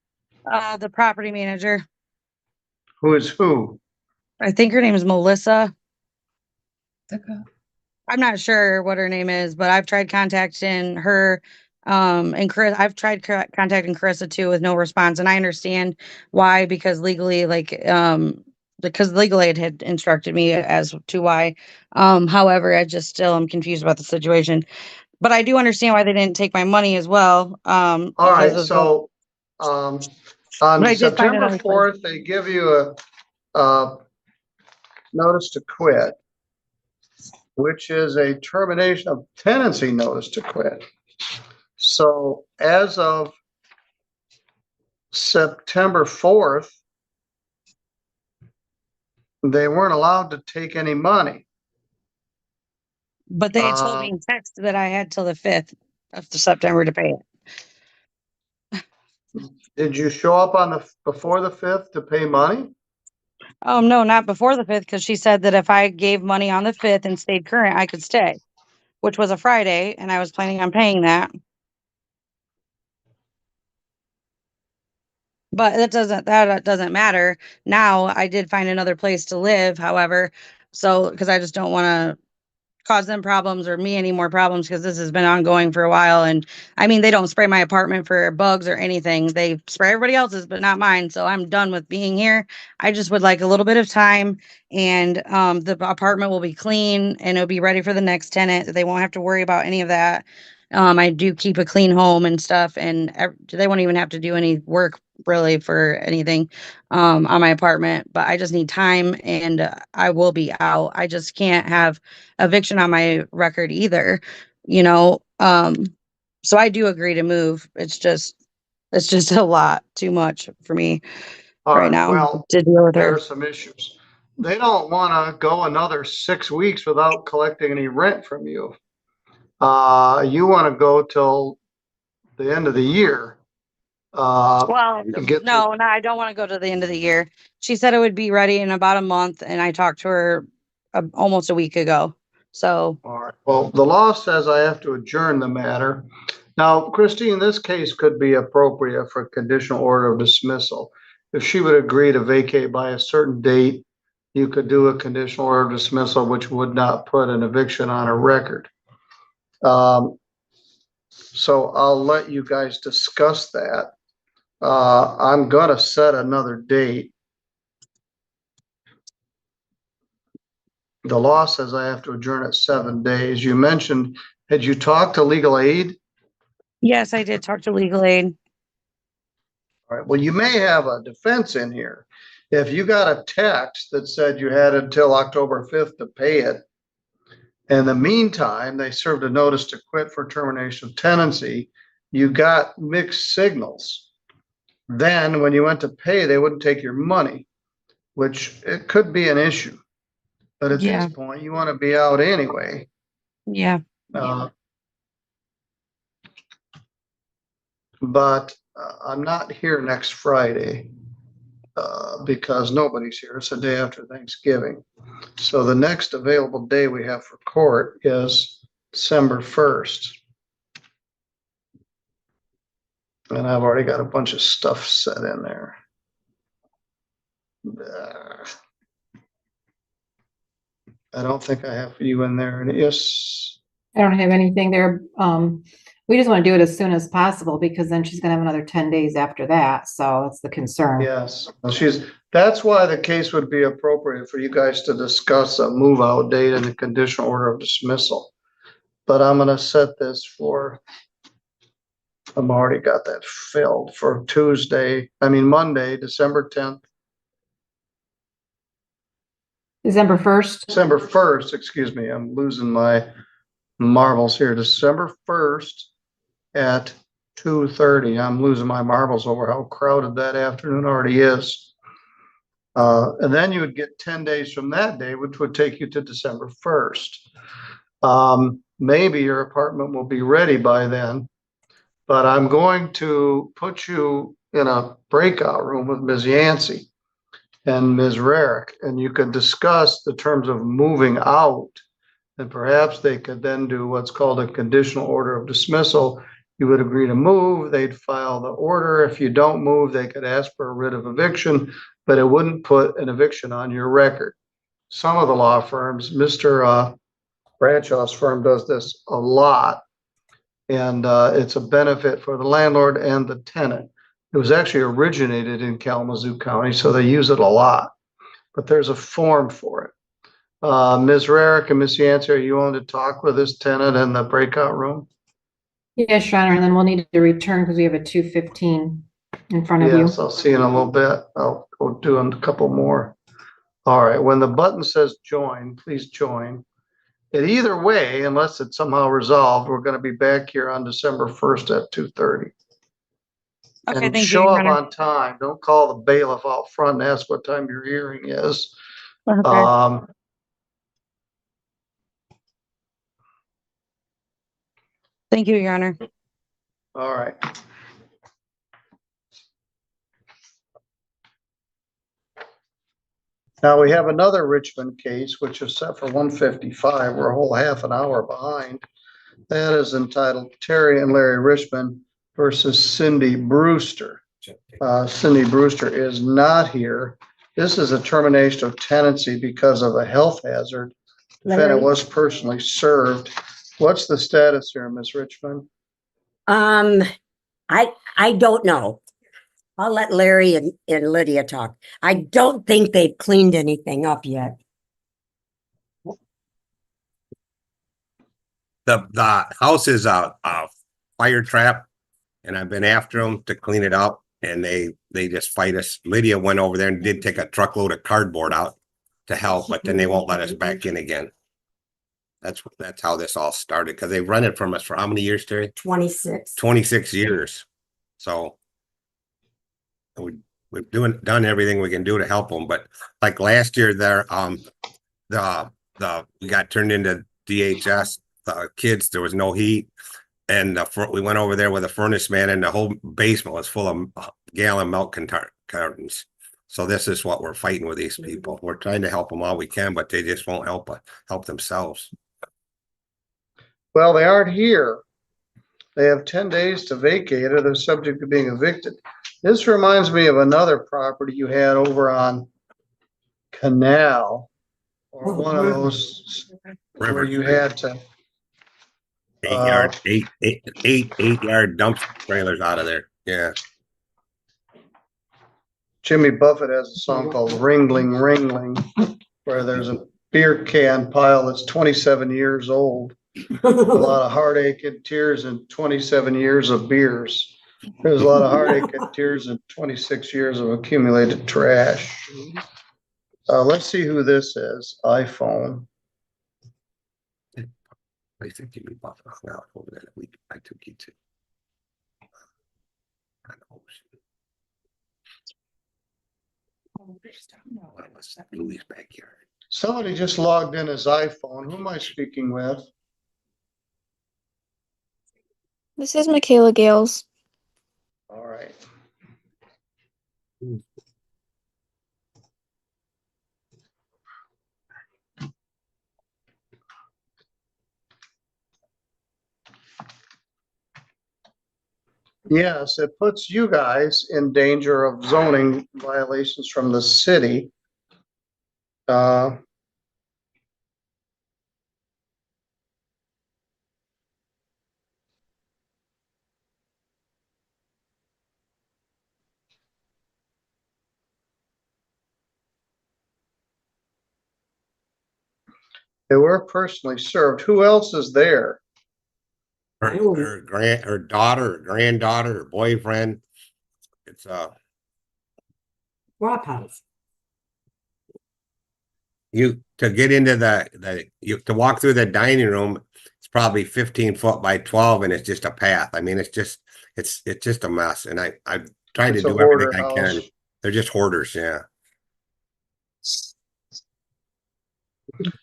[SPEAKER 4] The property manager,
[SPEAKER 17] Who is who?
[SPEAKER 4] I think her name is Melissa. I'm not sure what her name is, but I've tried contacting her, and Chris, I've tried contacting Carissa too with no response. And I understand why, because legally, because legal aid had instructed me as to why. However, I just still am confused about the situation. But I do understand why they didn't take my money as well.
[SPEAKER 17] All
[SPEAKER 4] Because
[SPEAKER 17] right,
[SPEAKER 4] of
[SPEAKER 17] so
[SPEAKER 4] but
[SPEAKER 17] on
[SPEAKER 4] I did find
[SPEAKER 17] September
[SPEAKER 4] another place.
[SPEAKER 17] 4th, they give you a notice to quit, which is a termination of tenancy notice to quit. So as of September 4th, they weren't allowed to take any money.
[SPEAKER 4] But they had told me in text that I had till the 5th of September to pay it.
[SPEAKER 17] Did you show up on before the 5th to pay money?
[SPEAKER 4] No, not before the 5th, because she said that if I gave money on the 5th and stayed current, I could stay, which was a Friday, and I was planning on paying that. But that doesn't matter. Now I did find another place to live, however, so because I just don't want to cause them problems or me any more problems because this has been ongoing for a while. And I mean, they don't spray my apartment for bugs or anything. They spray everybody else's, but not mine. So I'm done with being here. I just would like a little bit of time, and the apartment will be clean and it'll be ready for the next tenant. They won't have to worry about any of that. I do keep a clean home and stuff, and they won't even have to do any work really for anything on my apartment. But I just need time, and I will be out. I just can't have eviction on my record either, you know. So I do agree to move. It's just a lot too much for me right now
[SPEAKER 17] Well,
[SPEAKER 4] to deal with
[SPEAKER 17] there
[SPEAKER 4] her.
[SPEAKER 17] are some issues. They don't want to go another 6 weeks without collecting any rent from you. You want to go till the end of the year.
[SPEAKER 4] Well,
[SPEAKER 17] Get
[SPEAKER 4] no, I don't want to go to the end of the year. She said it would be ready in about a month, and I talked to her almost a week ago. So,
[SPEAKER 17] all right. Well, the law says I have to adjourn the matter. Now, Christine, this case could be appropriate for conditional order of dismissal. If she would agree to vacate by a certain date, you could do a conditional order of dismissal, which would not put an eviction on a record. So I'll let you guys discuss that. I'm gonna set another date. The law says I have to adjourn at 7 days. You mentioned, had you talked to legal aid?
[SPEAKER 4] Yes, I did talk to legal aid.
[SPEAKER 17] All right, well, you may have a defense in here. If you got a text that said you had until October 5th to pay it, in the meantime, they served a notice to quit for termination of tenancy, you got mixed signals. Then when you went to pay, they wouldn't take your money, which it could be an issue. But at
[SPEAKER 4] Yeah.
[SPEAKER 17] this point, you want to be out anyway.
[SPEAKER 4] Yeah.
[SPEAKER 17] But I'm not here next Friday because nobody's here. It's the day after Thanksgiving. So the next available day we have for court is December 1st. And I've already got a bunch of stuff set in there. I don't think I have you in there. And yes.
[SPEAKER 22] I don't have anything there. We just want to do it as soon as possible because then she's gonna have another 10 days after that. So it's the concern.
[SPEAKER 17] Yes, that's why the case would be appropriate for you guys to discuss a move out date and a conditional order of dismissal. But I'm gonna set this for, I've already got that filled for Monday, December 10th.
[SPEAKER 22] December 1st?
[SPEAKER 17] December 1st, excuse me, I'm losing my marbles here. December 1st at 2:30. I'm losing my marbles over how crowded that afternoon already is. And then you would get 10 days from that day, which would take you to December 1st. Maybe your apartment will be ready by then, but I'm going to put you in a breakout room with Ms. Yancey and Ms. Rarick, and you can discuss the terms of moving out. And perhaps they could then do what's called a conditional order of dismissal. You would agree to move, they'd file the order. If you don't move, they could ask for a writ of eviction, but it wouldn't put an eviction on your record. Some of the law firms, Mr. Bradshaw's firm does this a lot, and it's a benefit for the landlord and the tenant. It was actually originated in Kalamazoo County, so they use it a lot, but there's a form for it. Ms. Rarick and Ms. Yancey, are you on to talk with this tenant in the breakout room?
[SPEAKER 22] Yes, Your Honor, and then we'll need to return because we have a 2:15 in front of you.
[SPEAKER 17] Yes, I'll see you in a little bit. I'll go do a couple more. All right, when the button says join, please join. And either way, unless it's somehow resolved, we're going to be back here on December 1st at 2:30.
[SPEAKER 4] Okay,
[SPEAKER 17] And
[SPEAKER 4] thank you,
[SPEAKER 17] show
[SPEAKER 4] Your
[SPEAKER 17] up
[SPEAKER 4] Honor.
[SPEAKER 17] on time. Don't call the bailiff out front and ask what time your hearing is.
[SPEAKER 4] Okay. Thank you, Your Honor.
[SPEAKER 17] All right. Now we have another Richmond case, which is set for 1:55. We're a whole half an hour behind. That is entitled Terry and Larry Richmond versus Cindy Brewster. Cindy Brewster is not here. This is a termination of tenancy because of a health hazard. Defendant was personally served. What's the status here, Ms. Richmond?
[SPEAKER 1] I don't know. I'll let Larry and Lydia talk. I don't think they've cleaned anything up yet.
[SPEAKER 5] The house is a fire trap, and I've been after them to clean it up, and they just fight us. Lydia went over there and did take a truckload of cardboard out to help, but then they won't let us back in again. That's how this all started, because they run it from us for how many years, Terry?
[SPEAKER 1] 26.
[SPEAKER 5] 26 years. So we've done everything we can do to help them, but like last year, there we got turned into DHS. The kids, there was no heat, and we went over there with a furnace man, and the whole basement was full of gallon milk cartons. So this is what we're fighting with these people. We're trying to help them all we can, but they just won't help themselves.
[SPEAKER 17] Well, they aren't here. They have 10 days to vacate or they're subject to being evicted. This reminds me of another property you had over on Canal, or one of those where you had to.
[SPEAKER 5] eight-yard dump trailers out of there. Yeah.
[SPEAKER 17] Jimmy Buffett has a song called Ringling Ringling, where there's a beer can pile that's 27 years old. A lot of heartache and tears and 27 years of beers. There's a lot of heartache and tears and 26 years of accumulated trash. Let's see who this is. iPhone.
[SPEAKER 5] I think Jimmy Buffett hung out over there that week. I took you to. What's that? Louis' backyard.
[SPEAKER 17] Somebody just logged in his iPhone. Who am I speaking with?
[SPEAKER 6] This is Michaela Gales.
[SPEAKER 17] All right. Yes, it puts you guys in danger of zoning violations from the city. They were personally served. Who else is there?
[SPEAKER 5] Her daughter, or granddaughter, or boyfriend. It's
[SPEAKER 1] Swap house.
[SPEAKER 5] you to get into to walk through the dining room. It's probably 15 foot by 12, and it's just a path. I mean, it's just a mess. And I tried to
[SPEAKER 17] It's a
[SPEAKER 5] do everything
[SPEAKER 17] hoarder
[SPEAKER 5] I can.
[SPEAKER 17] house.
[SPEAKER 5] They're just hoarders, yeah.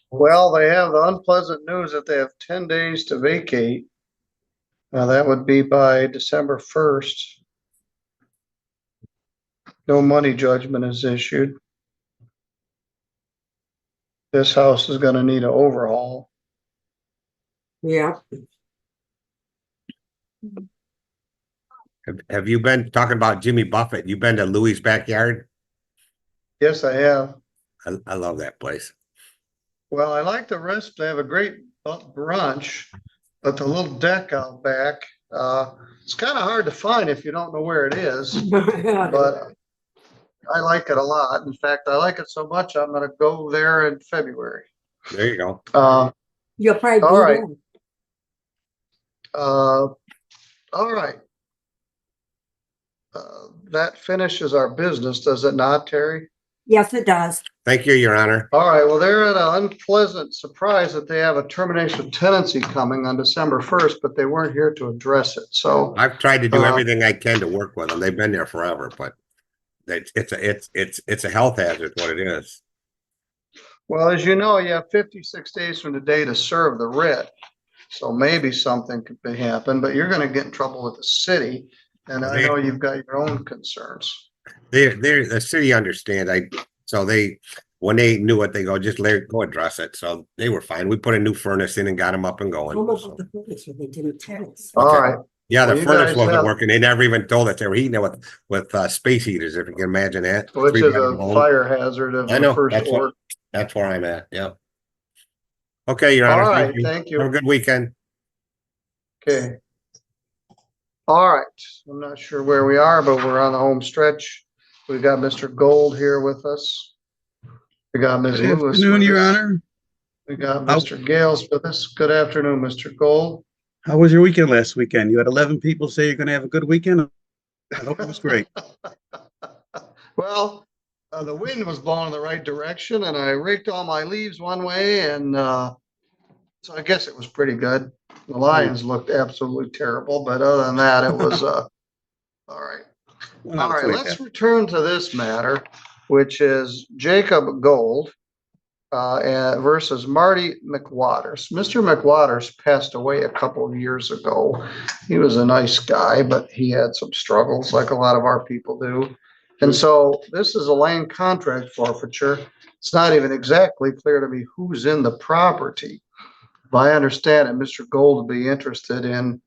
[SPEAKER 17] Well, they have the unpleasant news that they have 10 days to vacate. Now that would be by December 1st. No money judgment is issued. This house is going to need an overhaul.
[SPEAKER 1] Yeah.
[SPEAKER 5] Have you been talking about Jimmy Buffett? You been to Louis' backyard?
[SPEAKER 17] Yes, I have.
[SPEAKER 5] I love that place.
[SPEAKER 17] Well, I like the rest. They have a great brunch, but the little deck out back, it's kind of hard to find if you don't know where it is. But I like it a lot. In fact, I like it so much, I'm going to go there in February.
[SPEAKER 5] There you go.
[SPEAKER 1] You'll probably
[SPEAKER 17] All
[SPEAKER 1] be
[SPEAKER 17] right.
[SPEAKER 1] there.
[SPEAKER 17] All right. That finishes our business, does it not, Terry?
[SPEAKER 1] Yes, it does.
[SPEAKER 5] Thank you, Your Honor.
[SPEAKER 17] All right, well, they're at an unpleasant surprise that they have a termination of tenancy coming on December 1st, but they weren't here to address it. So
[SPEAKER 5] I've tried to do everything I can to work with them. They've been there forever, but it's a health hazard. What it is.
[SPEAKER 17] well, as you know, you have 56 days from the day to serve the writ. So maybe something could happen, but you're going to get in trouble with the city. And I know you've got your own concerns.
[SPEAKER 5] The city understand. When they knew what they go go address it. So they were fine. We put a new furnace in and got them up and going.
[SPEAKER 1] How about the furnace where they didn't tell us?
[SPEAKER 17] All right.
[SPEAKER 5] Yeah, the
[SPEAKER 17] Well, you
[SPEAKER 5] furnace
[SPEAKER 17] guys
[SPEAKER 5] wasn't
[SPEAKER 17] have-
[SPEAKER 5] working. They never even told us they were heating it with space heaters. If you can imagine that.
[SPEAKER 17] Which is a
[SPEAKER 5] 3-bedroom home.
[SPEAKER 17] fire hazard of
[SPEAKER 5] I
[SPEAKER 17] the
[SPEAKER 5] know.
[SPEAKER 17] first ward.
[SPEAKER 5] That's where I'm at. Yeah. Okay, Your
[SPEAKER 17] All
[SPEAKER 5] Honor.
[SPEAKER 17] right, thank you.
[SPEAKER 5] Have a good weekend.
[SPEAKER 17] Okay. All right. I'm not sure where we are, but we're on the home stretch. We've got Mr. Gold here with us. We got Ms.
[SPEAKER 10] Good
[SPEAKER 17] Lewis.
[SPEAKER 10] afternoon,
[SPEAKER 17] with
[SPEAKER 10] Your
[SPEAKER 17] us.
[SPEAKER 10] Honor.
[SPEAKER 17] We got Mr. Gales with us. Good afternoon, Mr. Gold.
[SPEAKER 10] How was your weekend last weekend? You had 11 people say you're going to have a good weekend. I hope it was great.
[SPEAKER 17] Well, the wind was blowing in the right direction and I raked all my leaves one way and so I guess it was pretty good. The Lions looked absolutely terrible, but other than that, it was all right.
[SPEAKER 10] Well,
[SPEAKER 17] All right,
[SPEAKER 10] like
[SPEAKER 17] let's
[SPEAKER 10] that.
[SPEAKER 17] return to this matter, which is Jacob Gold versus Marty McWatters. Mr. McWatters passed away a couple of years ago. He was a nice guy, but he had some struggles like a lot of our people do. And so this is a land contract forfeiture. It's not even exactly clear to me who's in the property. If I understand it, Mr. Gold would be interested in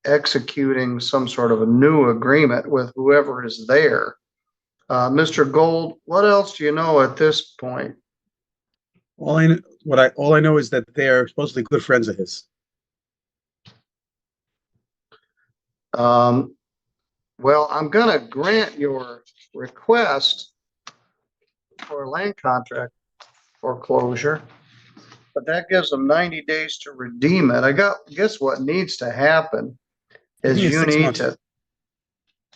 [SPEAKER 17] executing some sort of a new agreement with whoever is there. Mr. Gold, what else do you know at this point?
[SPEAKER 10] All I know is that they are supposedly good friends of his.
[SPEAKER 17] Well, I'm gonna grant your request for a land contract foreclosure, but that gives them 90 days to redeem it. Guess what needs to happen is
[SPEAKER 10] Give me
[SPEAKER 17] you
[SPEAKER 10] 6
[SPEAKER 17] need
[SPEAKER 10] months.
[SPEAKER 17] to,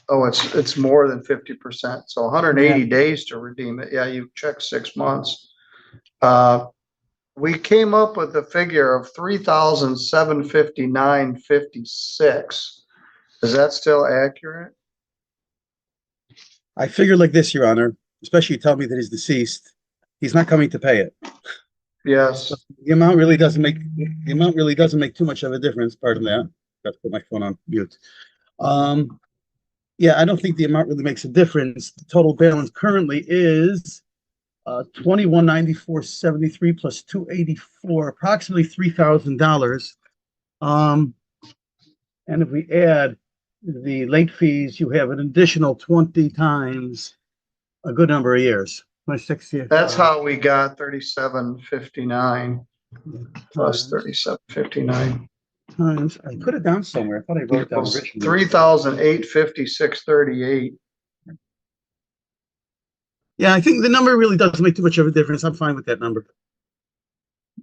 [SPEAKER 17] oh, it's more than 50%. So 180 days to redeem it. Yeah, you check 6 months. We came up with a figure of 3,759.56. Is that still accurate?
[SPEAKER 10] I figured like this, Your Honor, especially you tell me that he's deceased. He's not coming to pay it.
[SPEAKER 17] Yes.
[SPEAKER 10] The amount really doesn't make too much of a difference. Pardon that. Got to put my phone on mute. Yeah, I don't think the amount really makes a difference. The total balance currently is 2194.73 plus 284, approximately $3,000. And if we add the late fees, you have an additional 20 times a good number of years. My 6 years.
[SPEAKER 17] That's how we got 3759 plus 3759.
[SPEAKER 10] Times. I put it down somewhere. I thought I wrote it down. Richmond.
[SPEAKER 17] 3,856.38.
[SPEAKER 10] Yeah, I think the number really doesn't make too much of a difference. I'm fine with that number.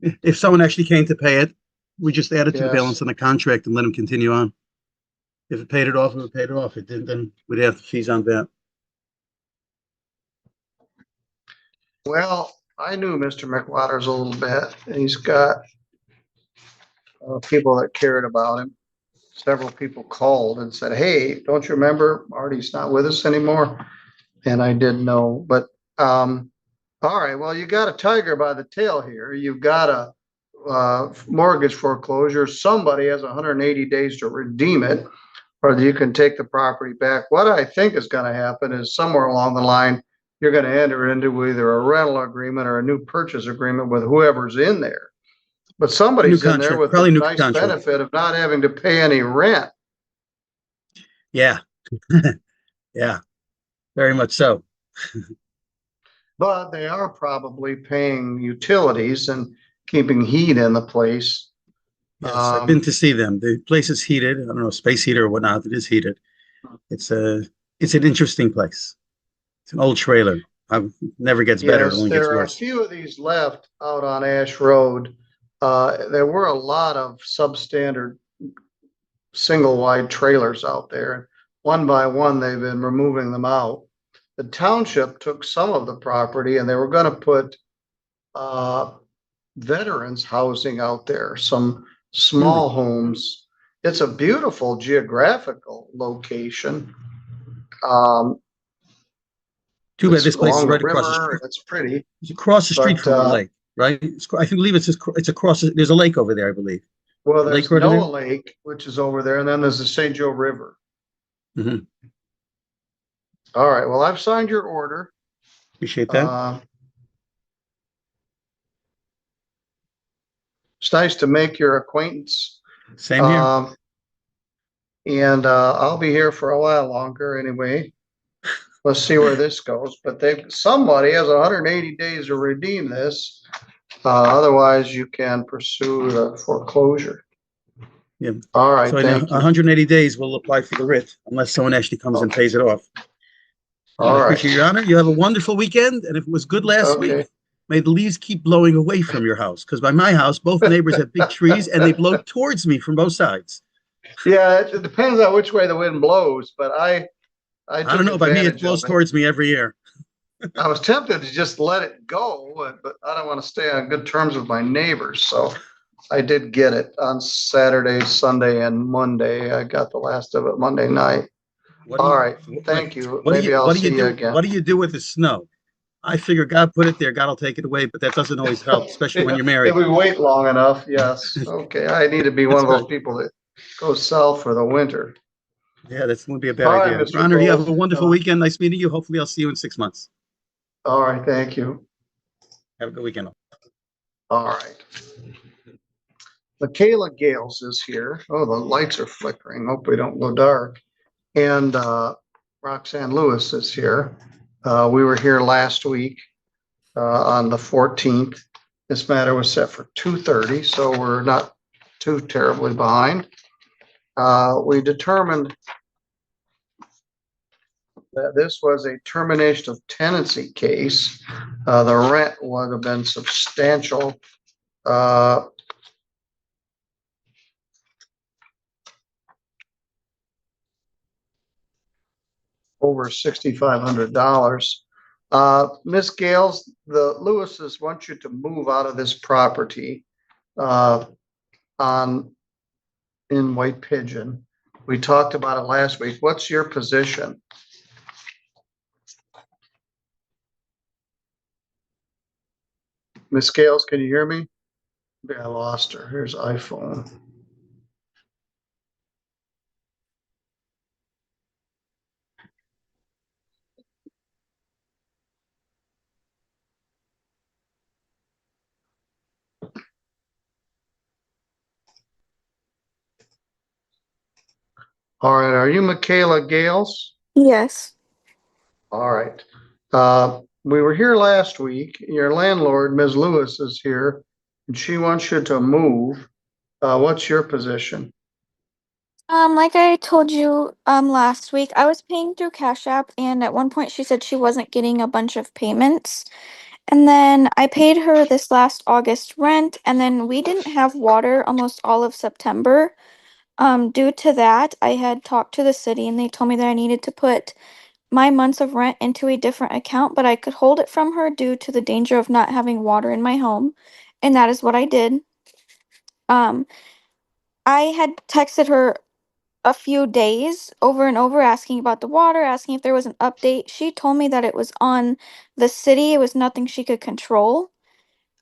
[SPEAKER 10] If someone actually came to pay it, we just add it to the balance on the contract and let them continue on. If it paid it off, it paid it off. It didn't, then we'd have the fees on that.
[SPEAKER 17] Well, I knew Mr. McWatters a little bit. He's got people that cared about him. Several people called and said, "Hey, don't you remember Marty's not with us anymore?" And I didn't know, but all right. Well, you got a tiger by the tail here. You've got a mortgage foreclosure. Somebody has 180 days to redeem it, or you can take the property back. What I think is going to happen is somewhere along the line, you're going to enter into either a rental agreement or a new purchase agreement with whoever's in there. But somebody's in there with a nice benefit of not having to pay any rent.
[SPEAKER 10] Yeah. Yeah. Very much so.
[SPEAKER 17] But they are probably paying utilities and keeping heat in the place.
[SPEAKER 10] Yes, I've been to see them. The place is heated. I don't know, space heater or whatnot. It is heated. It's an interesting place. It's an old trailer. Never gets better. It only gets
[SPEAKER 17] there are a
[SPEAKER 10] worse.
[SPEAKER 17] few of these left out on Ash Road. There were a lot of substandard single wide trailers out there. One by one, they've been removing them out. The township took some of the property and they were going to put veterans housing out there, some small homes. It's a beautiful geographical location.
[SPEAKER 10] Too bad this place is right across the street.
[SPEAKER 17] It's pretty.
[SPEAKER 10] It's across the street from the lake, right? I believe it's across. There's a lake over there, I believe.
[SPEAKER 17] Well, there's Noah Lake, which is over there, and then there's the St. Joe River.
[SPEAKER 10] Mm-hmm.
[SPEAKER 17] All right. Well, I've signed your order.
[SPEAKER 10] Appreciate that.
[SPEAKER 17] It's nice to make your acquaintance.
[SPEAKER 10] Same here.
[SPEAKER 17] And I'll be here for a while longer anyway. Let's see where this goes. But somebody has 180 days to redeem this. Otherwise, you can pursue the foreclosure.
[SPEAKER 10] Yeah.
[SPEAKER 17] All right.
[SPEAKER 10] So in 180 days, we'll apply for the writ unless someone actually comes and pays it off.
[SPEAKER 17] All right.
[SPEAKER 10] Appreciate your honor. You have a wonderful weekend. And if it was good last week, may the leaves keep blowing away from your house. Because by my house, both neighbors have big trees and they blow towards me from both sides.
[SPEAKER 17] Yeah, it depends on which way the wind blows. But I
[SPEAKER 10] don't know. By me, it blows towards me every year.
[SPEAKER 17] I was tempted to just let it go, but I don't want to stay on good terms with my neighbors. So I did get it on Saturday, Sunday, and Monday. I got the last of it Monday night. All right. Thank you. Maybe I'll see you again.
[SPEAKER 10] What do you do with the snow? I figure God put it there. God will take it away, but that doesn't always help, especially when you're married.
[SPEAKER 17] If we wait long enough, yes. Okay. I need to be one of those people that goes south for the winter.
[SPEAKER 10] Yeah, that wouldn't be a bad idea.
[SPEAKER 17] Mr.
[SPEAKER 10] Honor, you have a
[SPEAKER 17] Gold.
[SPEAKER 10] wonderful weekend. Nice meeting you. Hopefully, I'll see you in 6 months.
[SPEAKER 17] All right. Thank you.
[SPEAKER 10] Have a good weekend.
[SPEAKER 17] All right. Michaela Gales is here. Oh, the lights are flickering. Hope we don't go dark. And Roxanne Lewis is here. We were here last week on the 14th. This matter was set for 2:30, so we're not too terribly behind. we determined that this was a termination of tenancy case. The rent would have been substantial. Over $6,500. Miss Gales, the Lewises want you to move out of this property in White Pigeon. We talked about it last week. What's your position? Miss Gales, can you hear me? Yeah, I lost her. Here's iPhone. All right, are you Michaela Gales?
[SPEAKER 6] Yes.
[SPEAKER 17] All right. We were here last week. Your landlord, Ms. Lewis, is here, and she wants you to move. What's your position?
[SPEAKER 6] Like I told you, last week, I was paying through Cash App, and at one point she said she wasn't getting a bunch of payments. And then I paid her this last August rent, and then we didn't have water almost all of September. Due to that, I had talked to the city and they told me that I needed to put my months of rent into a different account, but I could hold it from her due to the danger of not having water in my home. And that is what I did. Um, I had texted her a few days over and over asking about the water, asking if there was an update. She told me that it was on the city, it was nothing she could control.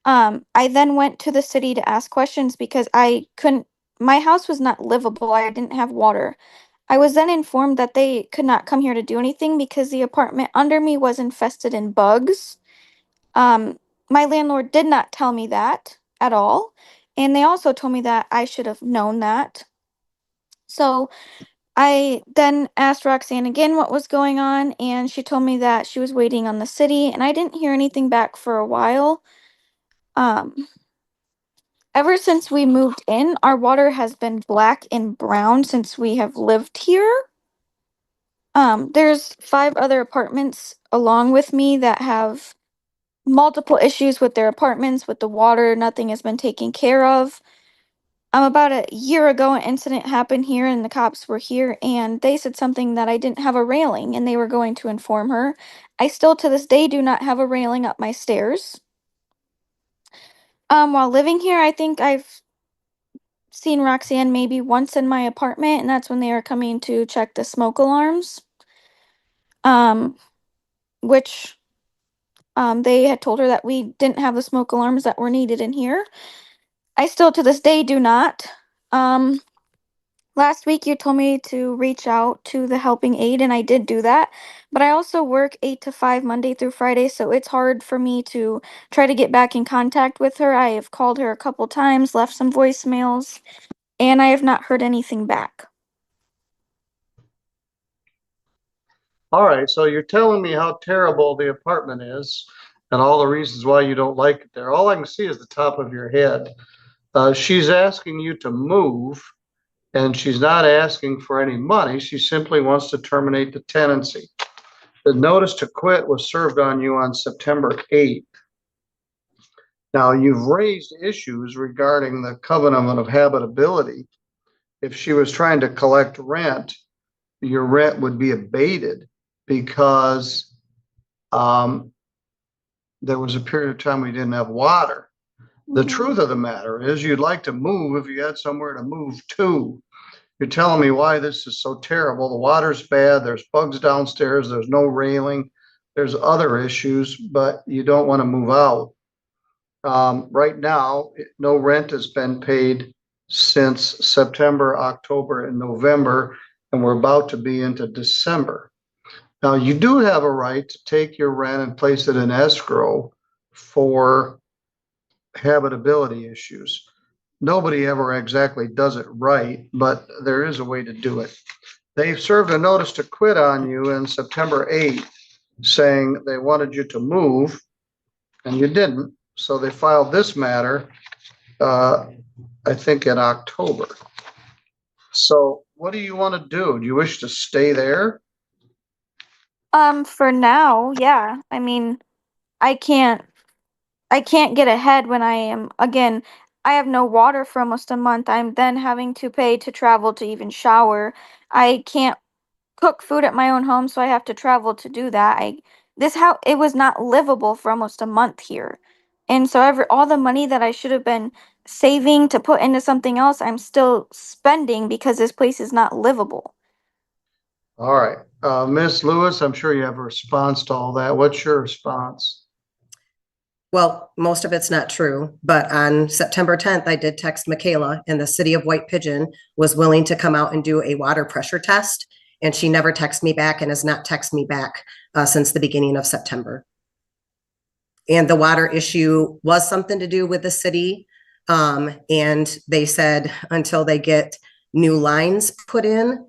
[SPEAKER 6] I then went to the city to ask questions because I couldn't, my house was not livable. I didn't have water. I was then informed that they could not come here to do anything because the apartment under me was infested in bugs. Um, my landlord did not tell me that at all. And they also told me that I should have known that. So I then asked Roxanne again what was going on, and she told me that she was waiting on the city, and I didn't hear anything back for a while. Um, Ever since we moved in, our water has been black and brown since we have lived here. There's 5 other apartments along with me that have multiple issues with their apartments, with the water. Nothing has been taken care of. About a year ago, an incident happened here, and the cops were here, and they said something that I didn't have a railing, and they were going to inform her. I still, to this day, do not have a railing up my stairs. While living here, I think I've seen Roxanne maybe once in my apartment, and that's when they were coming to check the smoke alarms. Which they had told her that we didn't have the smoke alarms that were needed in here. I still to this day do not. Um, Last week you told me to reach out to the helping aid, and I did do that. But I also work 8 to 5 Monday through Friday, so it's hard for me to try to get back in contact with her. I have called her a couple times, left some voicemails, and I have not heard anything back.
[SPEAKER 17] All right, so you're telling me how terrible the apartment is and all the reasons why you don't like it there. All I can see is the top of your head. She's asking you to move, and she's not asking for any money. She simply wants to terminate the tenancy. The notice to quit was served on you on September 8th. Now, you've raised issues regarding the covenant of habitability. If she was trying to collect rent, your rent would be abated because there was a period of time we didn't have water. The truth of the matter is you'd like to move if you had somewhere to move to. You're telling me why this is so terrible. The water's bad. There's bugs downstairs. There's no railing. There's other issues, but you don't want to move out. Right now, no rent has been paid since September, October, and November, and we're about to be into December. Now, you do have a right to take your rent and place it in escrow for habitability issues. Nobody ever exactly does it right, but there is a way to do it. They've served a notice to quit on you in September 8th, saying they wanted you to move, and you didn't. So they filed this matter, I think in October. So what do you want to do? Do you wish to stay there?
[SPEAKER 6] For now, yeah. I mean, I can't get ahead when I am, again, I have no water for almost a month. I'm then having to pay to travel to even shower. I can't cook food at my own home, so I have to travel to do that. It was not livable for almost a month here. And so all the money that I should have been saving to put into something else, I'm still spending because this place is not livable.
[SPEAKER 17] All right, Miss Lewis, I'm sure you have a response to all that. What's your response?
[SPEAKER 3] Well, most of it's not true, but on September 10th, I did text Michaela, and the city of White Pigeon was willing to come out and do a water pressure test. And she never texted me back and has not texted me back since the beginning of September. And the water issue was something to do with the city. And they said until they get new lines put in,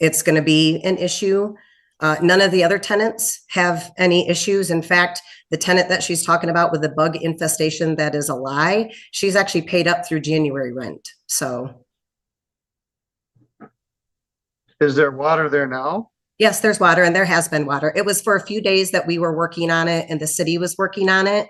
[SPEAKER 3] it's going to be an issue. None of the other tenants have any issues. In fact, the tenant that she's talking about with the bug infestation, that is a lie. She's actually paid up through January rent. So.
[SPEAKER 17] Is there water there now?
[SPEAKER 3] Yes, there's water, and there has been water. It was for a few days that we were working on it and the city was working on it,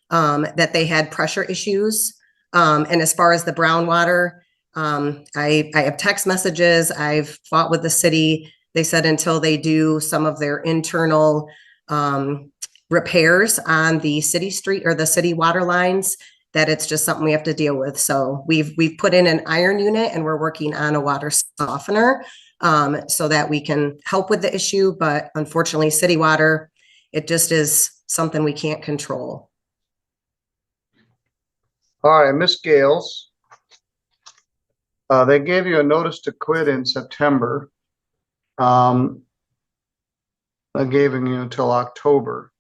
[SPEAKER 3] that they had pressure issues. And as far as the brown water, I have text messages. I've fought with the city. They said until they do some of their internal repairs on the city street or the city water lines, that it's just something we have to deal with. So we've put in an iron unit and we're working on a water softener so that we can help with the issue. But unfortunately, city water, it just is something we can't control.
[SPEAKER 17] All right, Miss Gales. They gave you a notice to quit in September. I gave you until October.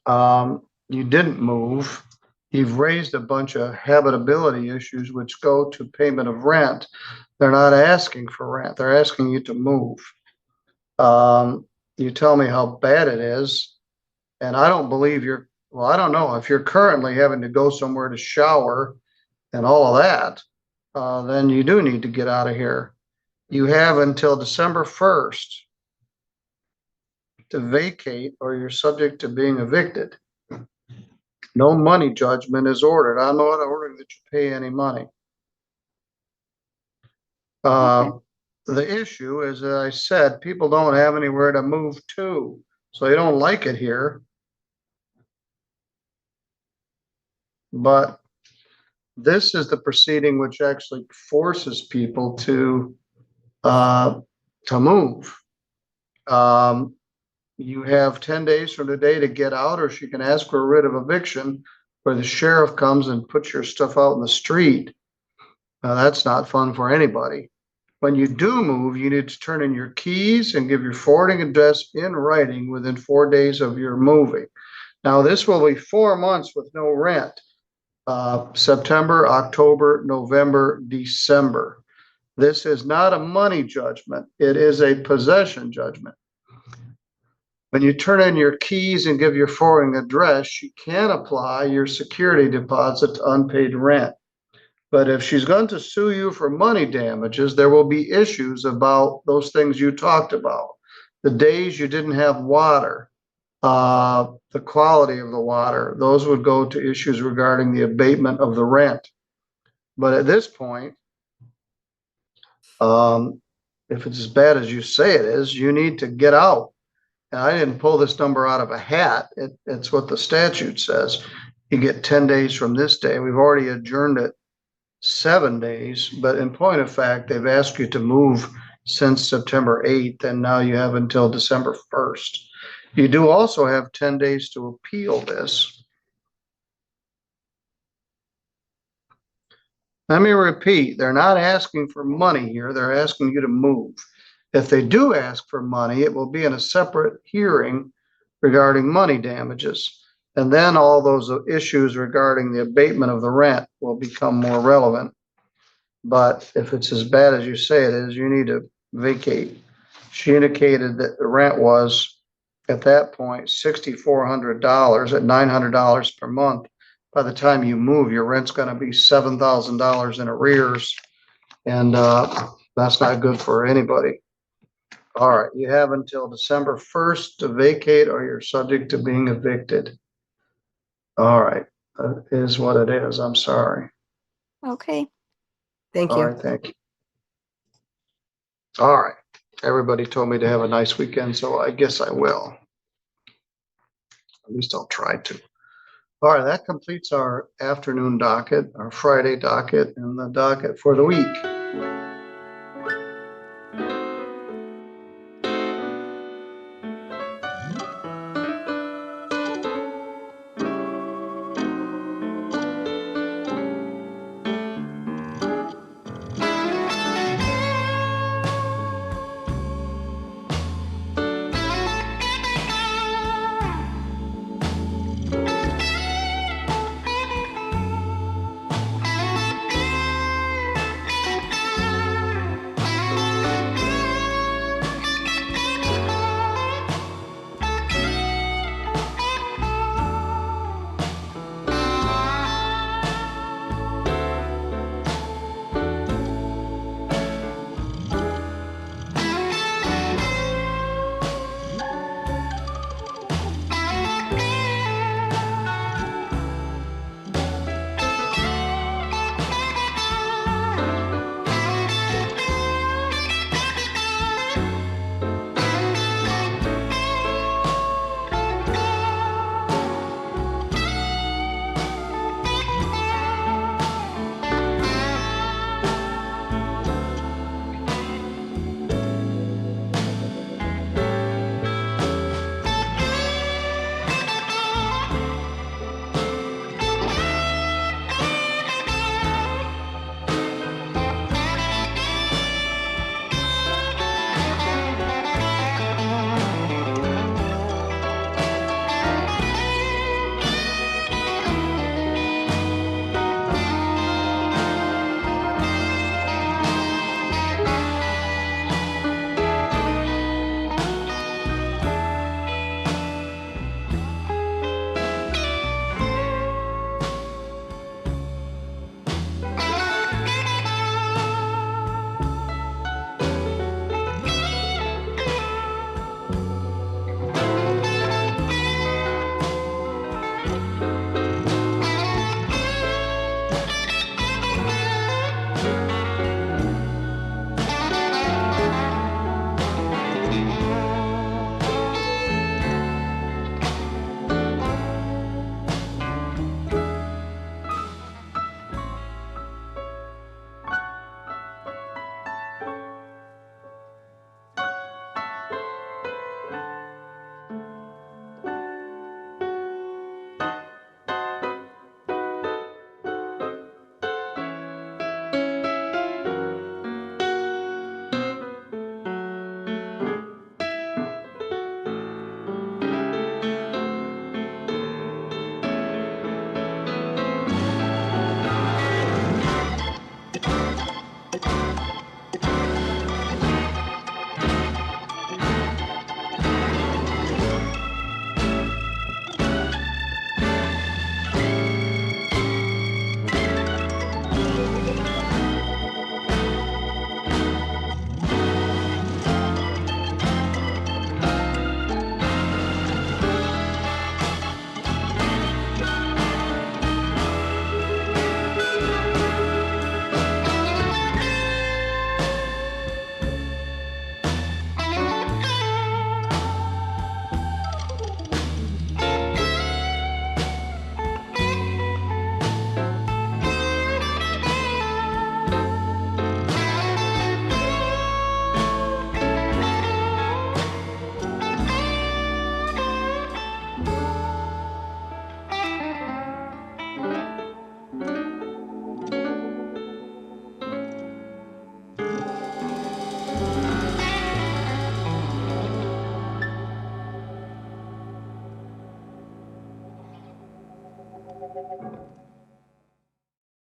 [SPEAKER 17] You didn't move. You've raised a bunch of habitability issues which go to payment of rent. They're not asking for rent. They're asking you to move. You tell me how bad it is. And I don't believe well, I don't know. If you're currently having to go somewhere to shower and all of that, then you do need to get out of here. You have until December 1st to vacate or you're subject to being evicted. No money judgment is ordered. I'm not ordering that you pay any money. The issue is, as I said, people don't have anywhere to move to, so they don't like it here. But this is the proceeding which actually forces people to move. You have 10 days from today to get out, or she can ask for a writ of eviction where the sheriff comes and puts your stuff out in the street. That's not fun for anybody. When you do move, you need to turn in your keys and give your forwarding address in writing within 4 days of your moving. Now, this will be 4 months with no rent. September, October, November, December. This is not a money judgment. It is a possession judgment. When you turn in your keys and give your forwarding address, you can apply your security deposit to unpaid rent. But if she's going to sue you for money damages, there will be issues about those things you talked about. The days you didn't have water, the quality of the water, those would go to issues regarding the abatement of the rent. But at this point, if it's as bad as you say it is, you need to get out. And I didn't pull this number out of a hat. It's what the statute says. You get 10 days from this day. We've already adjourned it 7 days, but in point of fact, they've asked you to move since September 8th, and now you have until December 1st. You do also have 10 days to appeal this. Let me repeat, they're not asking for money here. They're asking you to move. If they do ask for money, it will be in a separate hearing regarding money damages. And then all those issues regarding the abatement of the rent will become more relevant. But if it's as bad as you say it is, you need to vacate. She indicated that the rent was, at that point, $6,400 at $900 per month. By the time you move, your rent's going to be $7,000 in arrears. And That's not good for anybody. All right, you have until December 1st to vacate or you're subject to being evicted. All right, that is what it is. I'm sorry.
[SPEAKER 6] Okay.
[SPEAKER 3] Thank
[SPEAKER 17] All
[SPEAKER 3] you.
[SPEAKER 17] right, thank you. All right, everybody told me to have a nice weekend, so I guess I will. At least I'll try to. All right, that completes our afternoon docket, our Friday docket, and the docket for the week.